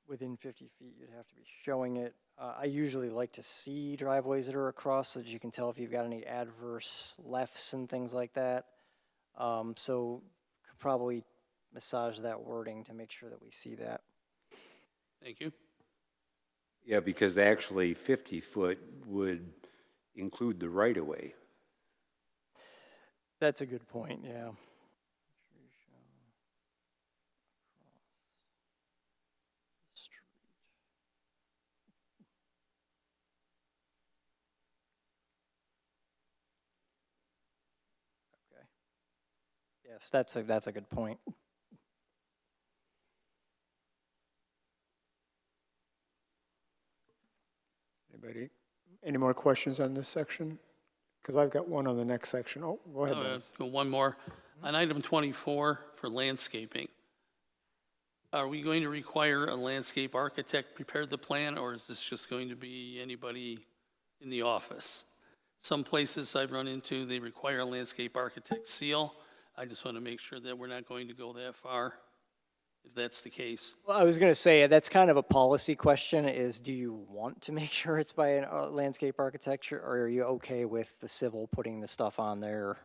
within 50 feet, you'd have to be showing it. I usually like to see driveways that are across so that you can tell if you've got any adverse lefts and things like that. So could probably massage that wording to make sure that we see that. Thank you. Yeah, because actually 50-foot would include the right-of-way. That's a good point, yeah. Okay. Yes, that's a good point. Anybody? Any more questions on this section? because I've got one on the next section. Oh, go ahead, Dennis. Go one more. On item 24 for landscaping, are we going to require a landscape architect prepare the plan, or is this just going to be anybody in the office? Some places I've run into, they require a landscape architect seal. I just want to make sure that we're not going to go that far, if that's the case. Well, I was going to say, that's kind of a policy question, is do you want to make sure it's by a landscape architecture, or are you okay with the civil putting the stuff on there?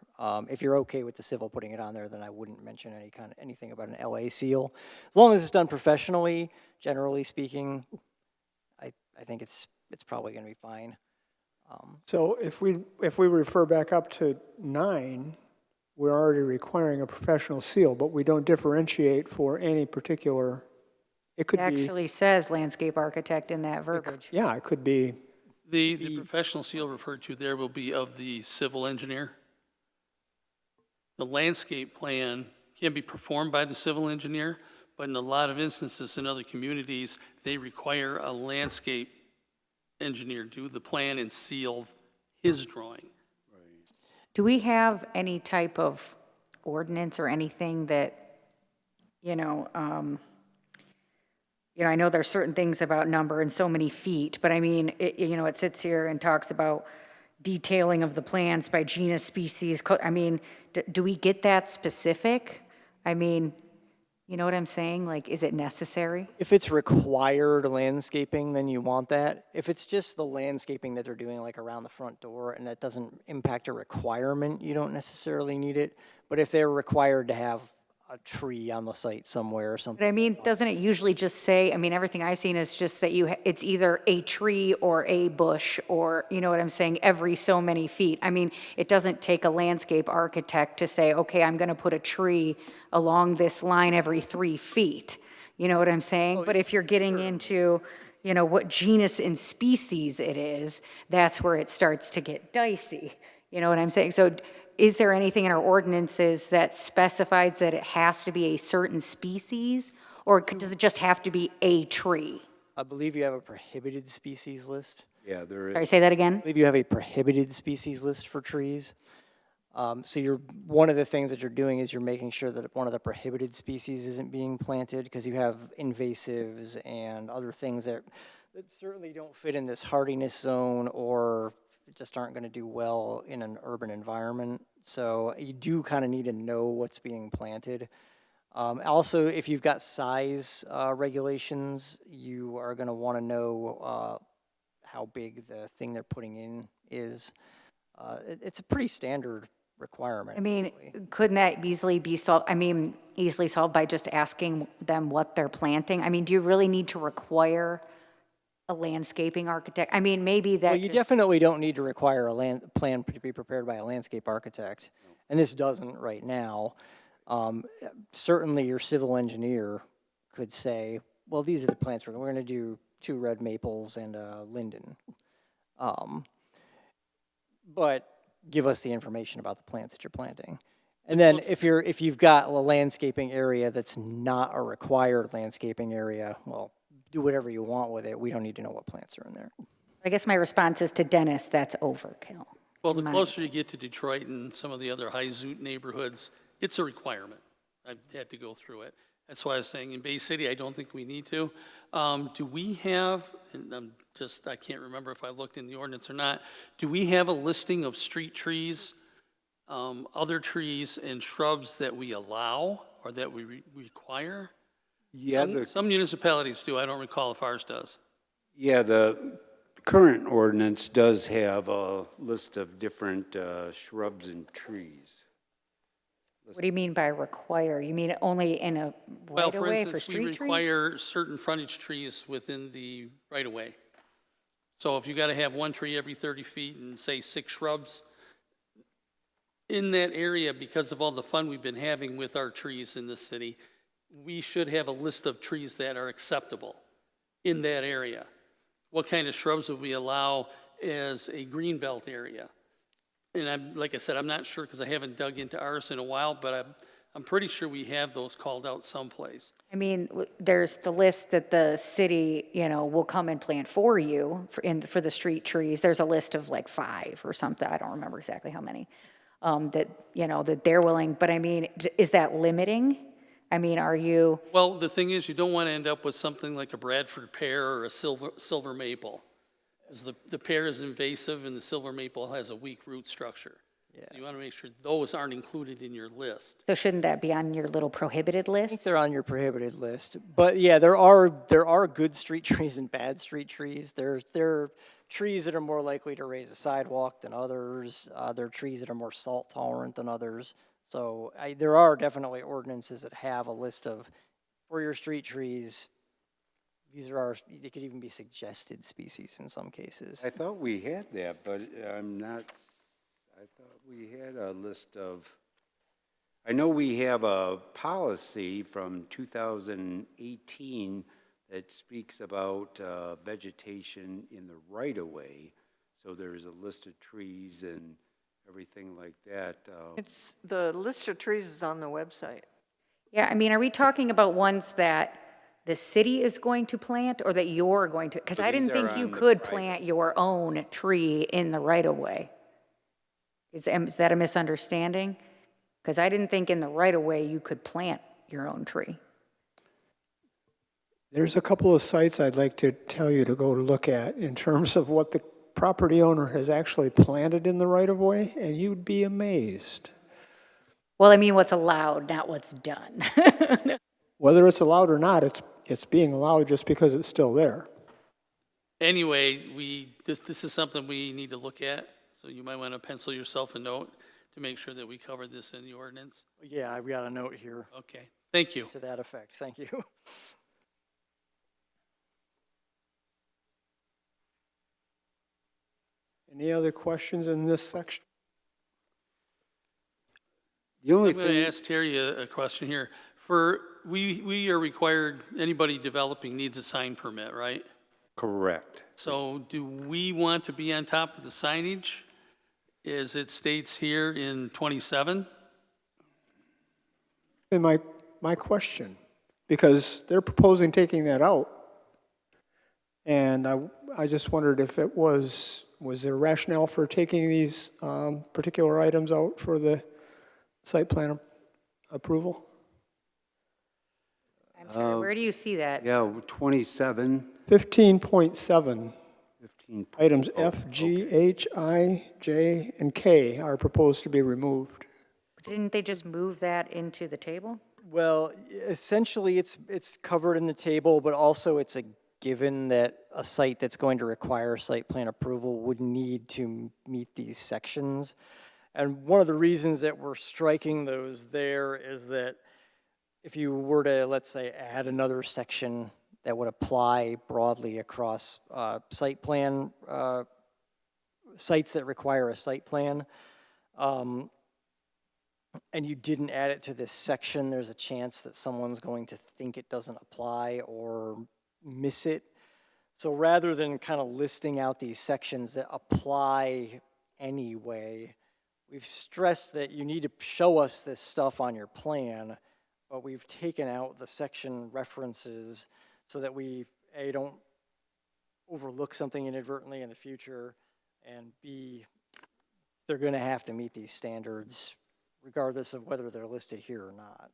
If you're okay with the civil putting it on there, then I wouldn't mention anything about an LA seal. As long as it's done professionally, generally speaking, I think it's probably going to be fine. So if we refer back up to 9, we're already requiring a professional seal, but we don't differentiate for any particular, it It could be, actually says landscape architect in that verbiage. yeah, it could be, The professional seal referred to there will be of the civil engineer. The landscape plan can be performed by the civil engineer, but in a lot of instances in other communities, they require a landscape engineer do the plan and seal his drawing. Do we have any type of ordinance or anything that, I know there's certain things about number and so many feet, but I mean, it sits here and talks about detailing of the plants by genus, species. Do we get that specific? I mean, you know what I'm saying? Like, is it necessary? If it's required landscaping, then you want that. If it's just the landscaping that they're doing, like around the front door, and that doesn't impact a requirement, you don't necessarily need it. But if they're required to have a tree on the site somewhere or something. But I mean, doesn't it usually just say, everything I've seen is just that it's either a tree or a bush, or, you know what I'm saying, every so many feet. I mean, it doesn't take a landscape architect to say, okay, I'm gonna put a tree along this line every 3 feet. You know what I'm saying? But if you're getting into, what genus and species it is, that's where it starts to get dicey. You know what I'm saying? So is there anything in our ordinances that specifies that it has to be a certain species, or does it just have to be a tree? I believe you have a prohibited species list. Yeah, there is. Sorry, say that again? I believe you have a prohibited species list for trees. So one of the things that you're doing is you're making sure that one of the prohibited species isn't being planted, because you have invasives and other things that certainly don't fit in this hardiness zone or just aren't going to do well in an urban environment. So you do kind of need to know what's being planted. Also, if you've got size regulations, you are going to want to know how big the thing they're putting in is. It's a pretty standard requirement. I mean, really. couldn't that easily be solved, easily solved by just asking them what they're planting? I mean, do you really need to require a landscaping architect? I mean, maybe that Well, you definitely don't need to require a plan to be prepared by a landscape architect, and this doesn't right now. Certainly, your civil engineer could say, well, these are the plants we're going to do 2 red maples and a linden. But give us the information about the plants that you're planting. And then if you've got a landscaping area that's not a required landscaping area, well, do whatever you want with it. We don't need to know what plants are in there. I guess my response is to Dennis, that's overkill. Well, the closer you get to Detroit and some of the other high zoot neighborhoods, it's a requirement. I've had to go through it. That's why I was saying in Bay City, I don't think we need to. Do we have, and I can't remember if I looked in the ordinance or not, do we have a listing of street trees, other trees and shrubs that we allow or that we require? Yeah, Some municipalities do. I don't recall if ours does. Yeah, the current ordinance does have a list of different shrubs and trees. What do you mean by require? You mean only in a Well, for right-of-way for instance, we street trees? require certain frontage trees within the right-of-way. So if you got to have 1 tree every 30 feet and say 6 shrubs, in that area, because of all the fun we've been having with our trees in this city, we should have a list of trees that are acceptable in that area. What kind of shrubs would we allow as a green belt area? And like I said, I'm not sure because I haven't dug into ours in a while, but I'm pretty sure we have those called out someplace. I mean, there's the list that the city, will come and plant for you for the street trees. There's a list of like 5 or something. I don't remember exactly how many, that they're willing. But I mean, is that limiting? I mean, are you, Well, the thing is, you don't want to end up with something like a Bradford pear or a silver maple. Because the pear is invasive and the silver maple has a weak root structure. So you want to make sure those aren't included in your list. so shouldn't that be on your little prohibited I think list? they're on your prohibited list. But yeah, there are good street trees and bad street trees. There are trees that are more likely to raise a sidewalk than others. There are trees that are more salt tolerant than others. So there are definitely ordinances that have a list of, for your street trees, they could even be suggested species in some cases. I thought we had that, but I'm not, I thought we had a list of, I know we have a policy from 2018 that speaks about vegetation in the right-of-way. So there's a list of trees and everything like that. It's, the list of trees is on the website. Yeah, I mean, are we talking about ones that the city is going to plant or that you're going to? Because So I didn't these are think you on the could private. plant your own tree in the right-of-way. Is that a misunderstanding? Because I didn't think in the right-of-way you could plant your own tree. There's a couple of sites I'd like to tell you to go look at in terms of what the property owner has actually planted in the right-of-way, and you'd be amazed. Well, I mean, what's allowed, not what's done. Whether it's allowed or not, it's being allowed just because it's still there. Anyway, this is something we need to look at, so you might want to pencil yourself a note to make sure that we cover this in the ordinance. Yeah, I've got a note here Okay, thank you. to that effect. Thank you. Any other questions in this section? The only I'm going to thing, ask Terry a question here. We are required, anybody developing needs a sign permit, right? correct. So do we want to be on top of the signage as it states here in 27? And my question, because they're proposing taking that out. And I just wondered if it was there rationale for taking these particular items out for the site plan approval? I'm sorry, where do you see that? Yeah, 27, 15.7, 15. items Oh, F, G, H, I, J, and K are proposed to be removed. Didn't they just move that into the table? Well, essentially, it's covered in the table, but also it's a given that a site that's going to require site plan approval would need to meet these sections. And one of the reasons that we're striking those there is that if you were to, let's say, add another section that would apply broadly across site plan, sites that require a site plan, and you didn't add it to this section, there's a chance that someone's going to think it doesn't apply or miss it. So rather than kind of listing out these sections that apply anyway, we've stressed that you need to show us this stuff on your plan, but we've taken out the section references so that we, A, don't overlook something inadvertently in the future, and B, they're going to have to meet these standards regardless of whether they're listed here or not.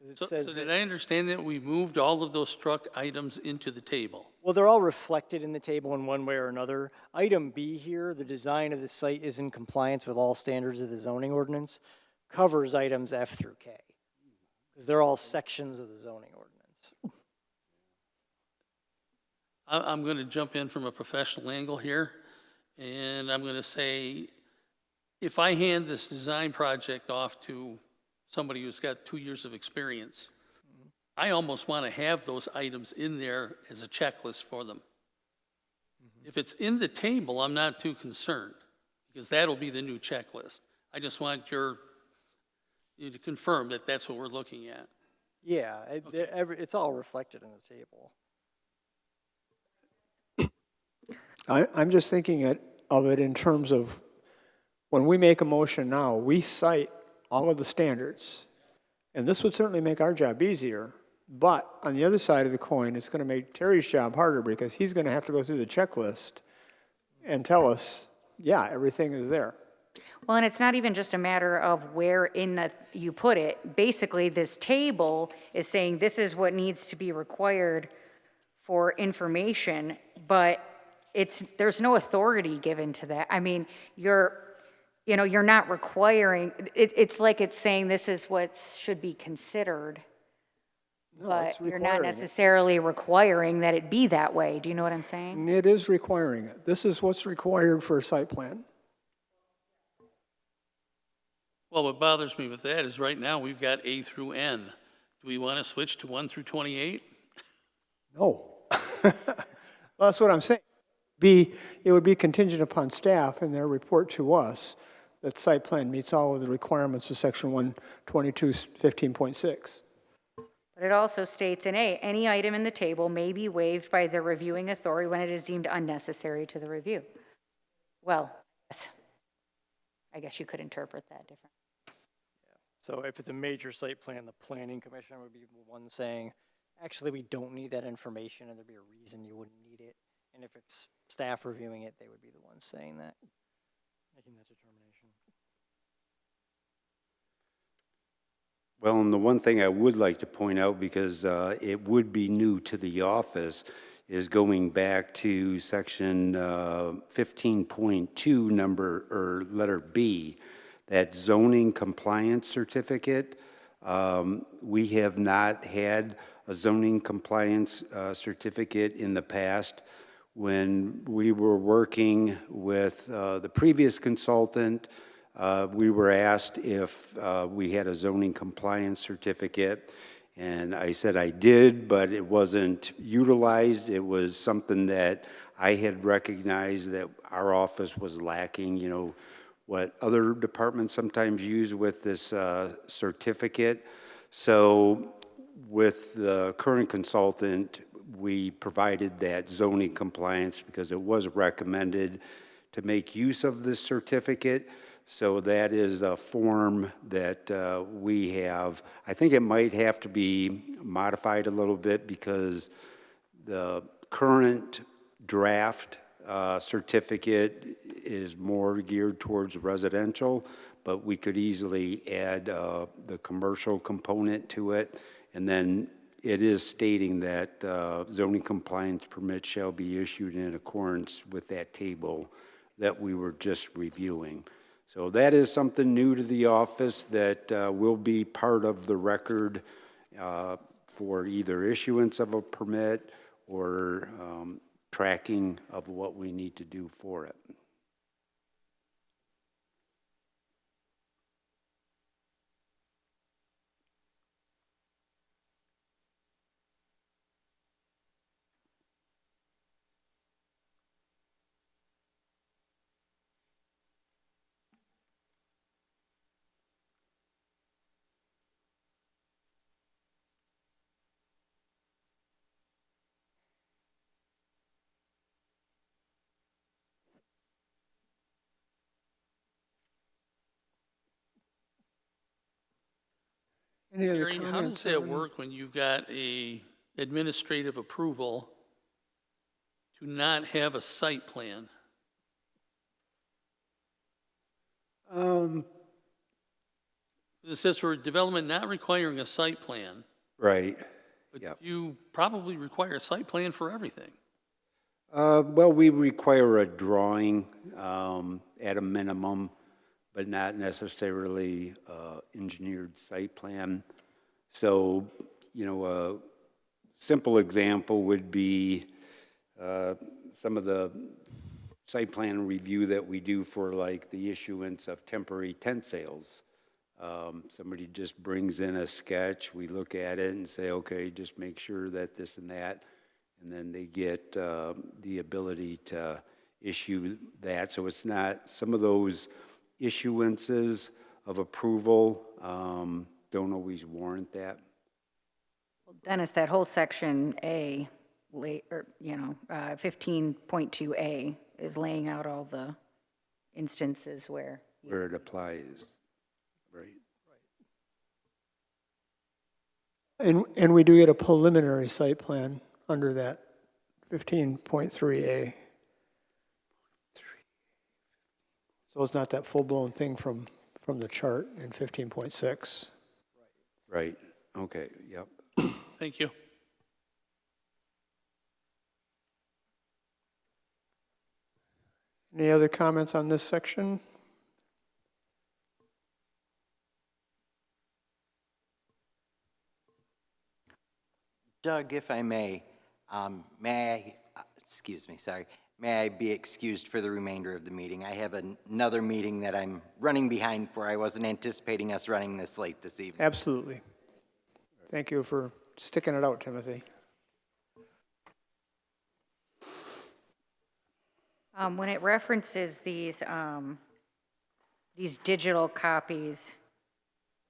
Because So it says so that, did I understand that we moved all of those struck items into the table? well, they're all reflected in the table in one way or another. Item B here, the design of the site is in compliance with all standards of the zoning ordinance, covers items F through K, because they're all sections of the zoning ordinance. I'm going to jump in from a professional angle here, and I'm going to say, if I hand this design project off to somebody who's got 2 years of experience, I almost want to have those items in there as a checklist for them. If it's in the table, I'm not too concerned, because that'll be the new checklist. I just want you to confirm that that's what we're looking at. Yeah, it's all reflected in the table. I'm just thinking of it in terms of, when we make a motion now, we cite all of the standards. And this would certainly make our job easier, but on the other side of the coin, it's gonna make Terry's job harder because he's gonna have to go through the checklist and tell us, yeah, everything is there. Well, and it's not even just a matter of where you put it. Basically, this table is saying this is what needs to be required for information, but there's no authority given to that. I mean, you're not requiring, it's like it's saying this is what should be considered, No, but it's you're not requiring it. necessarily requiring that it be that way. Do you know what I'm saying? And it is requiring it. This is what's required for a site plan. Well, what bothers me with that is right now we've got A through N. Do we want to switch to 1 through 28? No. Well, that's what I'm saying. It would be contingent upon staff and their report to us that site plan meets all of the requirements of section 122-15.6. But it also states in A, any item in the table may be waived by the reviewing authority when it is deemed unnecessary to the review. Well, yes. I guess you could interpret that differently. So if it's a major site plan, the planning commission would be the one saying, actually, we don't need that information, and there'd be a reason you wouldn't need it. And if it's staff reviewing it, they would be the ones saying that, making that determination. Well, and the one thing I would like to point out, because it would be new to the office, is going back to section 15.2 letter B, that zoning compliance certificate. We have not had a zoning compliance certificate in the past. When we were working with the previous consultant, we were asked if we had a zoning compliance certificate, and I said I did, but it wasn't utilized. It was something that I had recognized that our office was lacking, what other departments sometimes use with this certificate. So with the current consultant, we provided that zoning compliance because it was recommended to make use of this certificate. So that is a form that we have. I think it might have to be modified a little bit because the current draft certificate is more geared towards residential, but we could easily add the commercial component to it. And then it is stating that zoning compliance permits shall be issued in accordance with that table that we were just reviewing. So that is something new to the office that will be part of the record for either issuance of a permit or tracking of what we need to do for it. Any other Gary, how does comments that on- work when you've got a administrative approval to not have a site plan? It says for development not requiring a site plan, Right. but Yep. you probably require a site plan for everything. Well, we require a drawing at a minimum, but not necessarily engineered site plan. So, a simple example would be some of the site plan review that we do for like the issuance of temporary tent sales. Somebody just brings in a sketch, we look at it and say, okay, just make sure that this and that, and then they get the ability to issue that. So it's not, some of those issuances of approval don't always warrant that. Well, Dennis, that whole section A or, 15.2A is laying out all the instances where. Where it applies, right? And we do get a preliminary site plan under that 15.3A. So it's not that full-blown thing from the chart in 15.6. Right, okay, yep. Thank you. Any other comments on this section? Doug, if I may I, may I be excused for the remainder of the meeting? I have another meeting that I'm running behind for. I wasn't anticipating us running this late this evening. Absolutely. Thank you for sticking it out, Timothy. When it references these digital copies,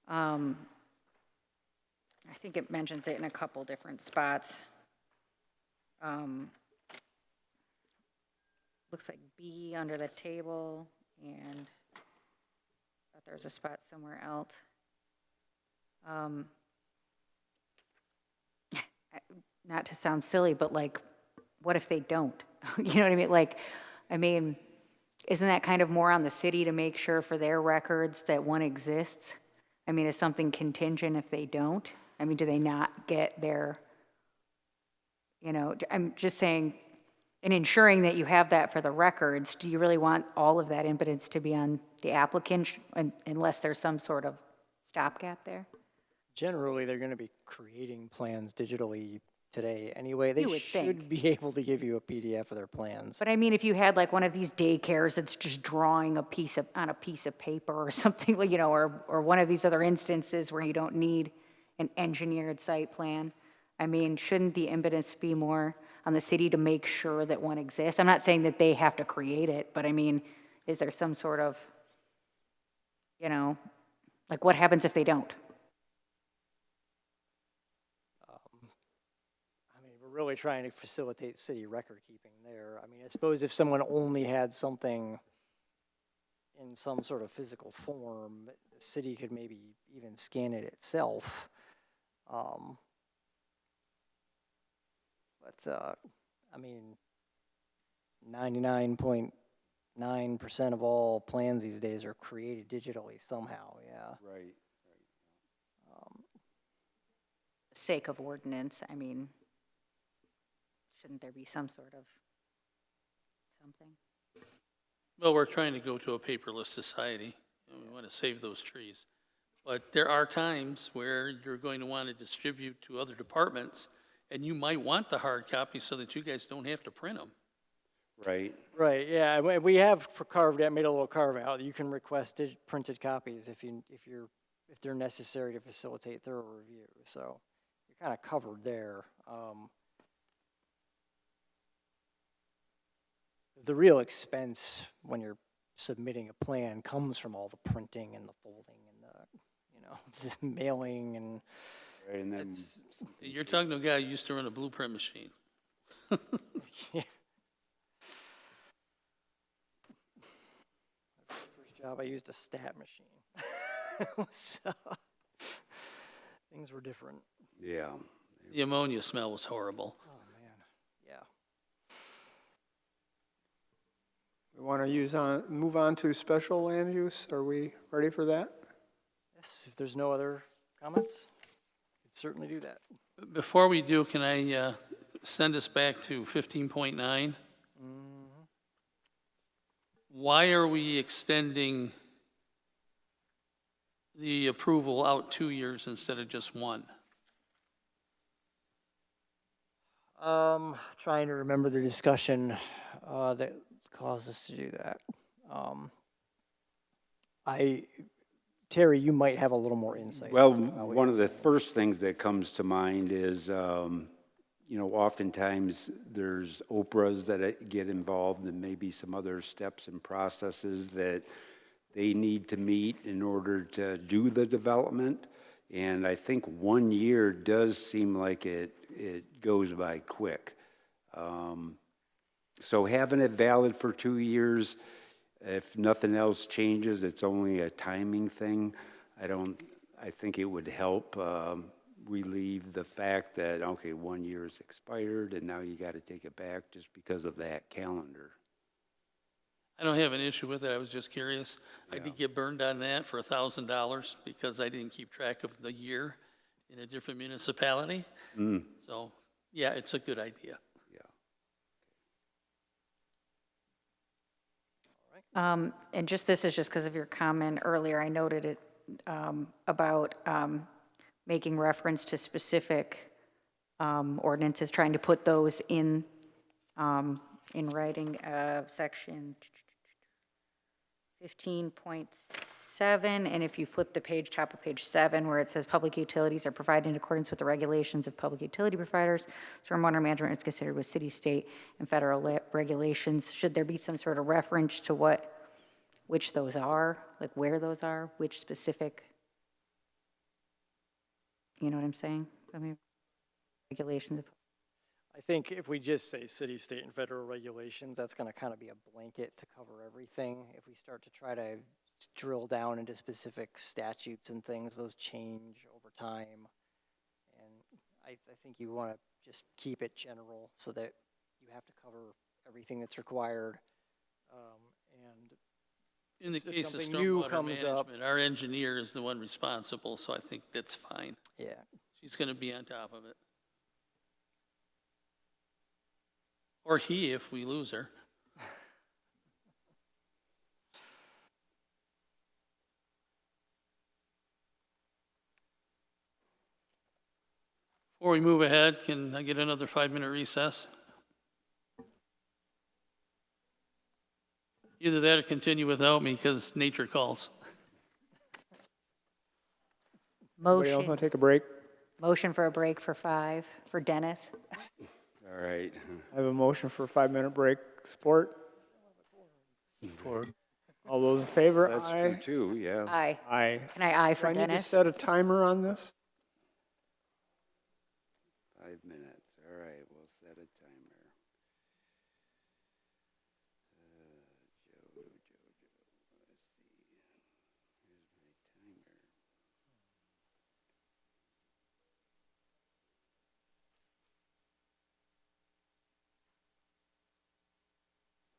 I think it mentions it in a couple different spots. Looks like B under the table, and I thought there was a spot somewhere else. Not to sound silly, but like, what if they don't? You know what I mean? Like, isn't that kind of more on the city to make sure for their records that one exists? I mean, is something contingent if they don't? I mean, do they not get their, I'm just saying, in ensuring that you have that for the records, do you really want all of that impotence to be on the applicant unless there's some sort of stopgap there? Generally, they're going to be creating plans digitally today anyway. They You would should think. be able to give you a PDF of their plans. But I mean, if you had like one of these daycares that's just drawing on a piece of paper or something, or one of these other instances where you don't need an engineered site plan, I mean, shouldn't the impetus be more on the city to make sure that one exists? I'm not saying that they have to create it, but I mean, is there some sort of, like what happens if they don't? We're really trying to facilitate city record keeping there. I mean, I suppose if someone only had something in some sort of physical form, the city could maybe even scan it itself. But, 99.9% of all plans these days are created digitally somehow, yeah. Right. Sake of ordinance, I mean, shouldn't there be some sort of something? Well, we're trying to go to a paperless society, and we want to save those trees. But there are times where you're going to want to distribute to other departments, and you might want the hard copy so that you guys don't have to print them. Right, Right, yeah, and we have made a little carve out. You can request printed copies if they're necessary to facilitate thorough review. So you're kind of covered there. The real expense when you're submitting a plan comes from all the printing and the folding and the mailing and. right, and then, You're talking to a guy who used to run a blueprint machine. Yeah. First job, I used a stat machine. So, things were different. yeah. The ammonia smell was horrible. Oh, man. Yeah. We want to move on to special land use. Are we ready for that? Yes, if there's no other comments, we could certainly do that. Before we do, can I send us back to 15.9? Why are we extending the approval out 2 years instead of just one? Trying to remember the discussion that caused us to do that. Terry, you might have a little more insight. Well, one of the first things that comes to mind is, oftentimes there's Oprahs that get involved and maybe some other steps and processes that they need to meet in order to do the development. And I think 1 year does seem like it goes by quick. So having it valid for 2 years, if nothing else changes, it's only a timing thing. I think it would help relieve the fact that, okay, 1 year is expired and now you got to take it back just because of that calendar. I don't have an issue with it, I was just curious. I did get burned on that for $1,000 because I didn't keep track of the year in a different municipality. So, yeah, it's a good idea. And just, this is just because of your comment earlier, I noted it about making reference to specific ordinances, trying to put those in writing, section 15.7, and if you flip the page, top of page 7, where it says public utilities are provided in accordance with the regulations of public utility providers, stormwater management is considered with city, state, and federal regulations. Should there be some sort of reference to which those are, like where those are, which specific, you know what I'm saying? I mean, regulations. I think if we just say city, state, and federal regulations, that's going to kind of be a blanket to cover everything. If we start to try to drill down into specific statutes and things, those change over time. And I think you want to just keep it general so that you have to cover everything that's required. And In the if case of something new stormwater comes up- management, our engineer is the one responsible, so I think that's fine. yeah, She's gonna be on top of it. Or he, if we lose her. Before we move ahead, can I get another 5-minute recess? Either that or continue without me, because nature calls. Anybody else Motion, want to take a break? motion for a break for 5, for Dennis. All right. I have a motion for a 5-minute break. Support? All those in favor? That's Aye. true too, yeah. Aye. Aye. Can I aye Do for I need to Dennis? set a timer on this? 5 minutes, all right, we'll set a timer. Joe, let's see.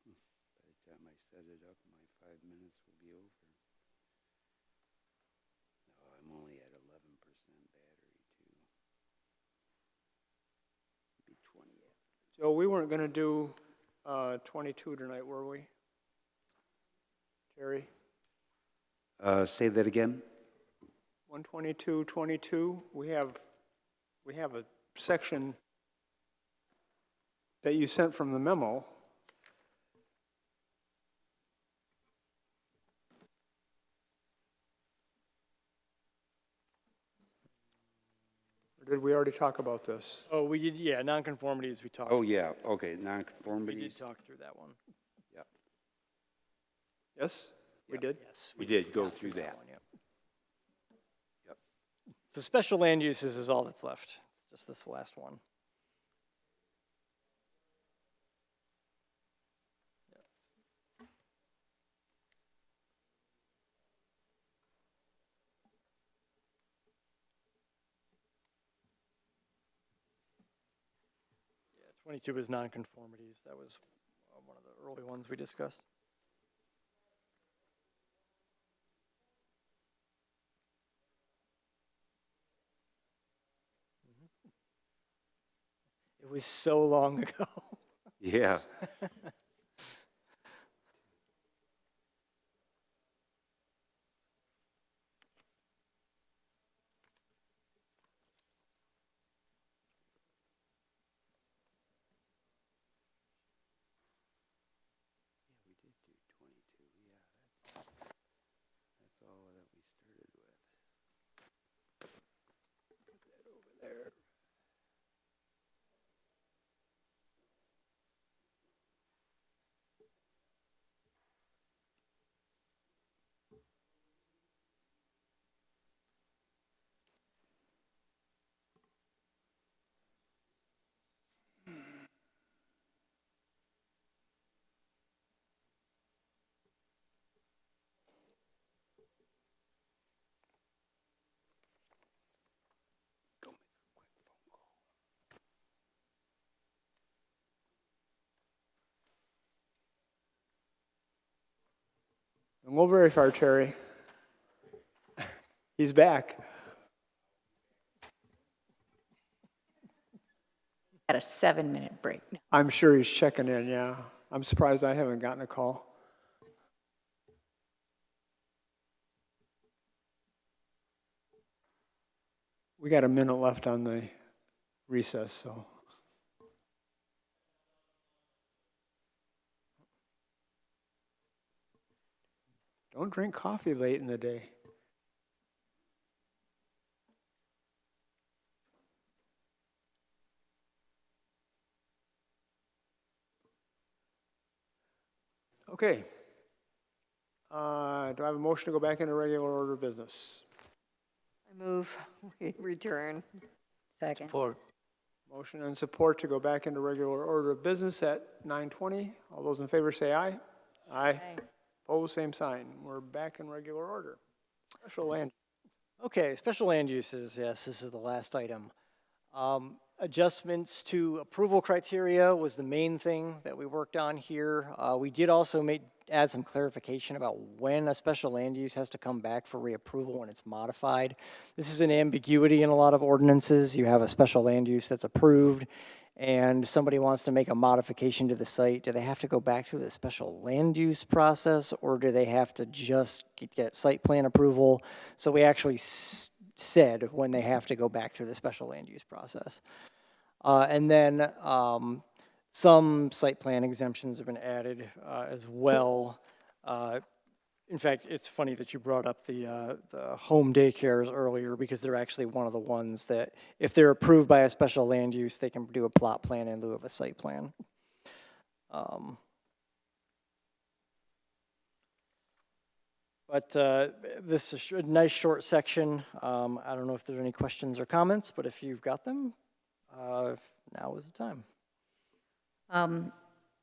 Here's my timer. By the time I set it up, my 5 minutes will be over. No, I'm only at 11% battery too. Be 20 after. Joe, we weren't going to do 22 tonight, were we? Terry? Say that again? 122.22, we have a section that you sent from the memo. Or did we already talk about this? oh, we did, yeah, nonconformities we talked. Oh, yeah, okay, We did nonconformities. talk through that one. Yes, we did? Yes. We did go through that. one, yep. Yep. So special land uses is all that's left. It's just this last one. Yeah, 22 is nonconformities. That was one of the early ones we discussed. It was so long ago. Yeah. That's all that we started with. Put that over there. Don't go very far, Terry. He's back. At a 7-minute break. I'm sure he's checking in, yeah. I'm surprised I haven't gotten a call. We got a minute left on the recess, so. Don't drink coffee late in the day. Okay. Do I have a motion to go back into regular order of business? I move, we return. Second. Support. Motion and support to go back into regular order of business at 9:20. All those in favor say aye. Aye. Opposed, same sign. We're back in regular order. Special land. Okay, special land uses, yes, this is the last item. Adjustments to approval criteria was the main thing that we worked on here. We did also add some clarification about when a special land use has to come back for reapproval when it's modified. This is an ambiguity in a lot of ordinances. You have a special land use that's approved and somebody wants to make a modification to the site. Do they have to go back through the special land use process, or do they have to just get site plan approval? So we actually said when they have to go back through the special land use process. And then some site plan exemptions have been added as well. In fact, it's funny that you brought up the home daycares earlier, because they're actually one of the ones that, if they're approved by a special land use, they can do a plot plan in lieu of a site plan. But this is a nice short section. I don't know if there's any questions or comments, but if you've got them, now is the time.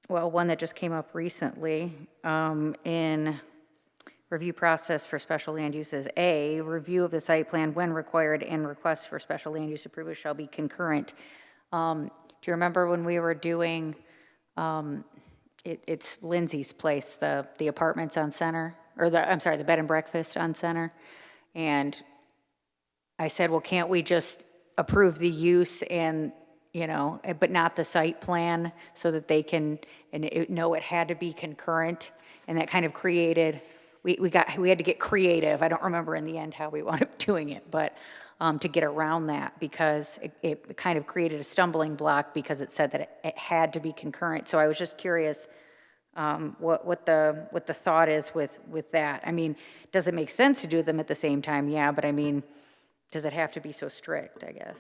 Well, one that just came up recently in review process for special land uses. A, review of the site plan when required and requests for special land use approval shall be concurrent. Do you remember when we were doing, it's Lindsay's place, the apartments on Center, or the bed and breakfast on Center? And I said, well, can't we just approve the use and, but not the site plan, so that they can, know it had to be concurrent? And that kind of created, we had to get creative. I don't remember in the end how we wound up doing it, but to get around that, because it kind of created a stumbling block, because it said that it had to be concurrent. So I was just curious what the thought is with that. I mean, does it make sense to do them at the same time? Yeah, but I mean, does it have to be so strict, I guess?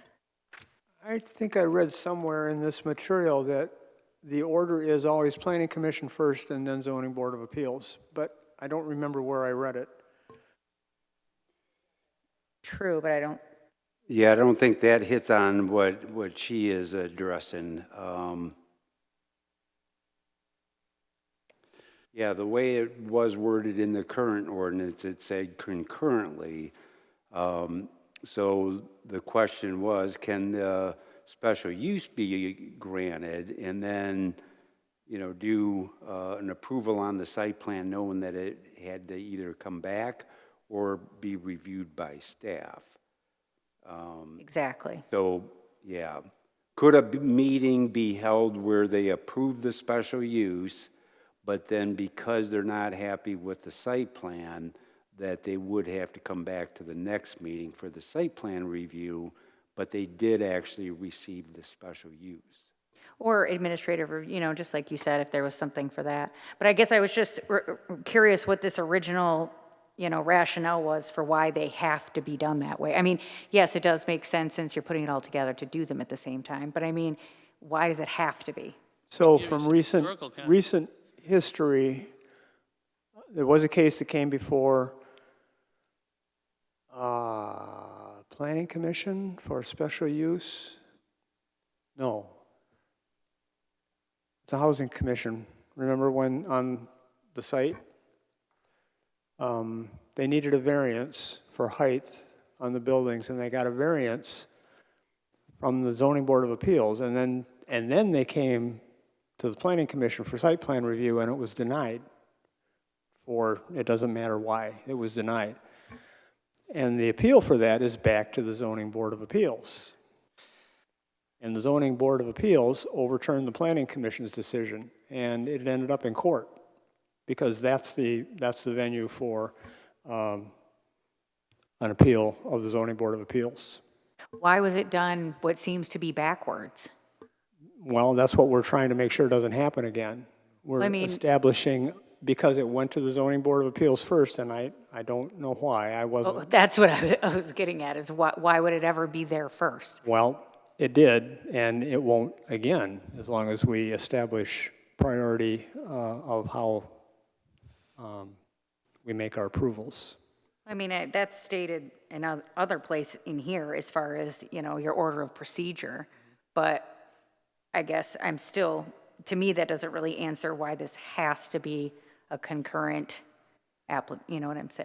I think I read somewhere in this material that the order is always Planning Commission first and then Zoning Board of Appeals, but I don't remember where I read it. True, but I don't. Yeah, I don't think that hits on what she is addressing. Yeah, the way it was worded in the current ordinance, it said concurrently. So the question was, can the special use be granted and then, do an approval on the site plan knowing that it had to either come back or be reviewed by staff? Exactly. So, yeah. Could a meeting be held where they approve the special use, but then because they're not happy with the site plan, that they would have to come back to the next meeting for the site plan review, but they did actually receive the special use? Or administrative, just like you said, if there was something for that. But I guess I was just curious what this original, rationale was for why they have to be done that way. I mean, yes, it does make sense since you're putting it all together to do them at the same time, but I mean, why does it have to be? So Give you from some recent historical history, there was a case that came before Planning Commission for special use. No. It's a Housing Commission. Remember when on the site? They needed a variance for height on the buildings, and they got a variance from the Zoning Board of Appeals, and then they came to the Planning Commission for site plan review, and it was denied for, it doesn't matter why, it was denied. And the appeal for that is back to the Zoning Board of Appeals. And the Zoning Board of Appeals overturned the Planning Commission's decision, and it ended up in court, because that's the venue for an appeal of the Zoning Board of Appeals. Why was it done what seems to be backwards? Well, that's what we're trying to make sure doesn't happen again. We're I mean- establishing, because it went to the Zoning Board of Appeals first, and I don't know why, I Well, wasn't. that's what I was getting at, is why would it ever be there first? Well, it did, and it won't again, as long as we establish priority of how we make our approvals. I mean, that's stated in other place in here as far as, your order of procedure. But I guess I'm still, to me, that doesn't really answer why this has to be a concurrent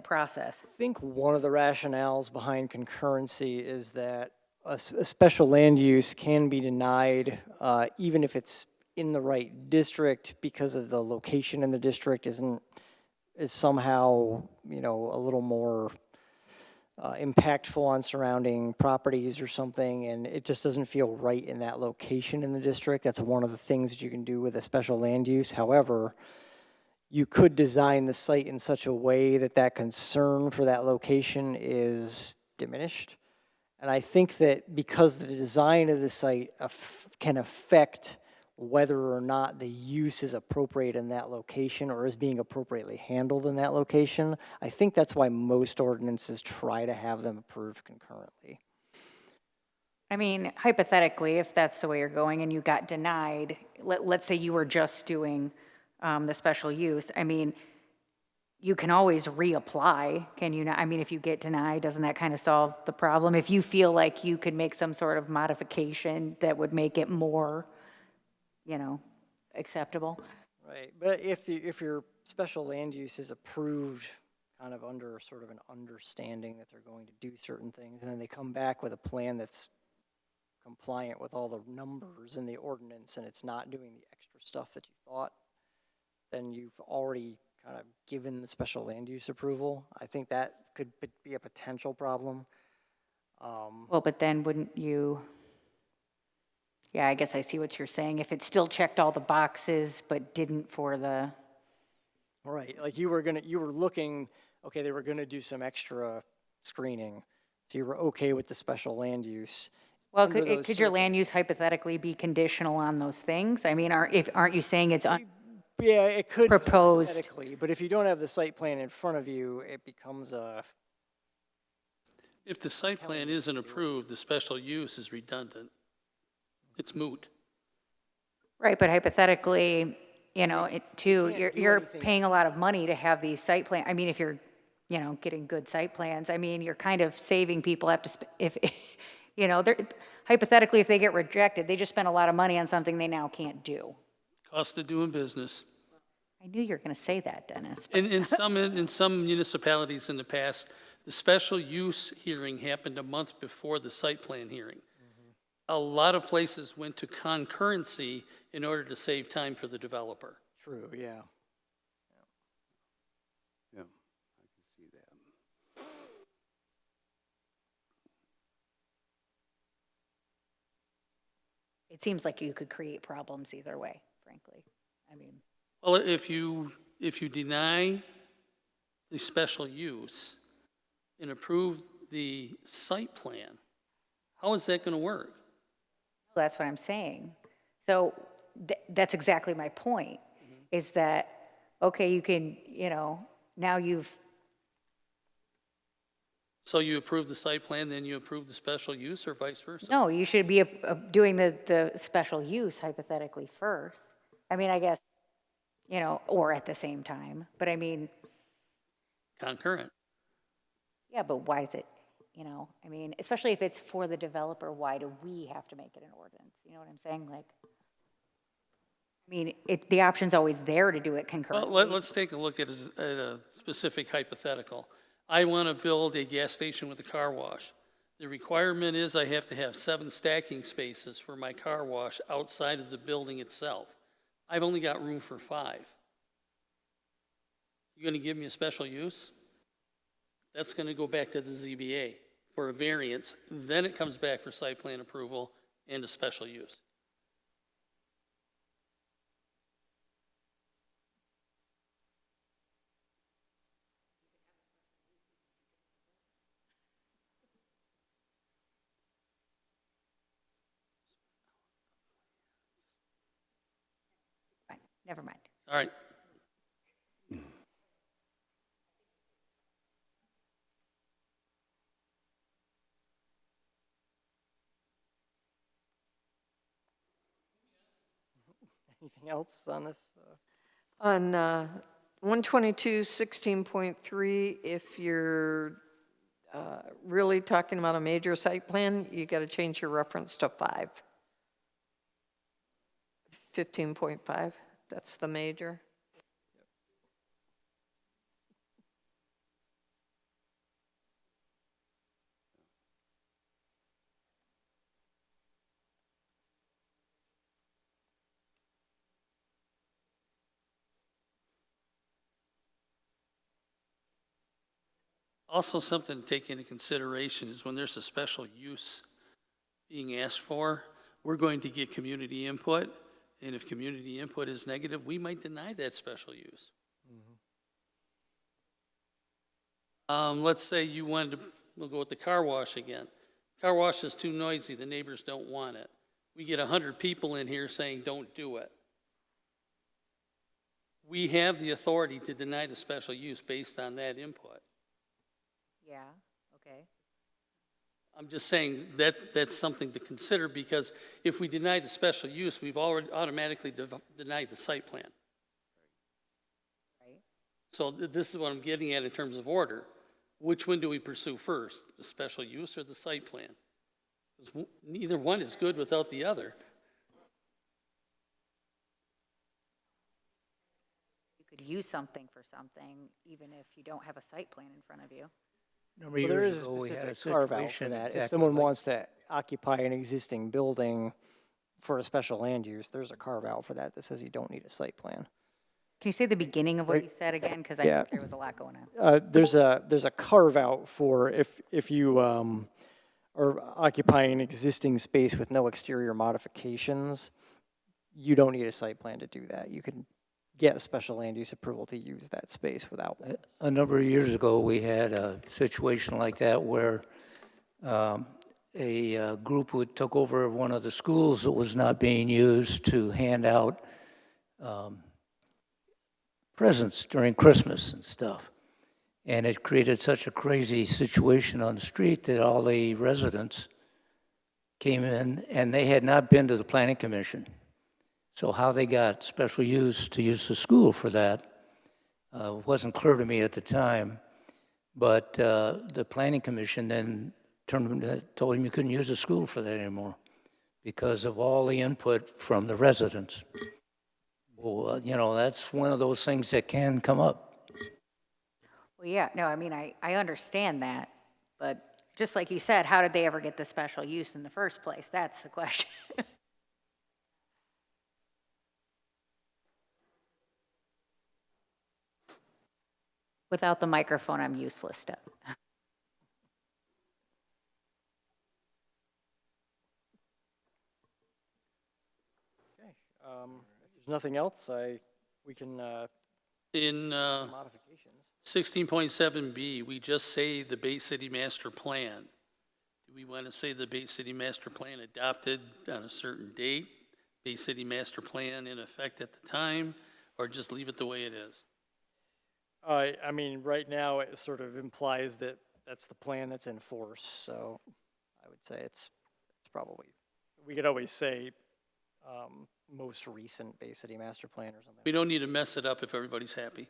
process. I think one of the rationales behind concurrency is that a special land use can be denied even if it's in the right district, because of the location in the district is somehow, a little more impactful on surrounding properties or something, and it just doesn't feel right in that location in the district. That's one of the things that you can do with a special land use. However, you could design the site in such a way that that concern for that location is diminished. And I think that because the design of the site can affect whether or not the use is appropriate in that location or is being appropriately handled in that location, I think that's why most ordinances try to have them approved concurrently. I mean, hypothetically, if that's the way you're going and you got denied, let's say you were just doing the special use, I mean, you can always reapply, can you not? I mean, if you get denied, doesn't that kind of solve the problem? If you feel like you could make some sort of modification that would make it more, acceptable? Right, but if your special land use is approved kind of under sort of an understanding that they're going to do certain things, and then they come back with a plan that's compliant with all the numbers in the ordinance, and it's not doing the extra stuff that you thought, then you've already kind of given the special land use approval. I think that could be a potential problem. Well, but then wouldn't you, I guess I see what you're saying. If it still checked all the boxes but didn't for the, Right, like you were looking, okay, they were gonna do some extra screening, so you were okay with the special land use. well, Under those could your land use hypothetically be conditional on those things? I mean, aren't you saying it's Yeah, it could be Proposed. hypothetically, but if you don't have the site plan in front of you, it becomes a, If the site plan isn't approved, the special use is redundant. It's moot. right, but hypothetically, you're anything. paying a lot of money to have these site plan, I mean, if you're, getting good site plans, I mean, you're kind of saving people have to, if, hypothetically, if they get rejected, they just spent a lot of money on something they now can't do. Cost of doing business. I knew you were going to say that, Dennis. In some municipalities in the past, the special use hearing happened a month before the site plan hearing. A lot of places went to concurrency in order to save time for the developer. true, yeah. Yeah, I can see that. It seems like you could create problems either way, frankly. I mean, Well, if you deny the special use and approve the site plan, how is that going to work? that's what I'm saying. So that's exactly my point, is that, okay, you can, now you've, So you approve the site plan, then you approve the special use, or vice versa? no, you should be doing the special use hypothetically first. I mean, I guess, or at the same time, but I mean, Concurrent. yeah, but why is it, I mean, especially if it's for the developer, why do we have to make it an ordinance? You know what I'm saying? Like, I mean, the option's always there to do it concurrently. Well, let's take a look at a specific hypothetical. I want to build a gas station with a car wash. The requirement is I have to have 7 stacking spaces for my car wash outside of the building itself. I've only got room for 5. you're gonna give me a special use? That's gonna go back to the ZBA for a variance, then it comes back for site plan approval and a special use. Fine, never mind. All right, Anything else on this? On 122-16.3, if you're really talking about a major site plan, you got to change your reference to 5. 15.5, that's the major. also something to take into consideration is when there's a special use being asked for, we're going to get community input, and if community input is negative, we might deny that special use. Let's say you wanted to, we'll go with the car wash again. Car wash is too noisy, the neighbors don't want it. We get 100 people in here saying, don't do it. We have the authority to deny the special use based on that input. Yeah, okay. I'm just saying that that's something to consider, because if we deny the special use, we've already automatically denied the site plan. Right. So this is what I'm getting at in terms of order. Which one do we pursue first, the special use or the site plan? 'Cause neither one is good without the other. You could use something for something, even if you don't have a site plan in front of you. Number Well, there years is a ago, we had a specific carve out for situation that. If exactly someone like- wants to occupy an existing building for a special land use, there's a carve out for that that says you don't need a site plan. Can you say the beginning of what you said again? Because I Yeah. think there was a lot going on. There's a carve out for if you are occupying an existing space with no exterior modifications, you don't need a site plan to do that. You can get a special land use approval to use that space without one. A number of years ago, we had a situation like that where a group took over one of the schools that was not being used to hand out presents during Christmas and stuff. And it created such a crazy situation on the street that all the residents came in, and they had not been to the planning commission. So how they got special use to use the school for that wasn't clear to me at the time. But the planning commission then told him you couldn't use the school for that anymore because of all the input from the residents. Well, you know, that's one of those things that can come up. Well, yeah, no, I mean, I understand that, but just like you said, how did they ever get the special use in the first place? That's the question. Without the microphone, I'm useless stuff. Okay. If there's nothing else, we can In some modifications. 16.7B, we just say the Bay City Master Plan. Do we want to say the Bay City Master Plan adopted on a certain date, Bay City Master Plan in effect at the time, or just leave it the way it is? I mean, right now, it sort of implies that that's the plan that's in force, so I would say it's probably, we could always say most recent Bay City Master Plan or something. We don't need to mess it up if everybody's happy.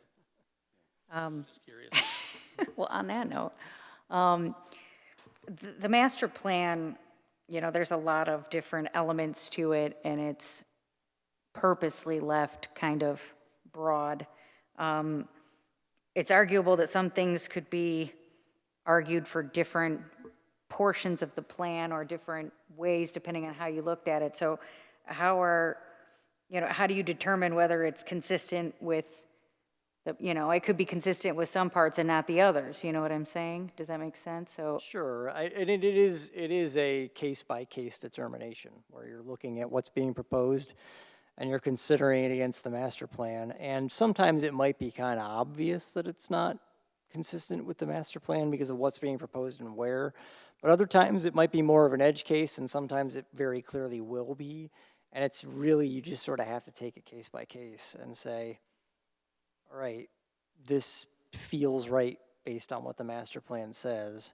Just curious. Well, on that note, the master plan, you know, there's a lot of different elements to it, and it's purposely left kind of broad. It's arguable that some things could be argued for different portions of the plan or different ways depending on how you looked at it. So how do you determine whether it's consistent with you know, it could be consistent with some parts and not the others, you know what I'm saying? Does that make sense? So, Sure, and it is a case-by-case determination, where you're looking at what's being proposed, and you're considering it against the master plan, and sometimes it might be kind of obvious that it's not consistent with the master plan because of what's being proposed and where, but other times it might be more of an edge case, and sometimes it very clearly will be, and it's really, you just sort of have to take it case by case and say, all right, this feels right based on what the master plan says,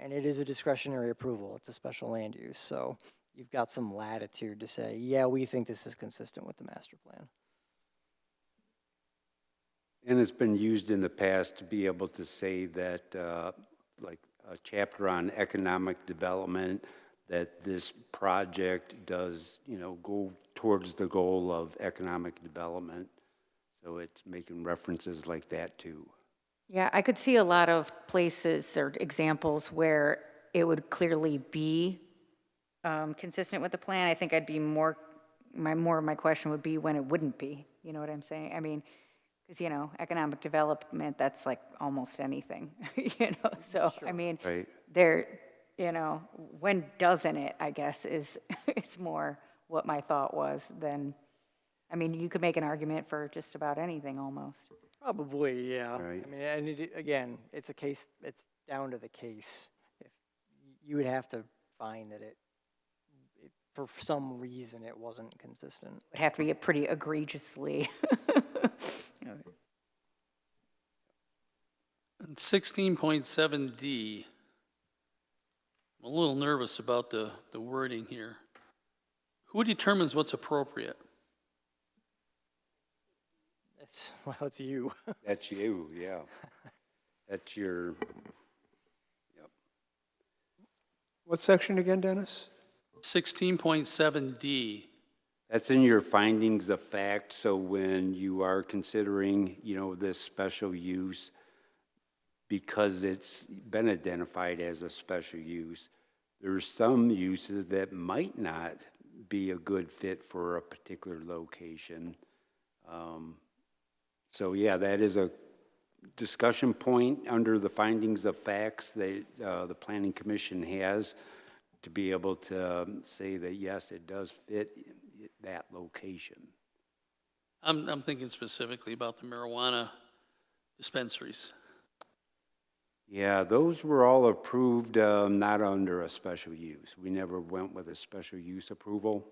and it is a discretionary approval. It's a special land use, so you've got some latitude to say, yeah, we think this is consistent with the master plan. And it's been used in the past to be able to say that, like a chapter on economic development, that this project does, you know, go towards the goal of economic development. So it's making references like that too. yeah, I could see a lot of places or examples where it would clearly be consistent with the plan. I think I'd be more of my question would be when it wouldn't be, you know what I'm saying? I mean, because, you know, economic development, that's like almost anything, you know? So, I mean, Right. there, you know, when doesn't it, I guess, is more what my thought was than, I mean, you could make an argument for just about anything almost. Probably, yeah. Right. I mean, and again, it's a case, it's down to the case. If you would have to find that it, for some reason, it wasn't consistent. It would have to be a pretty egregiously. And 16.7D, I'm a little nervous about the wording here. Who determines what's appropriate? Well, it's you. That's you, yeah. That's your, yep. What section again, Dennis? 16.7D, That's in your findings of fact, so when you are considering, you know, this special use, because it's been identified as a special use, there's some uses that might not be a good fit for a particular location. So yeah, that is a discussion point under the findings of facts that the Planning Commission has to be able to say that, yes, it does fit that location. I'm thinking specifically about the marijuana dispensaries. Yeah, those were all approved not under a special use. We never went with a special use approval.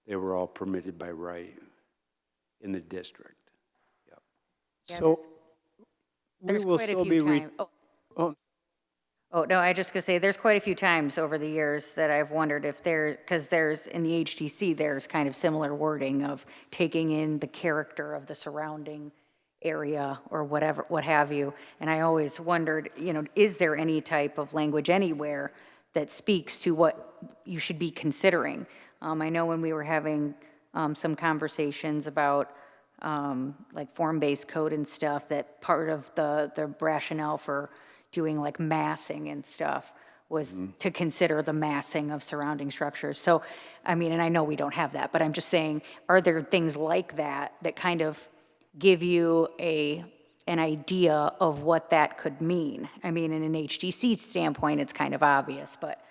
They were all permitted by right in the district. Yep. Yeah, So we There's will quite a still few be, times. oh, Oh, no, I just gonna say, there's quite a few times over the years that I've wondered if because there's, in the HDC, there's kind of similar wording of taking in the character of the surrounding area or whatever, what have you. And I always wondered, you know, is there any type of language anywhere that speaks to what you should be considering? I know when we were having some conversations about like form-based code and stuff, that part of the rationale for doing like massing and stuff was to consider the massing of surrounding structures. So, I mean, and I know we don't have that, but I'm just saying, are there things like that that kind of give you an idea of what that could mean? I mean, in an HDC standpoint, it's kind of obvious, but,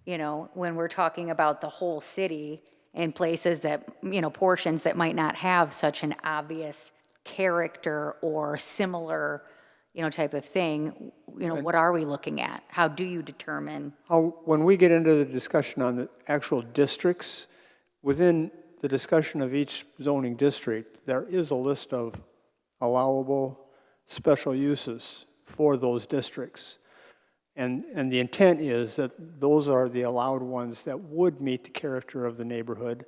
you know, when we're talking about the whole city and places that, you know, portions that might not have such an obvious character or similar, you know, type of thing, you know, what are we looking at? How do you determine? when we get into the discussion on the actual districts, within the discussion of each zoning district, there is a list of allowable special uses for those districts. And the intent is that those are the allowed ones that would meet the character of the neighborhood,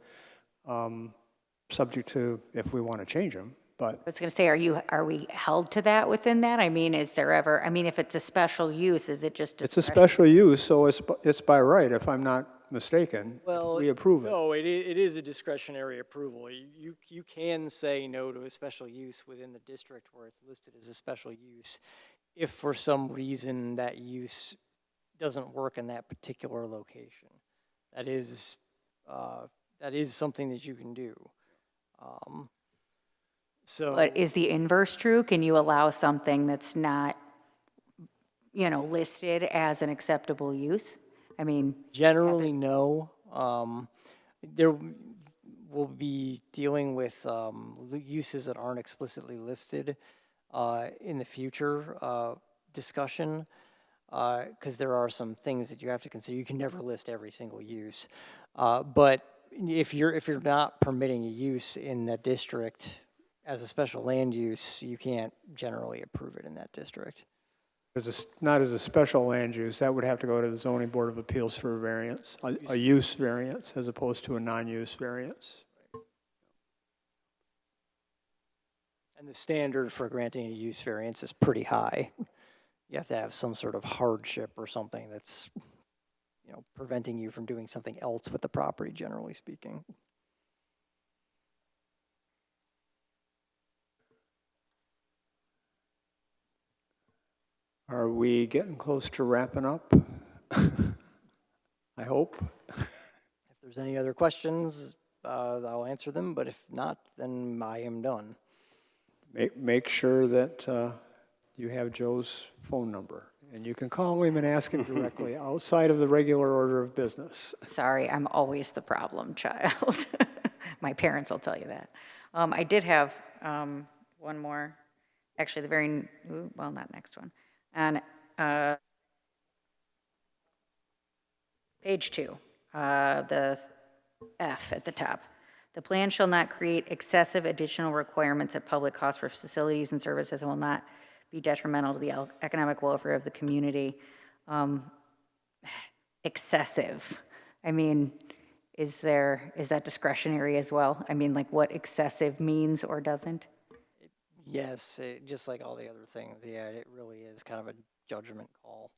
subject to if we want to change them. But I was going to say, are we held to that within that? I mean, is there ever, I mean, if it's a special use, is it just? it's a special use, so it's by right, if I'm not mistaken. Well, We approve it. No, it is a discretionary approval. You can say no to a special use within the district where it's listed as a special use if for some reason that use doesn't work in that particular location. That is something that you can do. So. But is the inverse true? Can you allow something that's not, listed as an acceptable use? I mean, Generally, no. There will be dealing with uses that aren't explicitly listed in the future discussion, because there are some things that you have to consider. You can never list every single use, but if you're not permitting a use in that district as a special land use, you can't generally approve it in that district. Not as a special land use, that would have to go to the zoning board of appeals for a variance, a use variance as opposed to a non-use variance. And the standard for granting a use variance is pretty high. You have to have some sort of hardship or something that's, preventing you from doing something else with the property, generally speaking. Are we getting close to wrapping up? I hope. If there's any other questions, I'll answer them, but if not, then I am done. Make sure that you have Joe's phone number, and you can call him and ask him directly outside of the regular order of business. sorry, I'm always the problem child. My parents will tell you that. I did have one more, actually not next one. On page 2, the F at the top. The plan shall not create excessive additional requirements at public cost for facilities and services and will not be detrimental to the economic welfare of the community. Excessive. I mean, is that discretionary as well? I mean, like what excessive means or doesn't? Yes, just like all the other things, yeah, it really is kind of a judgment call.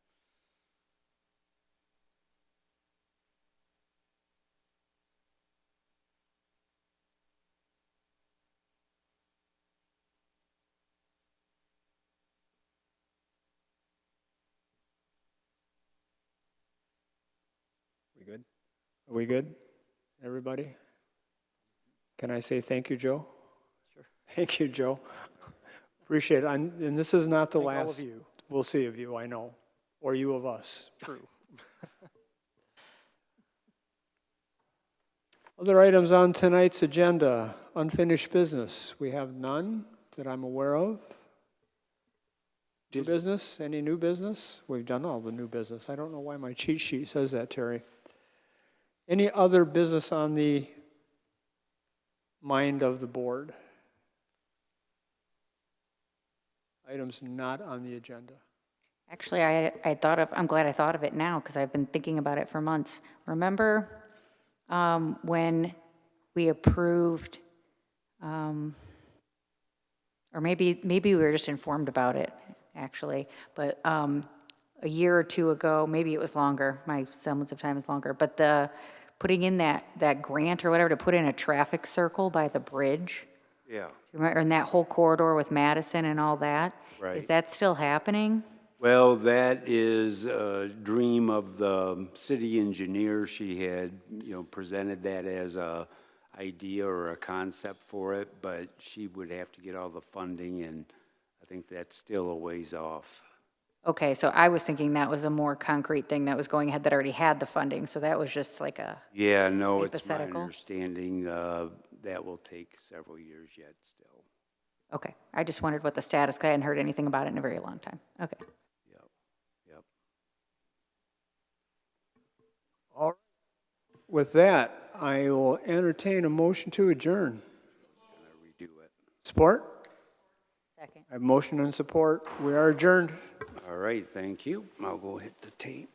We good? Are we good, everybody? Can I say thank you, Joe? Sure. Thank you, Joe. Appreciate it. And this is not the Thank all last. of you. We'll see of you, I know, or you of us. True. Other items on tonight's agenda, unfinished business. We have none that I'm aware of. New business? Any new business? We've done all the new business. I don't know why my cheat sheet says that, Terry. Any other business on the mind of the board? Items not on the agenda. Actually, I'm glad I thought of it now because I've been thinking about it for months. Remember when we approved, or maybe we were just informed about it, actually, but a year or two ago, maybe it was longer, my semblance of time is longer, but putting in that grant or whatever to put in a traffic circle by the bridge. Yeah. Remember, in that whole corridor with Madison and all that? Right. Is that still happening? Well, that is a dream of the city engineer. She had, presented that as a idea or a concept for it, but she would have to get all the funding, and I think that's still a ways off. Okay, so I was thinking that was a more concrete thing that was going ahead that already had the funding, so that was just like a, Yeah, no, it's my hypothetical? understanding that will take several years yet still. okay. I just wondered what the status, 'cause I hadn't heard anything about it in a very long time. Okay. Yep. All right. With that, I will entertain a motion to adjourn. Gonna redo it. Support? Second. I have motion and support. We are adjourned. All right, thank you. I'll go hit the tape.